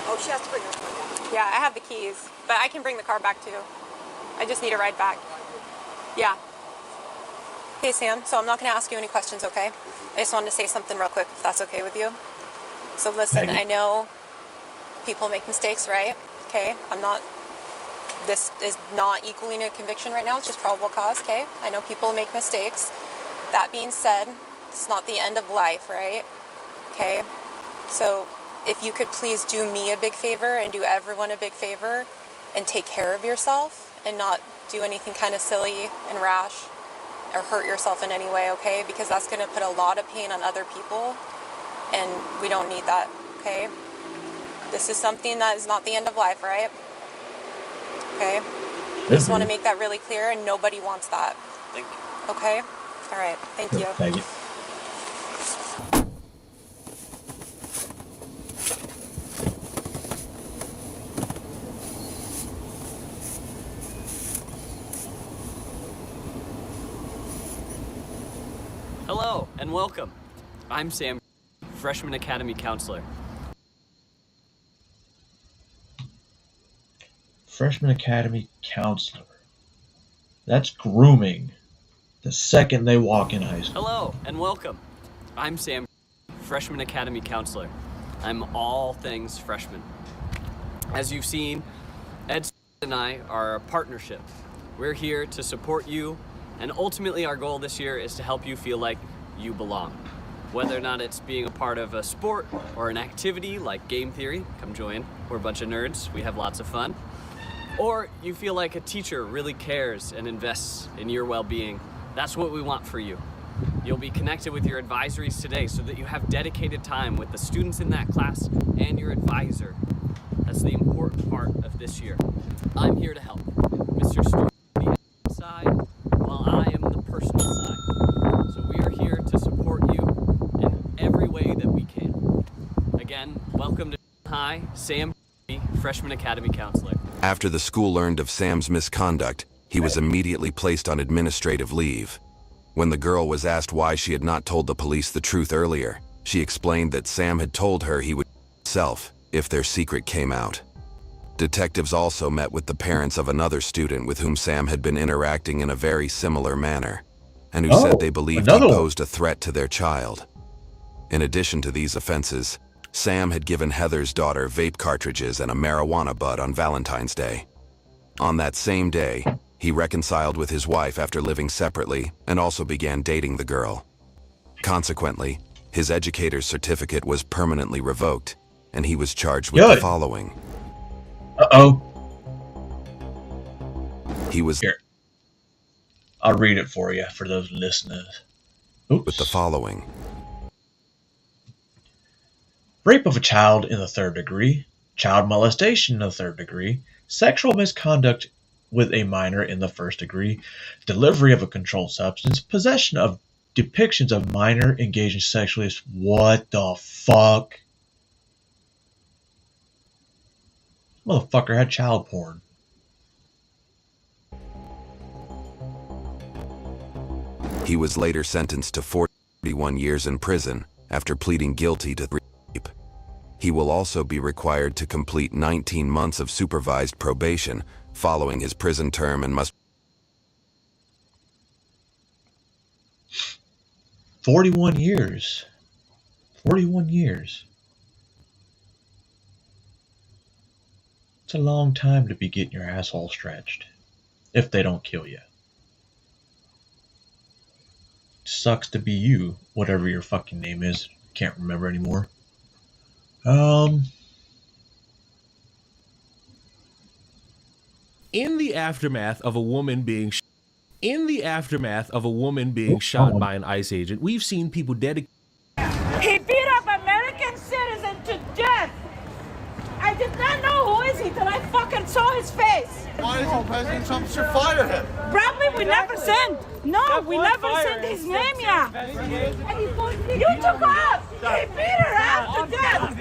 Oh, she has to bring her car down. Yeah, I have the keys, but I can bring the car back too. I just need a ride back. Yeah. Okay, Sam, so I'm not going to ask you any questions, okay? I just wanted to say something real quick, if that's okay with you. So listen, I know people make mistakes, right? Okay, this is not equaling a conviction right now, it's just probable cause, okay? I know people make mistakes. That being said, it's not the end of life, right? Okay, so if you could please do me a big favor and do everyone a big favor and take care of yourself and not do anything kind of silly and rash or hurt yourself in any way, okay? Because that's going to put a lot of pain on other people, and we don't need that, okay? This is something that is not the end of life, right? Okay? I just want to make that really clear, and nobody wants that. Thank you. Okay? All right. Thank you. Thank you. Hello and welcome. I'm Sam, Freshman Academy Counselor. Freshman Academy Counselor. That's grooming. The second they walk in high school. Hello and welcome. I'm Sam, Freshman Academy Counselor. I'm all things freshman. As you've seen, Ed and I are a partnership. We're here to support you, and ultimately our goal this year is to help you feel like you belong. Whether or not it's being a part of a sport or an activity like game theory, come join. We're a bunch of nerds, we have lots of fun. Or you feel like a teacher really cares and invests in your well-being. That's what we want for you. You'll be connected with your advisories today so that you have dedicated time with the students in that class and your advisor. That's the important part of this year. I'm here to help. Mr. Stewart on the side, while I am the personal side. So we are here to support you in every way that we can. Again, welcome to High, Sam, Freshman Academy Counselor. After the school learned of Sam's misconduct, he was immediately placed on administrative leave. When the girl was asked why she had not told the police the truth earlier, she explained that Sam had told her he would himself if their secret came out. Detectives also met with the parents of another student with whom Sam had been interacting in a very similar manner, and who said they believed he posed a threat to their child. In addition to these offenses, Sam had given Heather's daughter vape cartridges and a marijuana bud on Valentine's Day. On that same day, he reconciled with his wife after living separately and also began dating the girl. Consequently, his educator's certificate was permanently revoked, and he was charged with the following. Uh-oh. He was here. I'll read it for you for those listeners. with the following. Rape of a child in the 3rd degree, child molestation in the 3rd degree, sexual misconduct with a minor in the 1st degree, delivery of a controlled substance, possession of depictions of minor engaging sexually. What the fuck? Motherfucker had child porn. He was later sentenced to 41 years in prison after pleading guilty to rape. He will also be required to complete 19 months of supervised probation following his prison term and must 41 years. 41 years. It's a long time to be getting your asshole stretched. If they don't kill you. Sucks to be you, whatever your fucking name is. Can't remember anymore. In the aftermath of a woman being shot by an ICE agent, we've seen people dedicate. He beat up American citizen to death. I did not know who is he till I fucking saw his face. Why doesn't President Trump should fire him? Probably we never sent. No, we never sent his name yet. And you took off. He beat her up to death.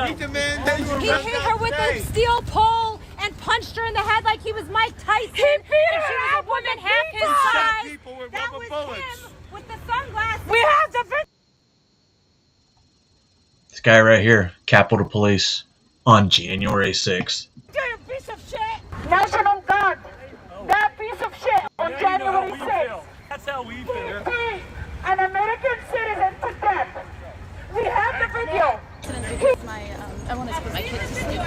He demanded He hit her with a steel pole and punched her in the head like he was Mike Tyson. He beat her and she was a up woman with a half his beat size. people with That rubber was bullets. him with the sunglasses. We have the video. This guy right here, Capitol Police, on January 6th. You piece of shit. National Guard. That piece of shit on January 6th. That's how we feel. He beat an American citizen to death. We have the video. I want to put my kids to sleep.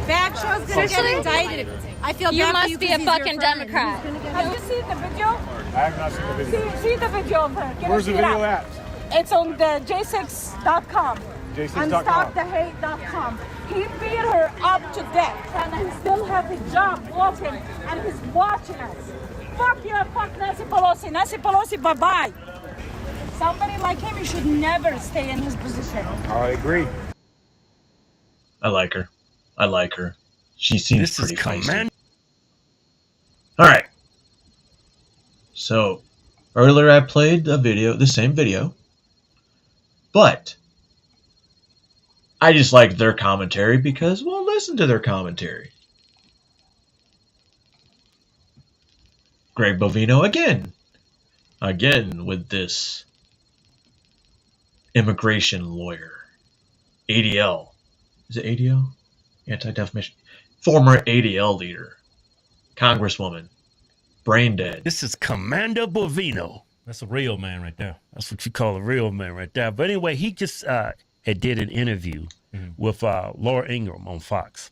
Back show's gonna get indicted. I feel You bad for must be a because he's your fucking friend. Democrat. Have you seen the video? I have not seen the video. See the video of her. Get Where's the it video out. at? It's on the j6.com. j6.com. Unstopthehate.com. He beat her up to death, and he still has his job walking, and he's watching us. Fuck you and fuck Nancy Pelosi. Nancy Pelosi, bye-bye. Somebody like him, you should never stay in his position. I agree. I like her. I like her. She seems pretty feisty. All right. So, earlier I played the same video, but I just liked their commentary because, well, listen to their commentary. Greg Bovino again with this immigration lawyer. ADL. Is it ADL? Anti-Defamation. Former ADL leader. Congresswoman. Brain dead. This is Commander Bovino. That's a real man right there. That's what you call a real man right there. But anyway, he just had did an interview with Laura Ingraham on Fox.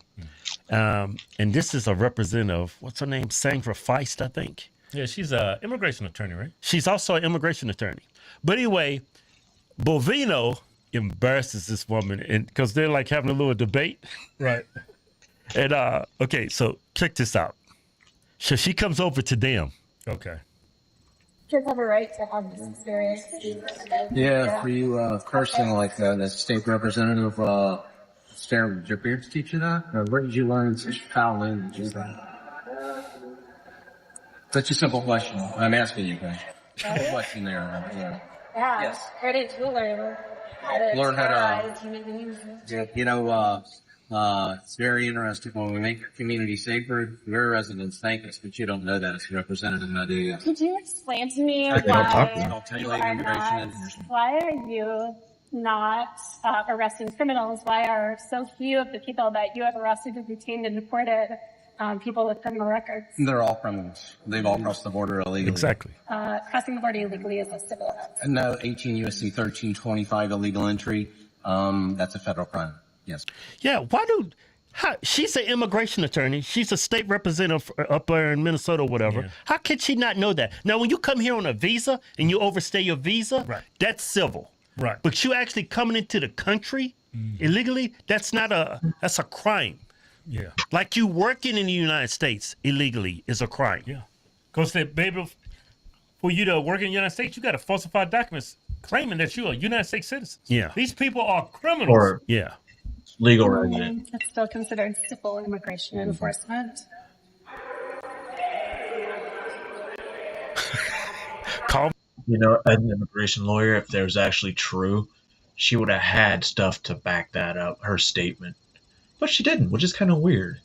And this is a representative, what's her name? Sandra Feist, I think. Yeah, she's an immigration attorney, right? She's also an immigration attorney. But anyway, Bovino embarrasses this woman because they're like having a little debate. Right. And okay, so check this out. So she comes over to them. Okay. Kids have a right to have this experience. Yeah, for you cursing like the state representative, Sarah, did your parents teach you that? Or where did you learn such foul language? Such a simple question. I'm asking you guys. Simple question there. Yeah. Yes. Where did you learn how to Learn how to- terrorize human beings? You know, it's very interesting when we make our community safer. Your residents thank us, but you don't know that as a representative, do you? Could you explain to me They don't talk to them. I'll why tell you you later, are immigration not, information. why are you not arresting criminals? Why are so few of the people that you have arrested and detained and deported people with criminal records? They're all criminals. They've all crossed the border illegally. Exactly. Crossing the border illegally is a civil offense. No, 18 U.S.C. 1325 illegal entry. That's a federal crime. Yes. Yeah, she's an immigration attorney. She's a state representative up there in Minnesota or whatever. Yeah. How could she not know that? Now, when you come here on a visa and you overstay your visa, that's civil. Right. But you actually coming into the country illegally, that's a crime. Yeah. Like you working in the United States illegally is a crime. Yeah. Because baby, for you to work in the United States, you got to falsify documents claiming that you're a United States citizen. Yeah. These people are criminals. Or yeah, legal resident. It's still considered civil immigration enforcement. You know, an immigration lawyer, if there's actually true, she would have had stuff to back that up, her statement. But she didn't, which is kind of weird.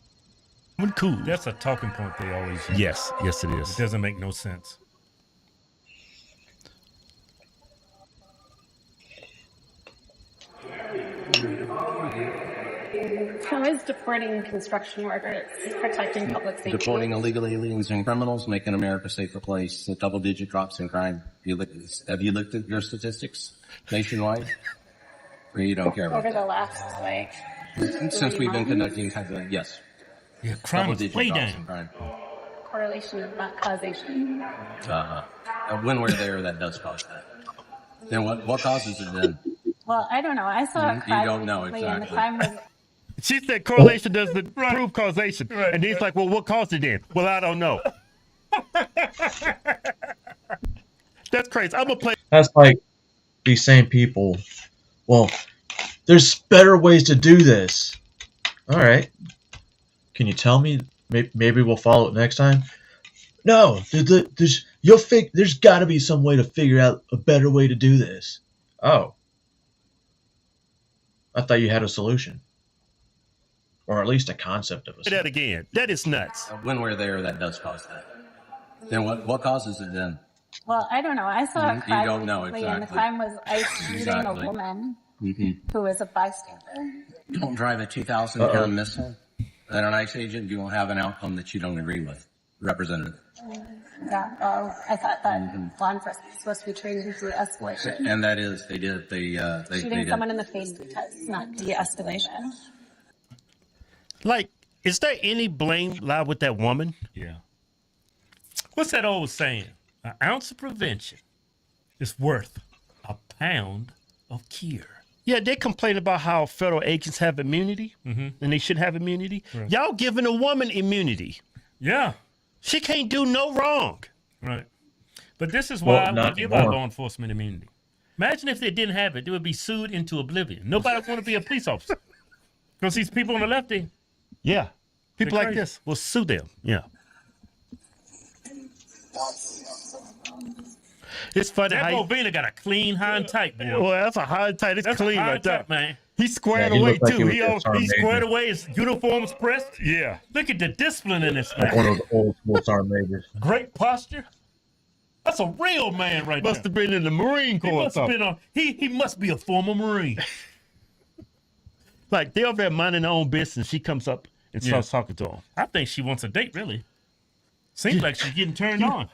Cool. That's a talking point they always use. Yes, yes, it is. It doesn't make no sense. How is deporting construction workers protecting public safety? Deporting illegal aliens and criminals, making America a safer place. Double-digit drops in crime. Have you looked at your statistics nationwide? Or you don't care about Over that? the last, like, Since 3 we've been months? conducting, yes. Yeah, crime is Double-digit way drops down. in crime. Correlation is not causation. When we're there, that does cause that. Then what causes it then? Well, I don't know. I saw a You crime don't know recently, and the exactly. crime was She said correlation doesn't prove causation. And he's like, well, what caused it then? Well, I don't know. That's crazy. I'm going to play. That's like these same people. Well, there's better ways to do this. All right. Can you tell me? Maybe we'll follow it next time. No, there's got to be some way to figure out a better way to do this. Oh, I thought you had a solution, or at least a concept of a Say that again. That is nuts. When we're there, that does cause that. Then what causes it then? well, I don't know. I saw a You crime don't know recently, and the exactly. crime was ice shooting Exactly. a woman Mm-hmm. who was a bystander. Don't drive a 2,000-pound missile at an ICE agent. You will have an outcome that you don't agree with, Representative. Yeah, well, I thought that law enforcement was supposed to be trained through escalation. And that is, they did. They Shooting did. someone in the face is not de-escalation. Like, is there any blame lie with that woman? Yeah. What's that old saying? An ounce of prevention is worth a pound of cure. Yeah, they complain about how federal agents have immunity, and they should have immunity. Right. Y'all giving a woman immunity. Yeah. She can't do no wrong. Right. But this is why I not would give our anymore. law enforcement immunity. Imagine if they didn't have it, they would be sued into oblivion. Nobody would want to be a police officer. Because these people on the left, Yeah. People They're like crazy. this will sue them. Yeah. It's funny That how Bovina got a clean high and tight, boy. well, that's a high and tight. It's That's a clean high right and there. tight, man. He's squared Yeah, he away looked like too. he was He Sergeant squared Major. away, his uniform's pressed. Yeah. Look at the discipline in this Like one man. of the old school sergeant majors. Great posture. That's a real man right Must there. have been in the Marine He Corps. or must have something. been he must be a former Marine. Like they're over there minding their own business. She comes up and starts talking to him. I think she wants a date, really. Seems like she's getting turned on.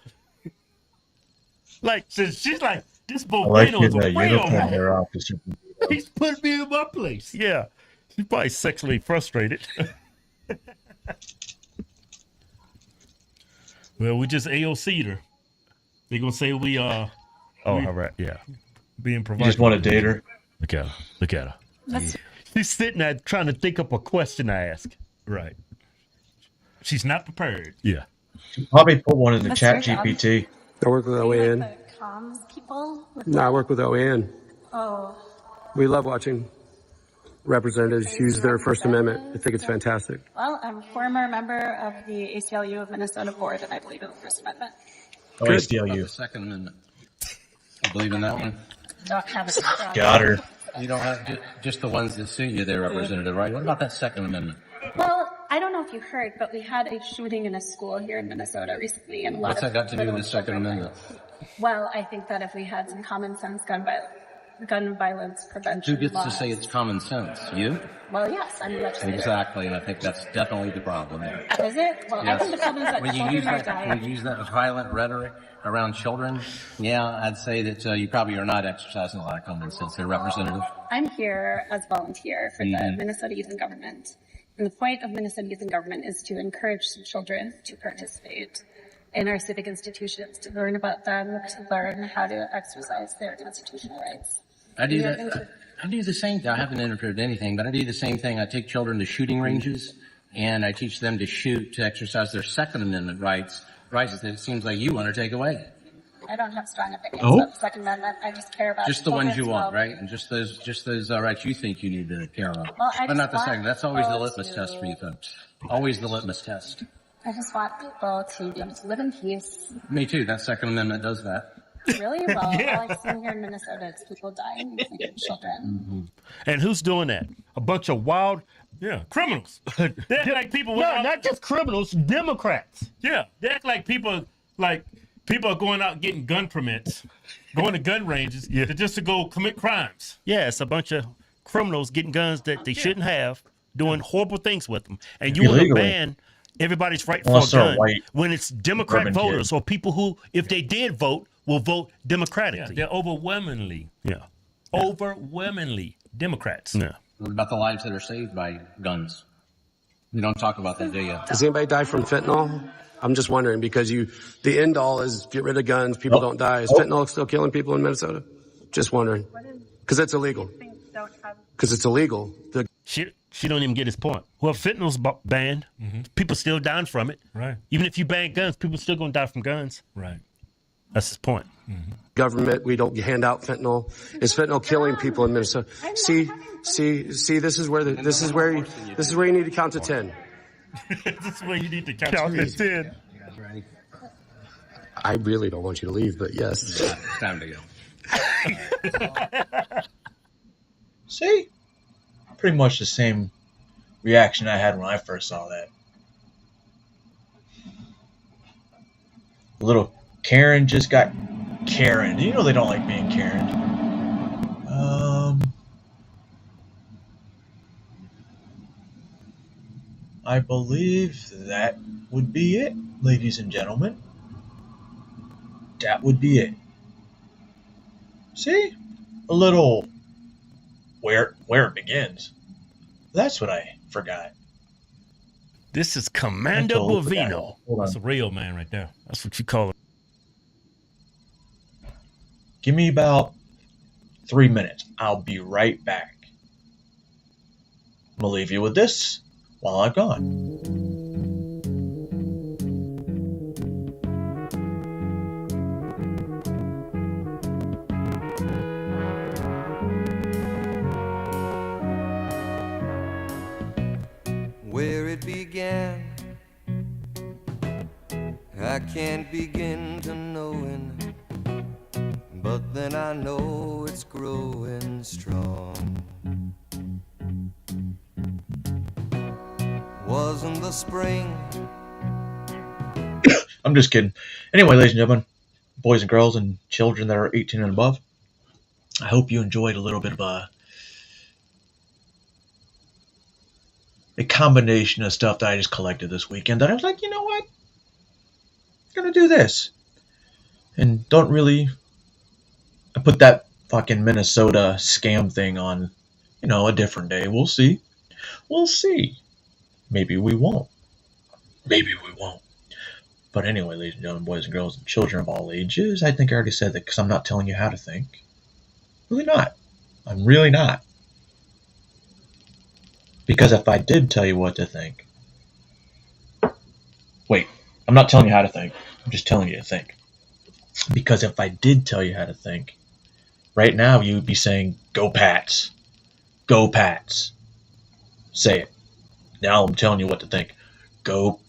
Like She's like, this I like Bovino is getting a that real uniform man. there off the super. He's putting me in my place. Yeah. She's probably sexually frustrated. Well, we just AOC'd her. They're gonna say we Oh, all right. Yeah. being You provided. just want to date her. Look at her. Look at her. That's She's sitting there trying to think up a question to ask. Right. She's not prepared. Yeah. Probably put one in the That's chat your job. GPT. I work with OAN. like the comms people. No, I work with OAN. Oh, We love watching representatives use their First Amendment. I think it's fantastic. well, I'm a former member of the ACLU of Minnesota board, and I believe in the First Amendment. Oh, The ACLU. Second Amendment. I believe in that one. Don't have a Got her. You don't have just the ones that suit you there, Representative, right? What about that Second Amendment? Well, I don't know if you heard, but we had a shooting in a school here in Minnesota recently, and a lot What's of that got to do with little the Second children. Amendment? Well, I think that if we had some common sense gun violence prevention Who gets to laws. say it's common sense? You? Well, yes, I'm a legislator. Exactly, and I think that's definitely the problem there. Is it? Well, I think the problem is that When you children use are that, dying. when you use that violent rhetoric around children, yeah, I'd say that you probably are not exercising a lot of common sense here, Representative. I'm here as a volunteer for the Mhm. Minnesota Youth in Government. And the point of Minnesota Youth in Government is to encourage children to participate in our civic institutions, to learn about them, to learn how to exercise their constitutional rights. I do Yeah. that. I do the same thing. I haven't interfered in anything, but I do the same thing. I take children to shooting ranges and I teach them to shoot to exercise their Second Amendment rights that it seems like you want to take away. I don't have strong opinions Oh. about the Second Amendment. I just care about Just the ones you children's want, well-being. right? And just those rights you think you need to care about. Well, I But not just the want second. That's always the people litmus to- test for you folks. Always the litmus test. I just want people to be able to live in peace. Me too. That Second Amendment does that. Really well. Yeah. All I've seen here in Minnesota is people dying, including children. And who's doing that? A bunch of wild, criminals. They act like people. No, not just criminals. Democrats. Yeah, they act like people are going out getting gun permits, going to gun ranges, just to go commit crimes. Yeah, it's a bunch of criminals getting guns that they shouldn't have, doing horrible things with them. And you want to Illegally. ban everybody's right Unless for a they're gun white when it's Democrat urban voters kids. or people who, if they did vote, will vote Yeah, democratically. they're overwhelmingly Democrats. Yeah. What about the lives that are saved by guns? You don't talk about that, do you? Does anybody die from fentanyl? I'm just wondering because the end all is get rid of guns, people don't die. Is fentanyl still killing people in Minnesota? Just wondering. Because it's illegal. Because it's illegal. She don't even get his point. Well, fentanyl's banned. People still dying from it. Right. Even if you ban guns, people still gonna die from guns. Right. That's his point. Government, we don't hand out fentanyl. Is fentanyl killing people in Minnesota? See, this is where you need to count to 10. This is where you need to count to 10. I really don't want you to leave, but yes. It's time to go. See? Pretty much the same reaction I had when I first saw that. Little Karen just got Karen. You know they don't like being Karen. I believe that would be it, ladies and gentlemen. That would be it. See? A little where it begins. That's what I forgot. This is Commando I totally forgot. Bovino. Hold on. That's a real man right there. That's what you call it. Give me about 3 minutes. I'll be right back. I'm gonna leave you with this while I'm gone. Where it began, I can't begin to knowing, but then I know it's growing strong. Wasn't the spring? I'm just kidding. Anyway, ladies and gentlemen, boys and girls and children that are 18 and above, I hope you enjoyed a little bit of a combination of stuff that I just collected this weekend that I was like, you know what? I'm going to do this. And don't really... I put that fucking Minnesota scam thing on, a different day. We'll see. We'll see. Maybe we won't. Maybe we won't. But anyway, ladies and gentlemen, boys and girls, and children of all ages, I think I already said that because I'm not telling you how to think. Really not. I'm really not. Because if I did tell you what to think... Wait, I'm not telling you how to think. I'm just telling you to think. Because if I did tell you how to think, right now you would be saying, go Pats. Go Pats. Say it. Now I'm telling you what to think. Go.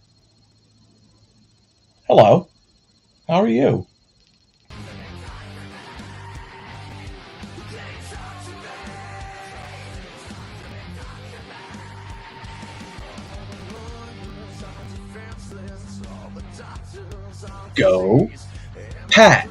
Hello. How are you? Go Pats.